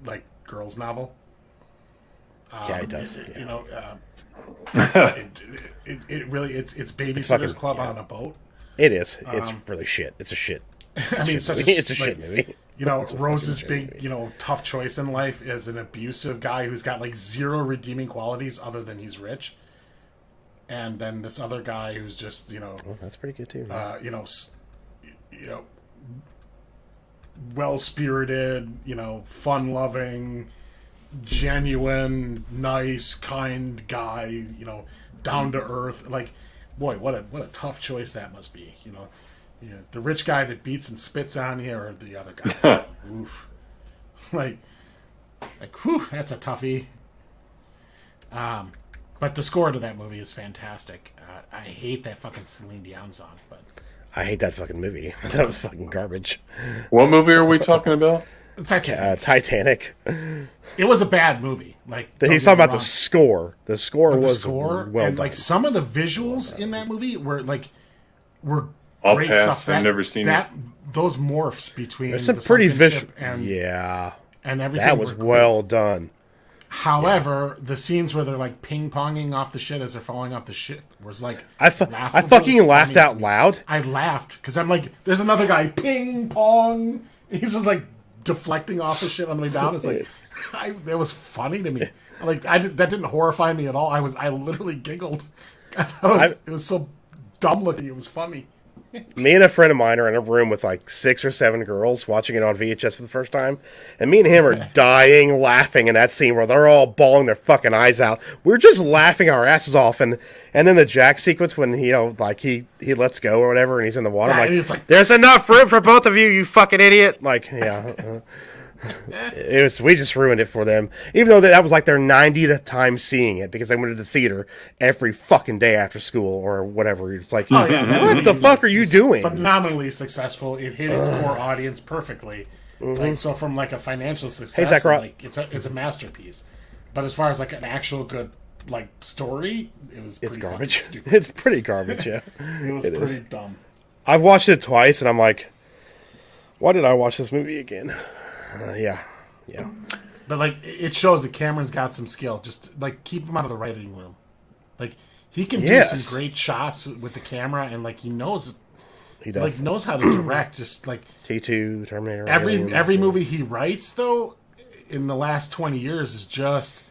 like girls novel. It does. It really it's Babysitter's Club on a boat. It is. It's really shit. It's a shit. I mean, It's a shit movie. You know, It's a Rose's fucking shit big, you know, tough choice in life is an abusive guy who's got like zero redeeming qualities other than he's rich. And then this other guy who's just, you know, Well, that's pretty good too. you know, well-spirited, you know, fun-loving, genuine, nice, kind guy, you know, down to earth. Like, boy, what a tough choice that must be. You know, the rich guy that beats and spits on you, or the other guy. Oof. Like, whew, that's a toughie. But the score to that movie is fantastic. I hate that fucking Celine Dion song, but I hate that fucking movie. That was fucking garbage. What movie are we talking about? Titanic. it was a bad movie. Like, He's talking about the score. The score was well and done. like some of the visuals in that movie were I'll great pass. stuff. I've never seen that. Those morphs between There's some the pretty sunken visual. ship and Yeah, and everything. that was were well done. However, the scenes where they're like ping ponging off the shit as they're falling off the ship was like I laughable. fucking It's laughed funny out to me. loud. I laughed because I'm like, there's another guy ping pong. He's just like deflecting off the shit on the way down. It's like, it was funny to me. Like that didn't horrify me at all. I literally giggled. It was so dumb looking. It was funny. Me and a friend of mine are in a room with like 6 or 7 girls watching it on VHS for the first time, and me and him are dying laughing in that scene where they're all bawling their fucking eyes out. We're just laughing our asses off, and then the Jack sequence when he lets go or whatever, and he's in the water. Yeah, I'm and it's like, there's enough room for both of you, you fucking idiot! Like, yeah. It was. We just ruined it for them, even though that was like their 90th time seeing it because they went to the theater every fucking day after school or whatever. It's like, oh, yeah, what the fuck are you doing? phenomenally successful. It hit its core audience perfectly. Mm-hmm. Like, so from like a financial success, Zach Roth. like it's a masterpiece. But as far as like an actual good like story, it was It's pretty garbage. fucking stupid. It's pretty garbage. Yeah, It was it pretty is. dumb. I've watched it twice, and I'm like, why did I watch this movie again? Yeah. But like it shows that Cameron's got some skill. Just like keep him out of the writing room. Like he can do some great shots with the camera, and like he knows knows how to direct. Just like T2, Terminator. every movie he writes though in the last 20 years is just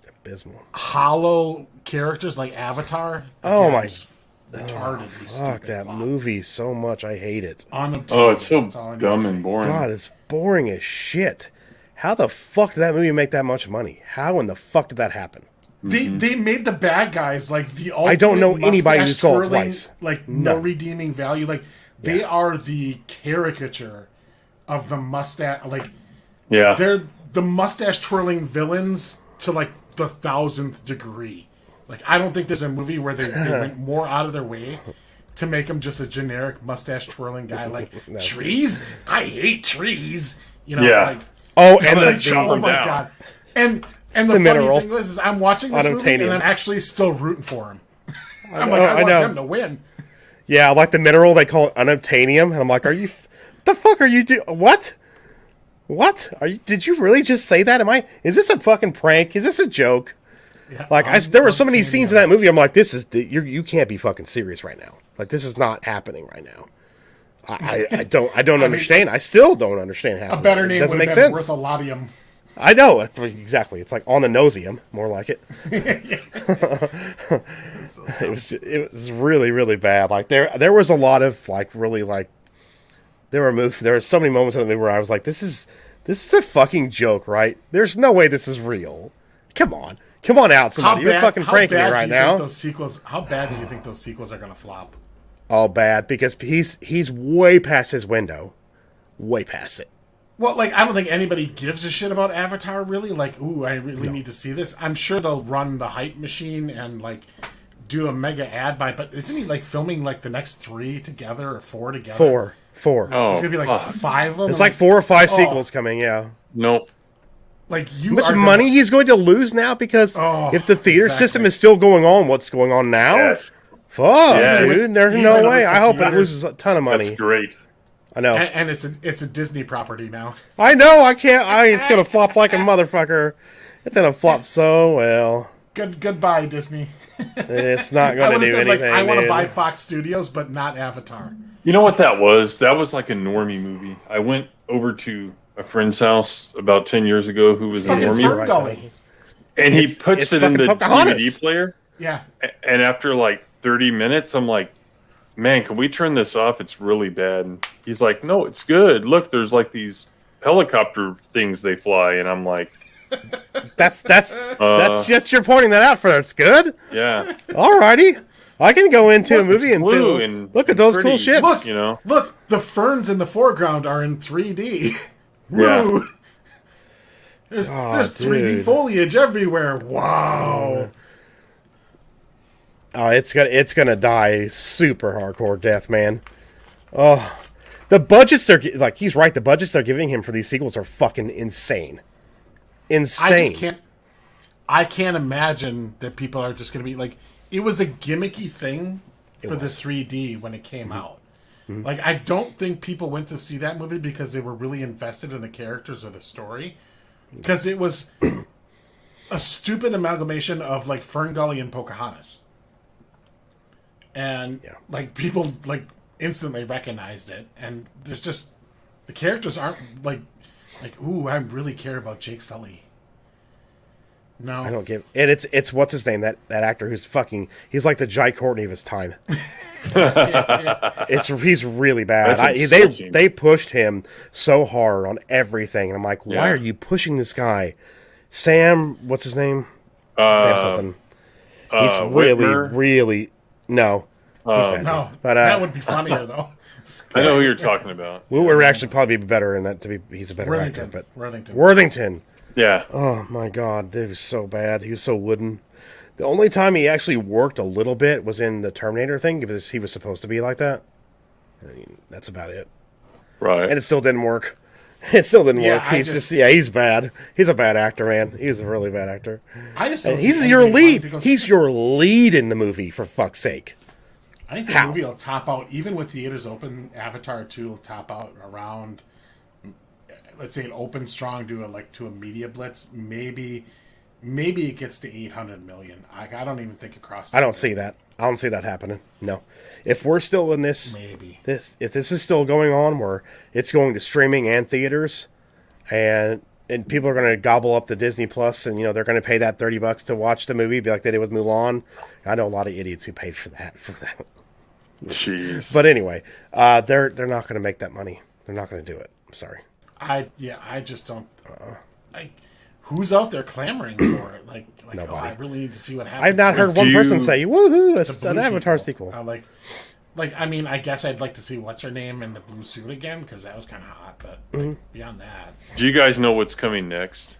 abysmal. hollow characters like Avatar. Oh Again, my- just retarded. Fuck that movie so much. I hate it. Oh, it's so dumb and boring. God, it's boring as shit. How the fuck did that movie make that much money? How in the fuck did that happen? They made the bad guys like the ultimate I don't know anybody who saw it mustache-twirling, twice. Like No. no redeeming value. Like they are the caricature of the mustache. Like Yeah. they're the mustache twirling villains to like the 1000th degree. Like I don't think there's a movie where they went more out of their way to make him just a generic mustache twirling guy. Like trees, I hate trees. You know, Yeah. like Oh, and like, the oh my down. god. And the funny mineral. thing is I'm watching this movie and Unobtainium. I'm actually still rooting for him. I'm know, like, I I want know. them to win. yeah, like the mineral they call it unobtainium, and I'm like, are you? The fuck are you doing? What? What are you? Did you really just say that? Is this a fucking prank? Is this a joke? Yeah, Like there were so many scenes in that movie. I'm like, you can't be fucking serious right now. Like this is not happening right now. I don't understand. I still don't understand how A better it name doesn't would make have been sense. Worthaladium. I know exactly. It's like on the nosium, more like it. It was really really bad. Like there was a lot of like really like there were so many moments in the movie where I was like, this is a fucking joke, right? There's no way this is real. Come on out, somebody. You're fucking pranking me right now. How bad do you think those sequels are going to flop? All bad because he's way past his window, way past it. Well, like, I don't think anybody gives a shit about Avatar, really. Like, ooh, I really need to see this. I'm sure they'll run the hype machine and, like, do a mega ad buy. But isn't he, like, filming, like, the next 3 together or 4 together? Four. Oh, There's going to be, like, 5 of them. It's like 4 or 5 sequels coming, yeah. nope. Like, How much money he's going to lose now because if the theater system is still going on, what's going on now? Yes. Fuck, Yes. dude. There's Even no with way. the I hope it theaters, loses a ton of money. That's great. I know. And it's a Disney property now. I know. I can't. It's going to flop like a motherfucker. It's going to flop so well. Goodbye, Disney. It's not I going to would do have said, anything. like, I want to dude. buy Fox Studios, but not Avatar. You know what that was? That was like a normie movie. I went over to a friend's house about 10 years ago who was a Fucking normie. Fern Gully. And he It's puts it fucking in the Pocahontas. DVD player. Yeah. And after like 30 minutes, I'm like, man, can we turn this off? It's really bad. And he's like, no, it's good. Look, there's like these helicopter things they fly. And I'm like, That's just you're pointing that out for. It's good. yeah. Alrighty, I can go into a movie and blue say, and look at those pretty. cool ships. Look, You know? look, the ferns in the foreground are in 3D. Yeah. Woo. There's 3D dude. foliage everywhere. Wow. Oh, it's gonna die super hardcore death, man. Oh, the budgets like he's right. The budgets they're giving him for these sequels are fucking insane. Insane. I can't imagine that people are just going to be like, it was a gimmicky thing for the 3D when it came out. Like, I don't think people went to see that movie because they were really invested in the characters or the story. Because it was a stupid amalgamation of, like, Fern Gully and Pocahontas. And, like, people, like, instantly recognized it. And there's just, the characters aren't, like, ooh, I really care about Jake Sully. No. I don't give and it's what's his name, that actor who's fucking, he's like the Jai Courtney of his time. He's really bad. They pushed him so hard on everything, and I'm like, why are you pushing this guy? Sam, what's his name? Sam something. He's really no. He's bad No, too. But that would be funnier though. I know who you're talking about. we would actually probably be better in that. He's a better actor, but Worthington. Yeah. Oh my god, it was so bad. He was so wooden. The only time he actually worked a little bit was in the Terminator thing because he was supposed to be like that. I mean, that's about it. Right. And it still didn't work. It still didn't work. I He's he's bad. He's a bad actor, man. He's a really bad actor. I just And don't he's see your anybody lead. wanting to go He's see your lead in the movie, for fuck's sake. I think the movie will top out, even with theaters open. Avatar 2 will top out around, let's say, it opens strong to a media blitz. Maybe it gets to 800 million. I don't even think it crosses. I don't see that. I don't see that happening. No. If we're still in this, if this is still going on, where it's going to streaming and theaters, and people are going to gobble up the Disney Plus, and they're going to pay that $30 to watch the movie, be like they did with Mulan. I know a lot of idiots who paid for that. Jeez. But anyway, they're not going to make that money. They're not going to do it. I'm sorry. I just don't. Who's out there clamoring for it? Nobody. Oh, I really need to see what happens. I've not heard one person say, "Woohoo!" An Avatar sequel. I mean, I guess I'd like to see what's her name in the blue suit again because that was kind of hot. But beyond that, Do you guys know what's coming next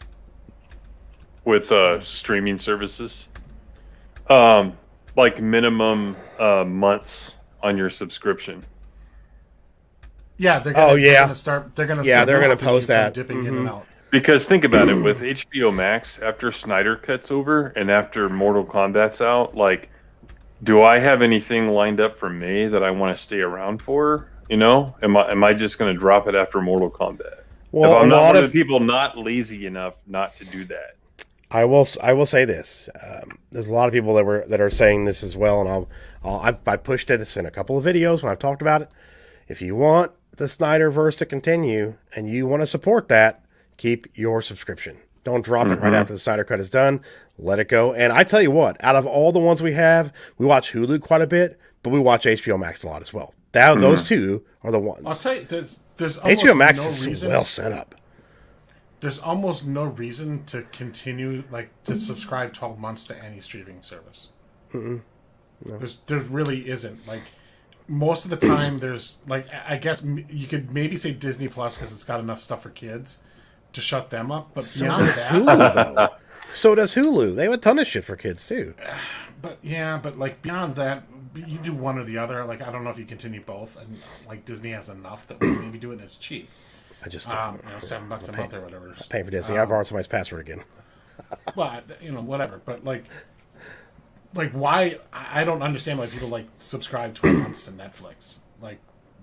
with streaming services? Like minimum months on your subscription. yeah, they're gonna start. They're gonna post that. dipping in and out. Because think about it, with HBO Max, after Snyder cuts over and after Mortal Kombat's out, like, do I have anything lined up for May that I want to stay around for? Am I just going to drop it after Mortal Kombat? Well, if I'm not one of the people not lazy enough not to do that. I will say this. There's a lot of people that are saying this as well, and I pushed this in a couple of videos when I've talked about it. If you want the Snyderverse to continue and you want to support that, keep your subscription. Don't drop it right after the Snyder Cut is done. Let it go. And I tell you what, out of all the ones we have, we watch Hulu quite a bit, but we watch HBO Max a lot as well. Those two are the ones. I'll tell you, there's almost HBO Max no is reason, well set up. There's almost no reason to continue, to subscribe 12 months to any streaming service. No. There really isn't. Most of the time, there's, I guess you could maybe say Disney Plus because it's got enough stuff for kids to shut them up. But beyond that, Hulu, though. So does Hulu. They have a ton of shit for kids, too. But beyond that, you do one or the other. I don't know if you continue both. And Disney has enough that we maybe do it and it's cheap. I just $7 a month or whatever. Paying for Disney. I borrowed somebody's password again. Well, whatever. But why? I don't understand why people subscribe 12 months to Netflix.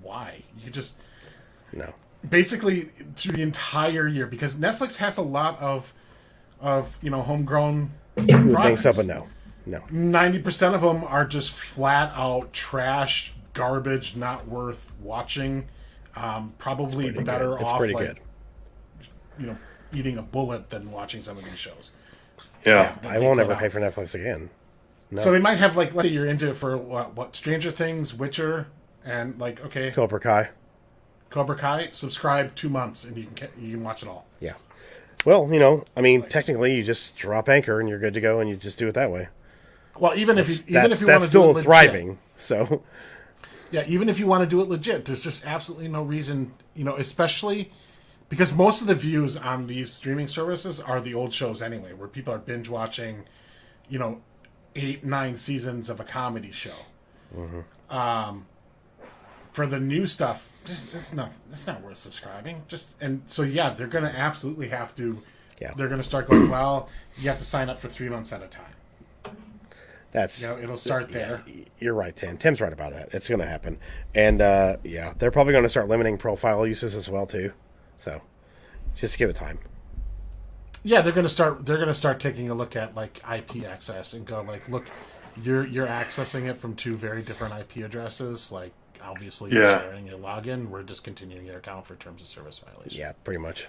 Why? You could just No. basically through the entire year, because Netflix has a lot of homegrown You would think so, but no. 90% of them are just flat out trash, garbage, not worth watching. Probably better good. It's off pretty like good. Eating a bullet than watching some of these shows. Yeah. I won't ever pay for Netflix again. No. So they might have like, let's say you're into it for what Stranger Things, Witcher, and like okay, Cobra Kai. Subscribe 2 months and you can watch it all. Yeah. Well, I mean, technically, you just drop Anchor and you're good to go, and you just do it that way. Well, even if you want to that's do still it legit, thriving. So. Yeah, even if you want to do it legit, there's just absolutely no reason, especially because most of the views on these streaming services are the old shows anyway, where people are binge watching, 8-9 seasons of a comedy show. Mm-hmm. For the new stuff, it's not worth subscribing. They're going to absolutely have to. Yeah. They're going to start going. Well, you have to sign up for 3 months at a time. That's it'll start there. Yeah, you're right, Tim. Tim's right about that. It's going to happen, and they're probably going to start limiting profile uses as well too. So, just give it time. Yeah, they're going to start taking a look at like IP access and go like, look, you're accessing it from 2 very different IP addresses. Like, obviously, you're sharing your login. We're discontinuing your account for terms of service violation. Yeah, pretty much.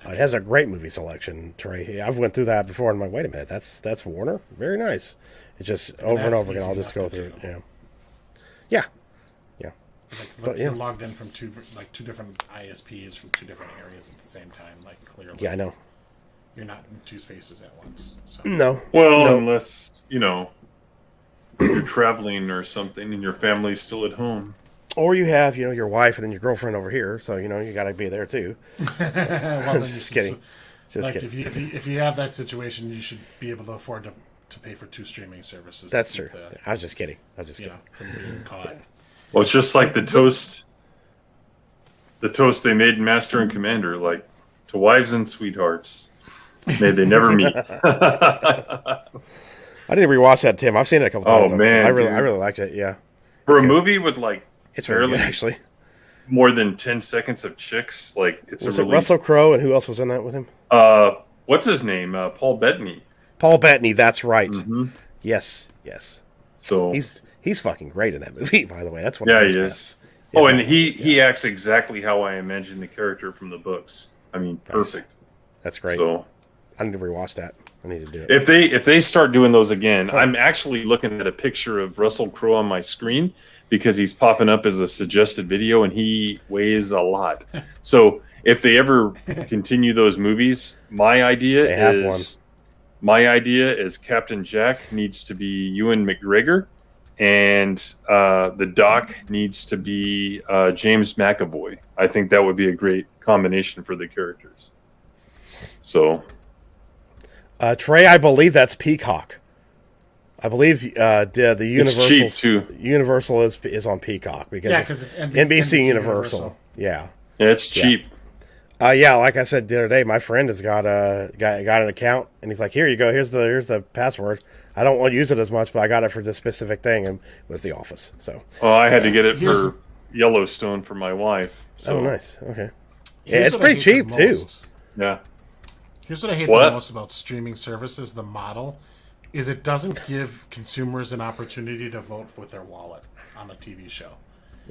It has a great movie selection, Trey. I've went through that before, and I'm like, wait a minute, that's Warner? Very nice. It just over and over again. I'll just go through it. Yeah. Like, you're logged in from two different ISPs from 2 different areas at the same time. Like, clearly, yeah, I know. You're not in 2 spaces at once. So. No. Well, unless you're traveling or something, and your family's still at home. Or you have, your wife and then your girlfriend over here, so you got to be there too. Well, just kidding. Just kidding. If you have that situation, you should be able to afford to pay for 2 streaming services. That's true. I was just kidding. From being caught. Well, it's just like the toast they made in Master and Commander, like, to wives and sweethearts, may they never meet. I need to rewatch that, Tim. I've seen it a couple times. Oh man, I really liked it. Yeah. For a movie with like it's barely good, actually more than 10 seconds of chicks, like was it Russell Crowe and who else was in that with him? What's his name? Paul Bettany. Paul Bettany, that's right. Mm-hmm. Yes. So he's fucking great in that movie, by the way. That's one of his he best. is. Oh, and he acts exactly how I imagine the character from the books. I mean, perfect. That's great. So I need to rewatch that. I need to do it. If they start doing those again, I'm actually looking at a picture of Russell Crowe on my screen because he's popping up as a suggested video, and he weighs a lot. So if they ever continue those movies, my idea is Captain Jack needs to be Ewan McGregor, and the Doc needs to be James McAvoy. I think that would be a great combination for the characters. So, Trey, I believe that's Peacock. I believe the Universal it's cheap too. Universal is on Peacock because it's NBC Universal. Yeah, it's cheap. Like I said the other day, my friend has got an account, and he's like, "Here you go. Here's the password. I don't want to use it as much, but I got it for this specific thing, and it was The Office." So, I had to get it for Yellowstone for my wife. So. Oh, nice. Okay. Yeah, it's pretty cheap too. Yeah. Here's what I hate the most about streaming services: the model is it doesn't give consumers an opportunity to vote with their wallet on a TV show.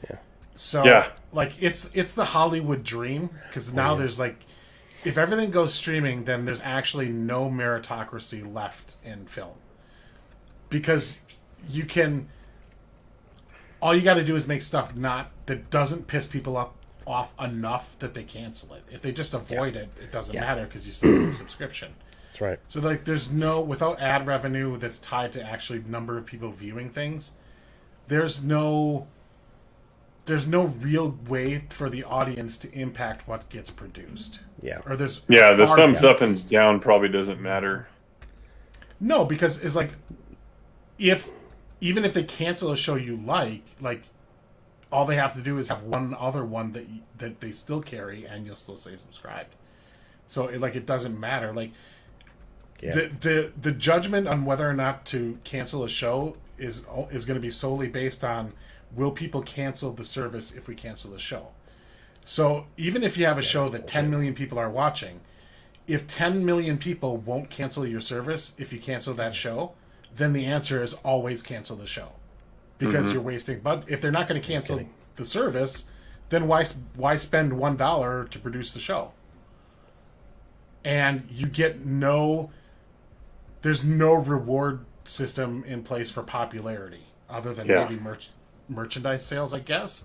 Yeah. So, like, it's the Hollywood dream because now there's like, if everything goes streaming, then there's actually no meritocracy left in film because all you got to do is make stuff that doesn't piss people off enough that they cancel it. If they just avoid it, it doesn't matter because you still get a subscription. That's right. So like, without ad revenue that's tied to actually number of people viewing things, there's no real way for the audience to impact what gets produced. Yeah. Or there's the thumbs up and down probably doesn't matter. No, because it's like even if they cancel a show you like all they have to do is have one other one that they still carry and you'll still stay subscribed. So it doesn't matter. Like the judgment on whether or not to cancel a show is going to be solely based on will people cancel the service if we cancel the show. So even if you have a show that 10 million people are watching, if 10 million people won't cancel your service if you cancel that show, then the answer is always cancel the show. Because you're wasting... But if they're not going to cancel the service, then why spend $1 to produce the show? And you get no... There's no reward system in place for popularity other than maybe merchandise sales, I guess.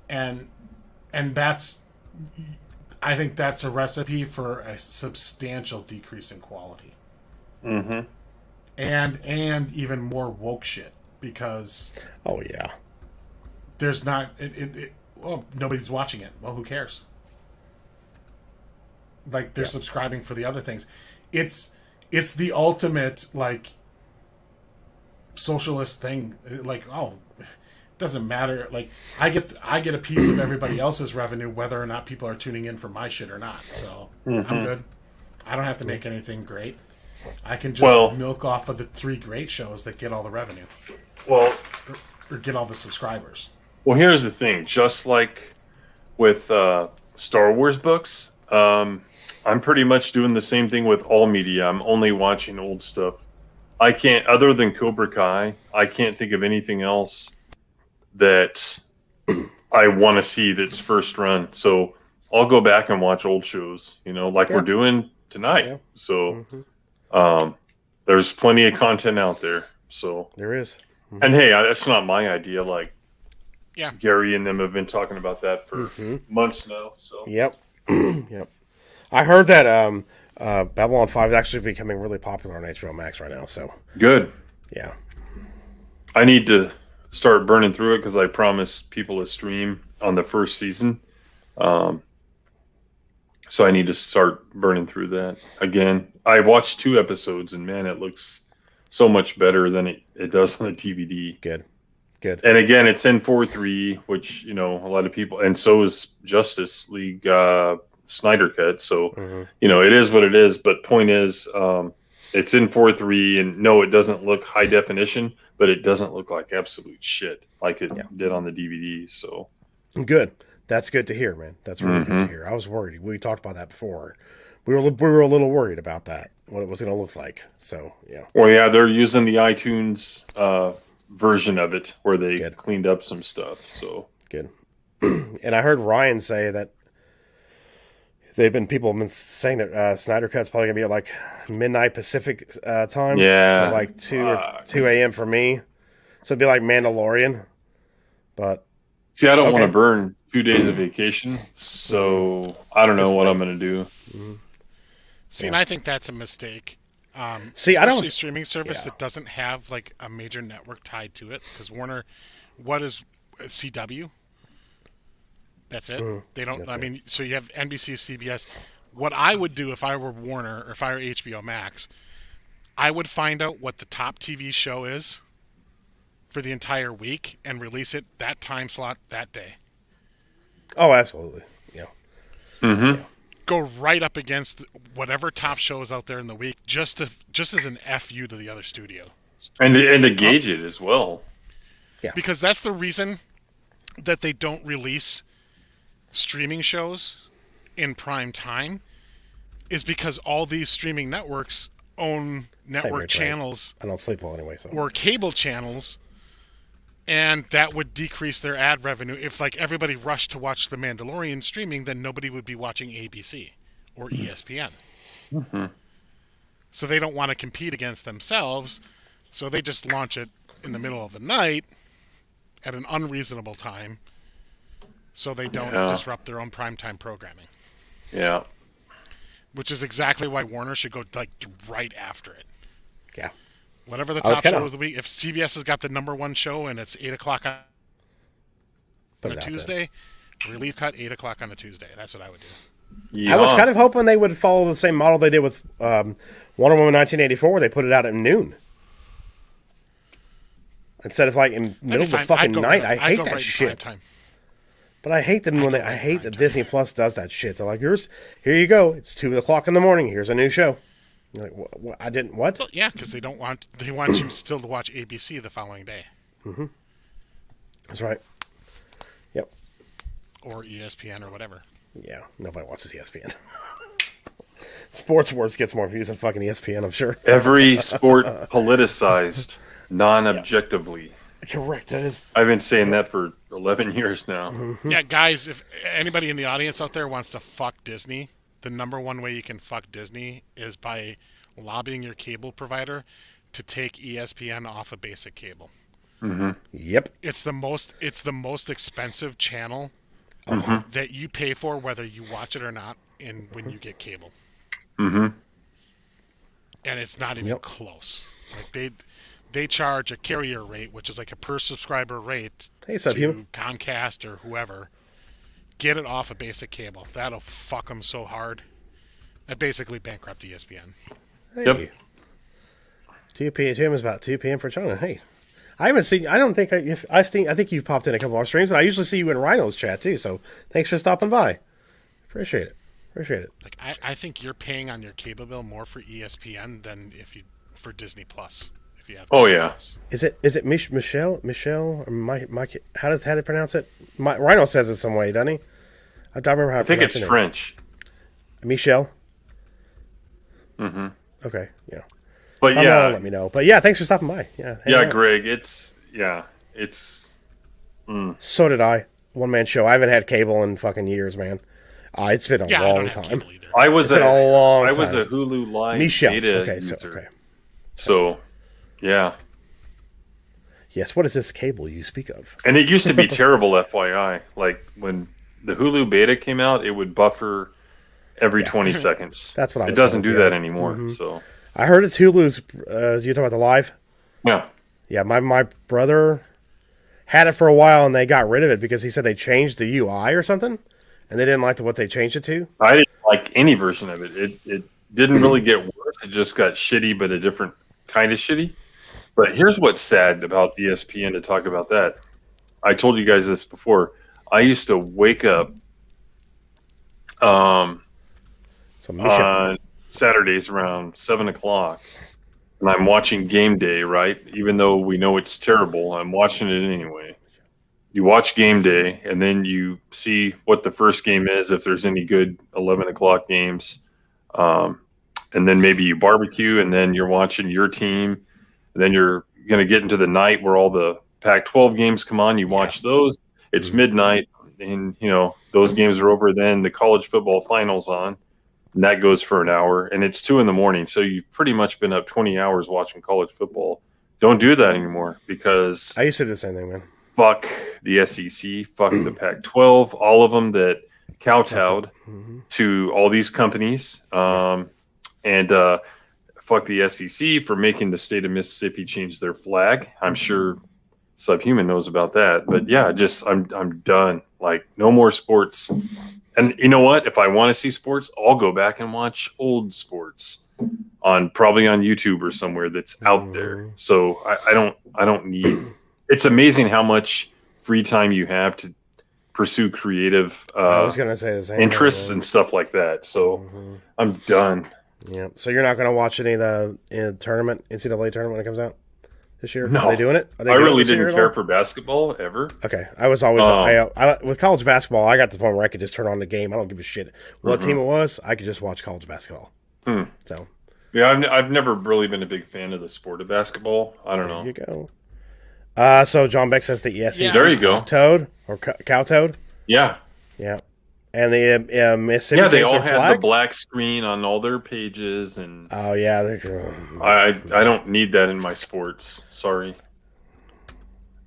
And that's... I think that's a recipe for a substantial decrease in quality. Mm-hmm. And even more woke shit, because... Oh, yeah. There's not... well, nobody's watching it. Well, who cares? Like, they're subscribing for the other things. It's the ultimate, like, socialist thing. Like, oh... Doesn't matter. Like, I get a piece of everybody else's revenue, whether or not people are tuning in for my shit or not. So I'm good. I don't have to make anything great. I can just milk off of the 3 great shows that get all the revenue. Well, or get all the subscribers. Well, here's the thing. Just like with Star Wars books, I'm pretty much doing the same thing with all media. I'm only watching old stuff. I can't, other than Cobra Kai, I can't think of anything else that I want to see that's first run. So I'll go back and watch old shows, like we're doing tonight. Yeah. So there's plenty of content out there. So there is. Mm-hmm. And hey, that's not my idea. Like, Gary and them have been talking about that for months now. So yep. I heard that Babylon 5 is actually becoming really popular on HBO Max right now. So good. Yeah. I need to start burning through it because I promised people a stream on the first season. So I need to start burning through that again. I watched 2 episodes and man, it looks so much better than it does on the DVD. Good. And again, it's in 4:3, which, a lot of people, and so is Justice League Snyder Cut. So, it is what it is. But point is, it's in 4:3, and no, it doesn't look high definition, but it doesn't look like absolute shit like it did on the DVD. So good. That's good to hear, man. That's really good to hear. I was worried. We talked about that before. We were a little worried about that, what it was going to look like. So yeah. Well, yeah, they're using the iTunes version of it where they cleaned up some stuff. So good. And I heard Ryan say that people have been saying that Snyder Cut's probably gonna be at like midnight Pacific time. Yeah, so like 2 a.m. for me. So it'd be like Mandalorian. But see, I don't want to burn 2 days of vacation, so I don't know what I'm gonna do. Mm-hmm. See, and I think that's a mistake. See, I don't. Especially streaming service that doesn't have like a major network tied to it, because Warner, what is CW? That's it. They don't. I mean, so you have NBC, CBS. What I would do if I were Warner or if I were HBO Max, I would find out what the top TV show is for the entire week and release it that time slot that day. Oh, absolutely. Yeah. Mm-hmm. Go right up against whatever top show is out there in the week, just as an FU to the other studio, and to gauge it as well. Yeah. Because that's the reason that they don't release streaming shows in prime time, is because all these streaming networks own network channels. I don't sleep well anyway, so. Or cable channels, and that would decrease their ad revenue. If like everybody rushed to watch The Mandalorian streaming, then nobody would be watching ABC or ESPN. Mm-hmm. So they don't want to compete against themselves, so they just launch it in the middle of the night at an unreasonable time, so they don't disrupt their own primetime programming. Yeah. Which is exactly why Warner should go like right after it. Yeah. Whatever the top show of the week. If CBS has got the number 1 show and it's 8 o'clock on a Tuesday, release cut 8 o'clock on a Tuesday. That's what I would do. Yeah. I was kind of hoping they would follow the same model they did with Wonder Woman 1984. They put it out at noon. Instead of like in middle of the fucking night. I hate that shit. But I hate them I hate that Disney Plus does that shit. They're like, here you go. It's 2 o'clock in the morning. Here's a new show. You're like, I didn't, what? Well, yeah, because they want you still to watch ABC the following day. Mm-hmm. That's right. Yep. Or ESPN or whatever. Yeah, nobody watches ESPN. Sports Wars gets more views than fucking ESPN, I'm sure. Every sport politicized non-objectively. Correct. That is. I've been saying that for 11 years now. Yeah, guys, if anybody in the audience out there wants to fuck Disney, the number one way you can fuck Disney is by lobbying your cable provider to take ESPN off a basic cable. Yep. It's the most expensive channel that you pay for, whether you watch it or not, when you get cable. And it's not even close. Like they charge a carrier rate, which is like a per subscriber rate Hey, to Subhuman. Comcast or whoever. Get it off a basic cable. That'll fuck them so hard. That basically bankrupt ESPN. Hey. Yep. 2 p.m. is about 2 p.m. for China. Hey. I haven't seen. I don't think I've seen. I think you've popped in a couple of our streams, but I usually see you in Ryno's chat too. So thanks for stopping by. Appreciate it. Like I think you're paying on your cable bill more for ESPN than for Disney Plus. If you have. Oh, Disney yeah. Plus. Is it Michelle or Mike? How they pronounce it? Ryno says it some way, doesn't he? I don't remember how. I think it's French. Michelle. Okay. Yeah. But let me know. But yeah, thanks for stopping by. Yeah. Yeah, Greg, it's. So did I. One man show. I haven't had cable in fucking years, man. It's been a I long don't have time. cable either. I was It's been a long time. I was a Hulu Live Michelle. data Okay, user. So, yeah. Yes. What is this cable you speak of? And it used to be terrible, FYI. Like when the Hulu beta came out, it would buffer every 20 seconds. That's what I It was doesn't told, do yeah. that anymore. So, I heard it's Hulu's. You talking about the live? yeah. Yeah, my brother had it for a while and they got rid of it because he said they changed the UI or something, and they didn't like what they changed it to. I didn't like any version of it. It didn't really get worse. It just got shitty, but a different kind of shitty. But here's what's sad about ESPN to talk about that. I told you guys this before. I used to wake up So Michelle, on Saturdays around 7 o'clock, and I'm watching Game Day, right? Even though we know it's terrible, I'm watching it anyway. You watch Game Day, and then you see what the first game is, if there's any good 11 o'clock games. And then maybe you barbecue, and then you're watching your team. And then you're going to get into the night where all the Pac-12 games come on. You watch those. It's midnight, and, those games are over. Then the college football finals on, and that goes for an hour. And it's 2 a.m. So you've pretty much been up 20 hours watching college football. Don't do that anymore because I used to do the same thing, man. fuck the SEC, fuck the Pac-12, all of them that kowtowed to all these companies, and fuck the SEC for making the state of Mississippi change their flag. I'm sure Subhuman knows about that, but yeah, I'm done. Like, no more sports. And you know what? If I want to see sports, I'll go back and watch old sports probably on YouTube or somewhere that's out there. So I don't need. It's amazing how much free time you have to pursue creative I was gonna say the same interests thing, and stuff like that. So I'm done. yeah. So you're not gonna watch any of the tournament, NCAA tournament when it comes out this year? No. Are they doing it? Are they I doing it really this year didn't at all? care for basketball ever. Okay, I was always I with college basketball. I got to the point where I could just turn on the game. I don't give a shit what team it was. I could just watch college basketball. So Yeah, I've never really been a big fan of the sport of basketball. I don't know. there you go. So John Beck says the SEC There you go. toad or cow toad. Yeah. Yeah, and the Mississippi. Yeah, they changed all their have flag? the black screen on all their pages, and Oh yeah, I don't need that in my sports. Sorry.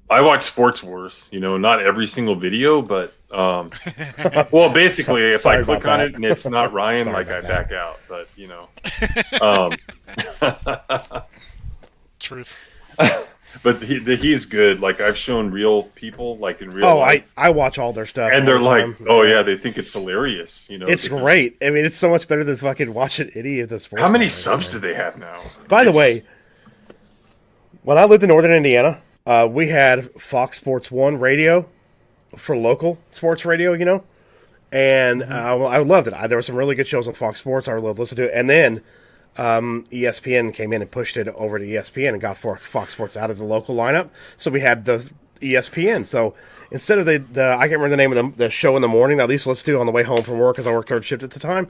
I watch Sports Wars. Not every single video, but well, basically, if Sorry I click about on that. it and it's not Ryan, Sorry like I about back out. But Truth. but he's good. Like, I've shown real people, like in real Oh, life, I watch all their stuff, and all they're the like, time. oh yeah, they think it's hilarious. It's because- great. I mean, it's so much better than fucking watching any of the sports. How many channels, subs man. do they have now? By the It's- way, when I lived in northern Indiana, we had Fox Sports 1 radio for local sports radio, and I loved it. There were some really good shows on Fox Sports. I loved listening to it. And then ESPN came in and pushed it over to ESPN and got Fox Sports out of the local lineup. So we had the ESPN. So instead of the I can't remember the name of the show in the morning that I used to listen to on the way home from work because I worked third shift at the time.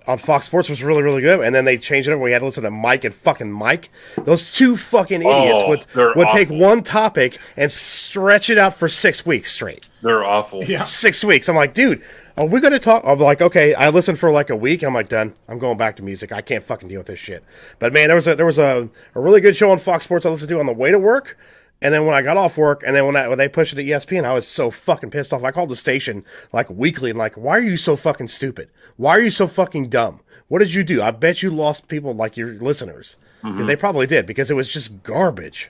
On Fox Sports was really, really good, and then they changed it up. We had to listen to Mike and fucking Mike. Those two fucking idiots would take one topic and stretch it out for 6 weeks straight. They're awful. Yeah. 6 weeks. I'm like, dude, are we going to talk? I'm like, okay. I listened for like a week, and I'm like, done. I'm going back to music. I can't fucking deal with this shit. But man, there was a really good show on Fox Sports I listened to on the way to work. And then when I got off work, and then when they pushed it to ESPN, I was so fucking pissed off. I called the station like weekly and like, why are you so fucking stupid? Why are you so fucking dumb? What did you do? I bet you lost people like your listeners. Because they probably did, because it was just garbage.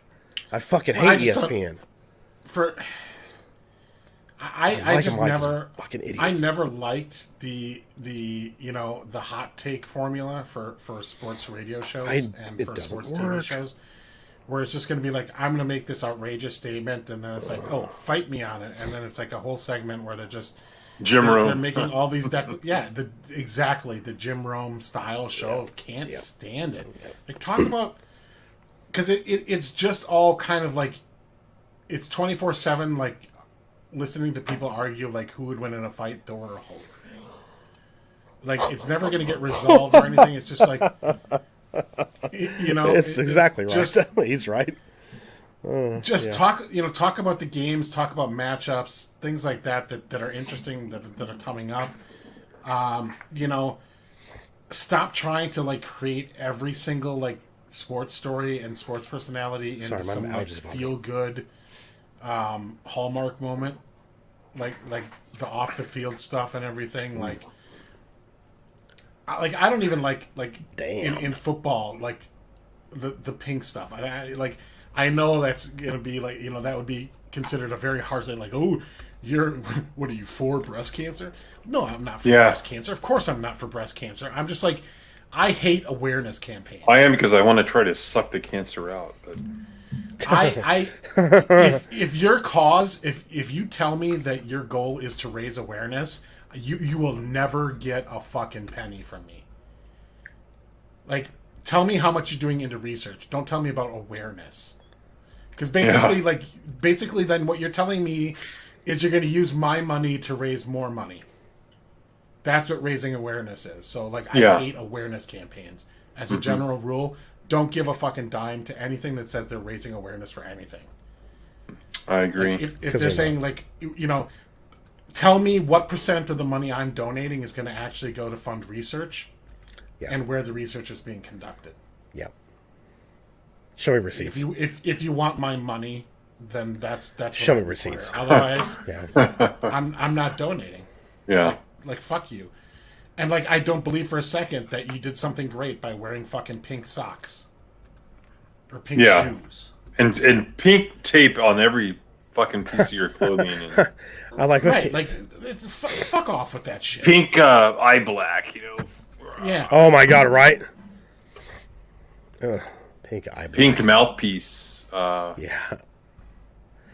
I fucking hate ESPN. I just never fucking idiots. I never liked the hot take formula for sports radio shows and for sports TV shows, where it's just going to be like, I'm going to make this outrageous statement, and then it's like, oh, fight me on it, and then it's like a whole segment where they're just they're making all these exactly the Jim Rome style show. Can't stand it. Like, talk about, because it's just all kind of like, it's 24/7 like listening to people argue like who would win in a fight, Thor or Hulk. Like, it's never going to get resolved or anything. It's just like, it's exactly right. Just, he's right. Talk about the games, talk about matchups, things like that are interesting that are coming up. Stop trying to like create every single like sports story and sports personality into some like feel good hallmark moment, like the off the field stuff and everything. Like I don't even like in football like the pink stuff. I know that's gonna be like, that would be considered a very harsh thing. Like, oh, what are you for, breast cancer? No, I'm not for breast cancer. Of course, I'm not for breast cancer. I'm just like, I hate awareness campaigns. I am, because I want to try to suck the cancer out. But if your cause, if you tell me that your goal is to raise awareness, you will never get a fucking penny from me. Like, tell me how much you're doing into research. Don't tell me about awareness. Because basically, then what you're telling me is you're going to use my money to raise more money. That's what raising awareness is. So, like, I hate awareness campaigns. As a general rule, don't give a fucking dime to anything that says they're raising awareness for anything. I agree. Like, if they're saying, like, tell me what % of the money I'm donating is going to actually go to fund research and where the research is being conducted. Yeah. Show me receipts. If you want my money, then that's show me receipts. Otherwise, I'm not donating. Yeah. Like fuck you. And like, I don't believe for a second that you did something great by wearing fucking pink socks or pink shoes and pink tape on every fucking piece of your clothing. And I like right. Like, fuck off with that shit. Pink eye black. Yeah. Oh my god. Right. Pink eye black. Pink mouthpiece. Yeah.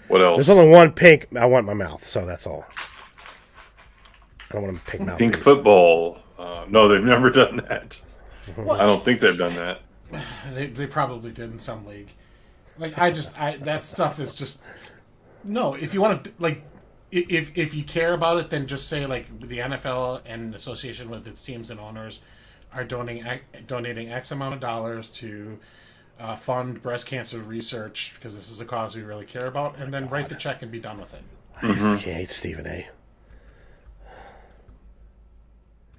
What else? There's only one pink I want in my mouth, so that's all. I don't want a pink mouthpiece. Pink football. No, they've never done that. Well, I don't think they've done that. They probably did in some league. Like, that stuff is just no. If you want to, like, if you care about it, then just say, like, the NFL and association with its teams and owners are donating X amount of dollars to fund breast cancer research because this is a cause we really care about, and then write the check and be done with it. I fucking hate Stephen A.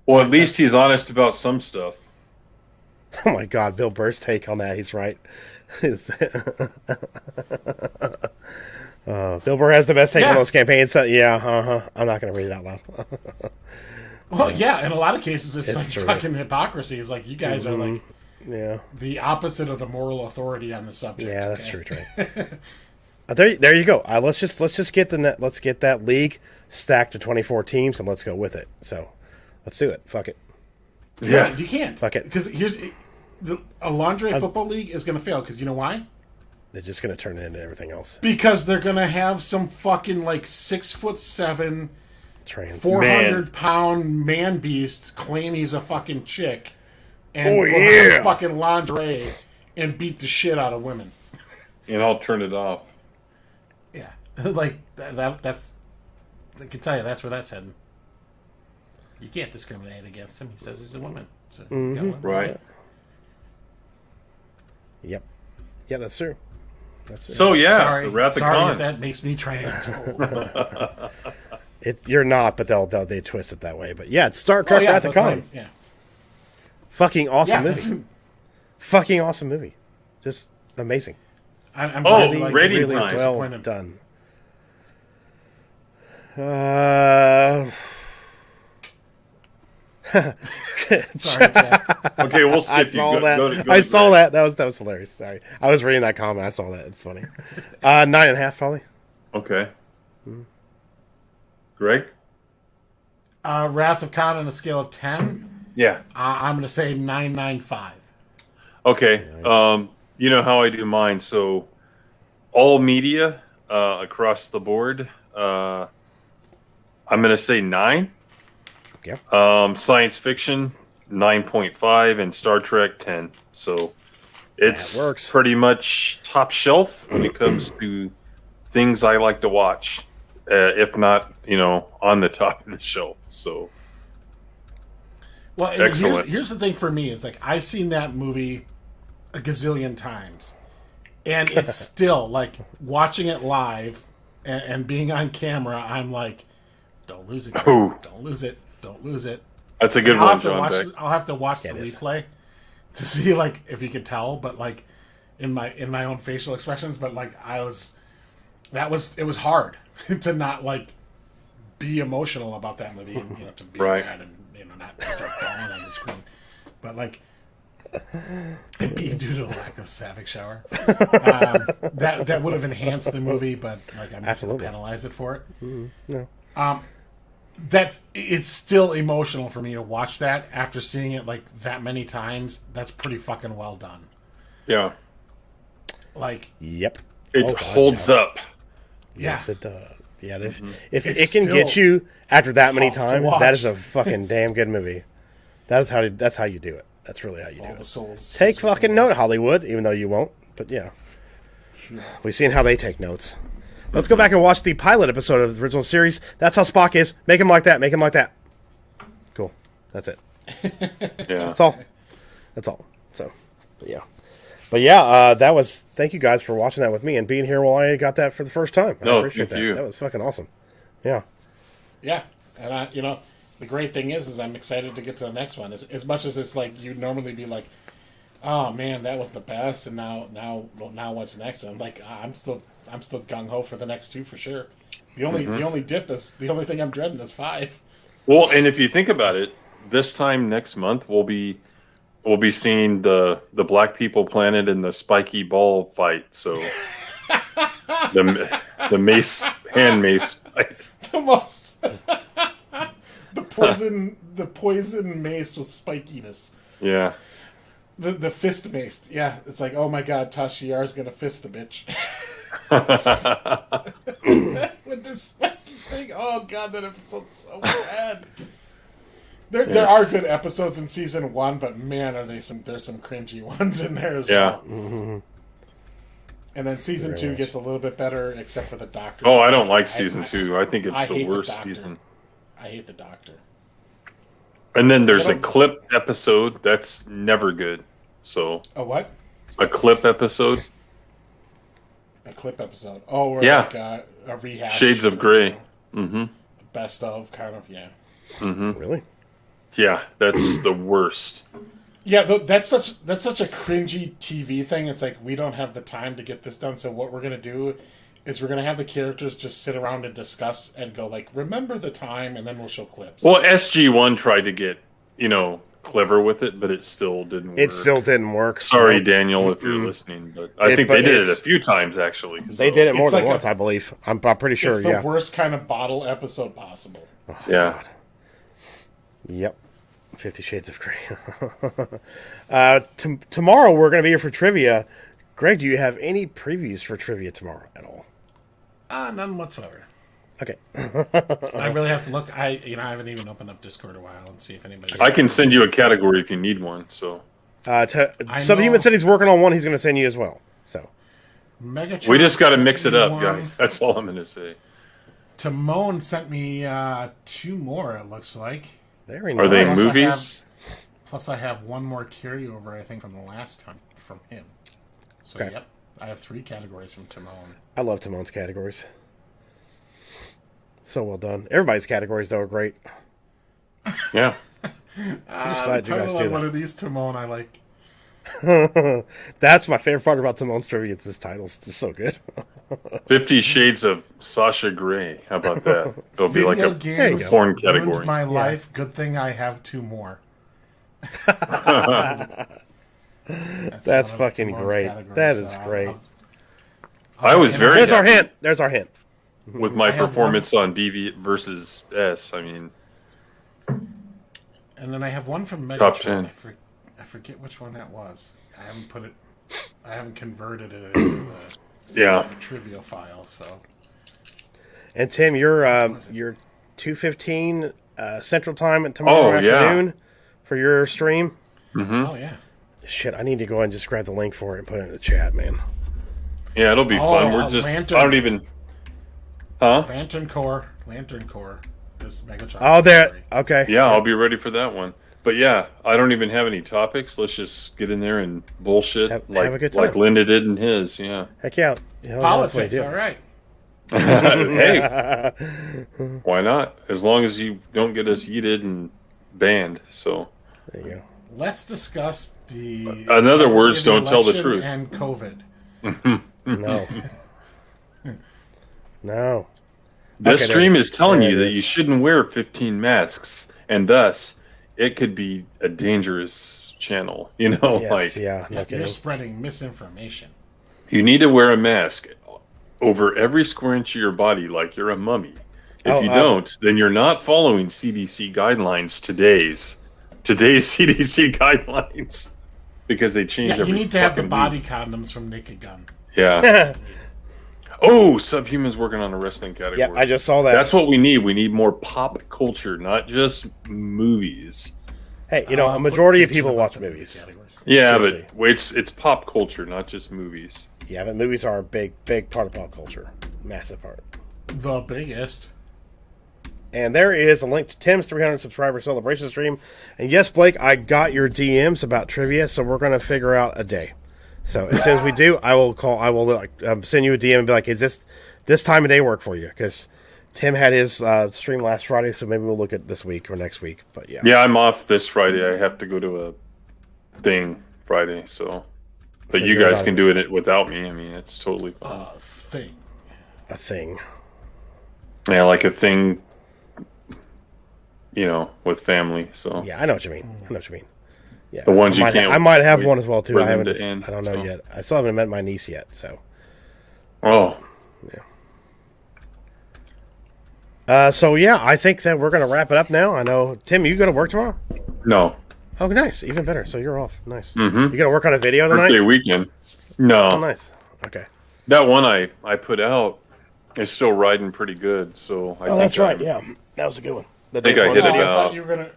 Well, at least he's honest about some stuff. Oh my god, Bill Burr's take on that, he's right. Bill Burr has the best take on those campaigns. So, I'm not going to read it out loud. Well, in a lot of cases, it's like true. Fucking hypocrisy. It's like, you guys are like the opposite of the moral authority on the subject. Yeah, that's true, Trey. There you go. Let's just get let's get that league stacked to 24 teams and let's go with it. So let's do it. Fuck it. Yeah, you can't. Fuck it. Because a lingerie football league is going to fail. Because you know why? They're just going to turn it into everything else. Because they're going to have some fucking like 6'7", trans 400-pound man beast claim he's a fucking chick and fucking lingerie and beat the shit out of women. And I'll turn it off. Yeah, like that's. I can tell you that's where that's heading. You can't discriminate against him. He says he's a woman. So Right. Yep. Yeah, that's true. That's true. So yeah, Sorry, the Wrath of sorry Khan. that makes me trans. You're not, but they twist it that way. But yeah, it's Star Trek Wrath of Khan. Yeah. Fucking awesome Yeah, movie. Fucking awesome movie. Just amazing. I'm rating Really time. well done. Sorry, Jack. Okay, we'll I skip you. saw Go, that. go, go I to saw Greg. that. That was hilarious. Sorry, I was reading that comment. I saw that. It's funny. 9.5 probably. Okay. Greg? Wrath of Khan on a scale of 10, Yeah. I'm going to say 9.95. Okay. Nice. You know how I do mine. So all media across the board, I'm going to say 9. Yeah. Science fiction, 9.5, and Star Trek, 10. So it's works. pretty much top shelf when it comes to things I like to watch, if not, on the top of the shelf. So Well, and Excellent. here's the thing for me. It's like, I've seen that movie a gazillion times. And it's still, like, watching it live and being on camera, I'm like, don't lose it. Ooh. Don't lose it. Don't lose it. that's a good I'll one, have to John watch. Beck. I'll have to watch the it is. replay to see, like, if you could tell. But, like, in my own facial expressions. But, like, it was hard to not, like, be emotional about that movie and to be Right. mad and not start falling on the screen. But, like, it'd be due to a lack of Savick shower. That would have enhanced the movie, but, like, I'm just going Absolutely. to penalize it for it. No. That it's still emotional for me to watch that after seeing it like that many times. That's pretty fucking well done. Yeah. Like, Yep. It Oh, God, holds yeah. up. Yes, yeah. it does. Yeah, if It's it can get still you after that many tough to times, watch. that is a fucking damn good movie. That's how you do it. That's really how you do all the it. souls. Take sisters, fucking and note, brothers. Hollywood, even though you won't. But yeah, we've seen how they take notes. Let's go back and watch the pilot episode of the original series. That's how Spock is. Make him like that. Make him like that. Cool. That's it. Yeah. That's all. That's all. So, but yeah. That was. Thank you guys for watching that with me and being here while I got that for the first time. I No, appreciate thank that. you. That was fucking awesome. Yeah. Yeah, and the great thing is I'm excited to get to the next one. As much as it's like you'd normally be like, oh man, that was the best, and now what's next? And I'm like, I'm still gung ho for the next 2 for sure. The only dip is the only thing I'm dreading is 5. Well, and if you think about it, this time next month we'll be seeing the Black People Planet and the spiky ball fight. So the mace hand mace fight. The most the poison mace with spikiness. Yeah. The fist mace. Yeah, it's like, oh my god, Tasha Yar's gonna fist the bitch. With their spiky thing. Oh god, that episode's so bad. There are good episodes in season 1, but man, there's some cringy ones in there as Yeah. well. And then season 2 gets a little bit better, except for the Doctor. Oh, I don't like season 2. I think it's I the hate the worst Doctor. season. I hate the Doctor. And then there's I a don't- clip episode that's never good. So A what? a clip episode, A clip episode. Oh, where Yeah. like a rehash. Shades of Grey. Mm-hmm. Best of, kind of, yeah. Really? Yeah, that's the worst. Yeah, that's such a cringy TV thing. It's like, we don't have the time to get this done, so what we're going to do is we're going to have the characters just sit around and discuss and go like, remember the time, and then we'll show clips. Well, SG1 tried to get, clever with it, but it still didn't work. It still didn't work. Sorry, Nope. Daniel, if you're listening, but I think they did it a few times, actually. They did it more It's than like once, I believe. I'm pretty sure. it's the Yeah. worst kind of bottle episode possible. Yeah. Yep. 50 Shades of Grey. Tomorrow we're going to be here for trivia. Greg, do you have any previews for trivia tomorrow at all? None whatsoever. Okay. I really have to look. I haven't even opened up Discord a while and see if anybody's. I can send you a category if you need one. So Subhuman said he's working on one. He's going to send you as well. So Megatron we just got to sent mix it me up, one. guys. That's all I'm going to say. Timon sent me 2 more. It looks like. Very Are they nice. movies? Plus, I have one more carryover, I think, from the last time from him. So, Okay. yep, I have 3 categories from Timon. I love Timon's categories. So well done. Everybody's categories, though, are great. Yeah. Just The glad you guys title do of that. one of these Timon I like. That's my favorite part about Timon's trivia. It's his titles. They're so good. 50 Shades of Sasha Grey. How about that? It'll be like Video a games porn ruined category. my life. Good thing I have 2 more. That's one of fucking Timon's great. categories, That is so great. I was very There's our happy hint. There's our hint. with my I have performance on BB versus S. I mean, And then I have one from Megatron. Top 10. I forget which one that was. I haven't converted it into yeah. the trivia file, so. And Tim, you're 2:15 Central Time tomorrow Oh, yeah. afternoon for your stream. Oh, yeah. Shit, I need to go ahead and just grab the link for it and put it in the chat, man. Yeah, it'll be fun. We're just, Lantern. I don't even, huh? Lantern Core. Is Megatron. Oh, there. Okay. Yeah, I'll be ready for that one. But yeah, I don't even have any topics. Let's just get in there and bullshit Have a good time. like Linda did in his. Yeah. Heck yeah. You know, that's what I Politics, do. all right. Hey, why not? As long as you don't get us yeeted and banned. So, There you go. Let's discuss the. In other words, don't tell the election truth. And COVID. No. No. this Okay, stream there it is telling There you it that is. you shouldn't wear 15 masks, and thus it could be a dangerous channel. You know, Yes, like yeah. No You're kidding. spreading misinformation. you need to wear a mask over every square inch of your body, like you're a mummy. If you don't, then you're not following CDC guidelines. Today's CDC guidelines, because they change Yeah, you every need to have the fucking body week. condoms from Naked Gun. Yeah. Oh, Subhuman's working on a wrestling category. Yeah, I just saw that. That's what we need. We need more pop culture, not just movies. Hey, you know, a Put majority of pictures people of watch each of these movies. categories. Yeah, Seriously. but it's pop culture, not just movies. Yeah, but movies are a big part of pop culture. Massive part. The biggest. And there is a link to Tim's 300 subscriber celebration stream. And yes, Blake, I got your DMs about trivia, so we're going to figure out a day. So as soon as we do, I will send you a DM and be like, is this time of day work for you? Because Tim had his stream last Friday, so maybe we'll look at this week or next week. But yeah. Yeah, I'm off this Friday. I have to go to a thing Friday, so. But So you you're guys not- can do it without me. I mean, it's totally fine. Thing. A thing. Yeah, like a thing, you know, with family. So Yeah, I know what you mean. Yeah, The ones you I might, can't I might have wait one as well too. for I them haven't. to end, I don't know so. yet. I still haven't met my niece yet. So. Oh, So yeah, I think that we're gonna wrap it up now. I know, Tim, you go to work tomorrow? no. Oh, nice, even better. So you're off. Nice. Mhm. You gonna work on a video Birthday tonight? weekend. No. Oh, nice. Okay. That one I put out is still riding pretty good. So I Oh, think that's right. I'm- Yeah, that was a good one. I think I hit Oh, about-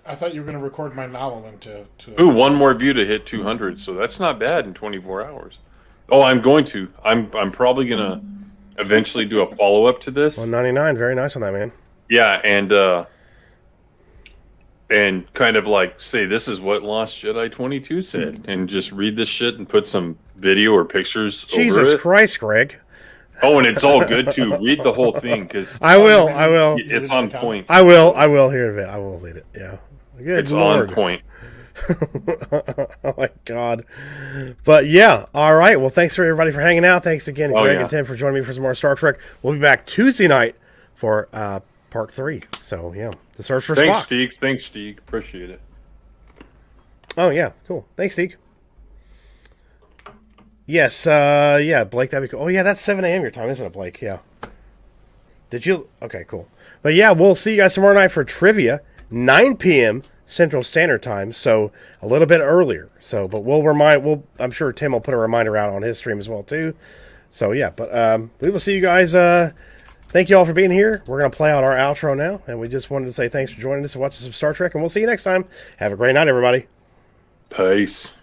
I thought you were gonna record my novel into. Ooh, one more view to hit 200. So that's not bad in 24 hours. Oh, I'm going to. I'm probably gonna eventually do a follow up to this. 199. Very nice on that, man. Yeah, and kind of like say this is what Lost Jedi 22 said, and just read this shit and put some video or pictures Jesus over it. Christ, Greg. Oh, and it's all good too. Read the whole thing because I will. I will. it's on point. I will. I will hear of it. I will read it. Yeah. Good It's Lord. on point. Oh my God. But yeah. All right. Well, thanks for everybody for hanging out. Thanks again, Oh, Greg yeah. and Tim, for joining me for some more Star Trek. We'll be back Tuesday night for part 3. So yeah, the search for Thanks, Spock. Steve. Thanks, Steve. Appreciate it. Oh yeah, cool. Thanks, Steve. Yes, yeah, Blake, that'd be cool. Oh yeah, that's 7 a.m. your time, isn't it, Blake? Yeah. Did you? Okay, cool. But yeah, we'll see you guys tomorrow night for trivia, 9 p.m. Central Standard Time, so a little bit earlier. So, but I'm sure Tim will put a reminder out on his stream as well too. So yeah, but we will see you guys. Thank you all for being here. We're gonna play out our outro now, and we just wanted to say thanks for joining us and watching some Star Trek, and we'll see you next time. Have a great night, everybody. Peace.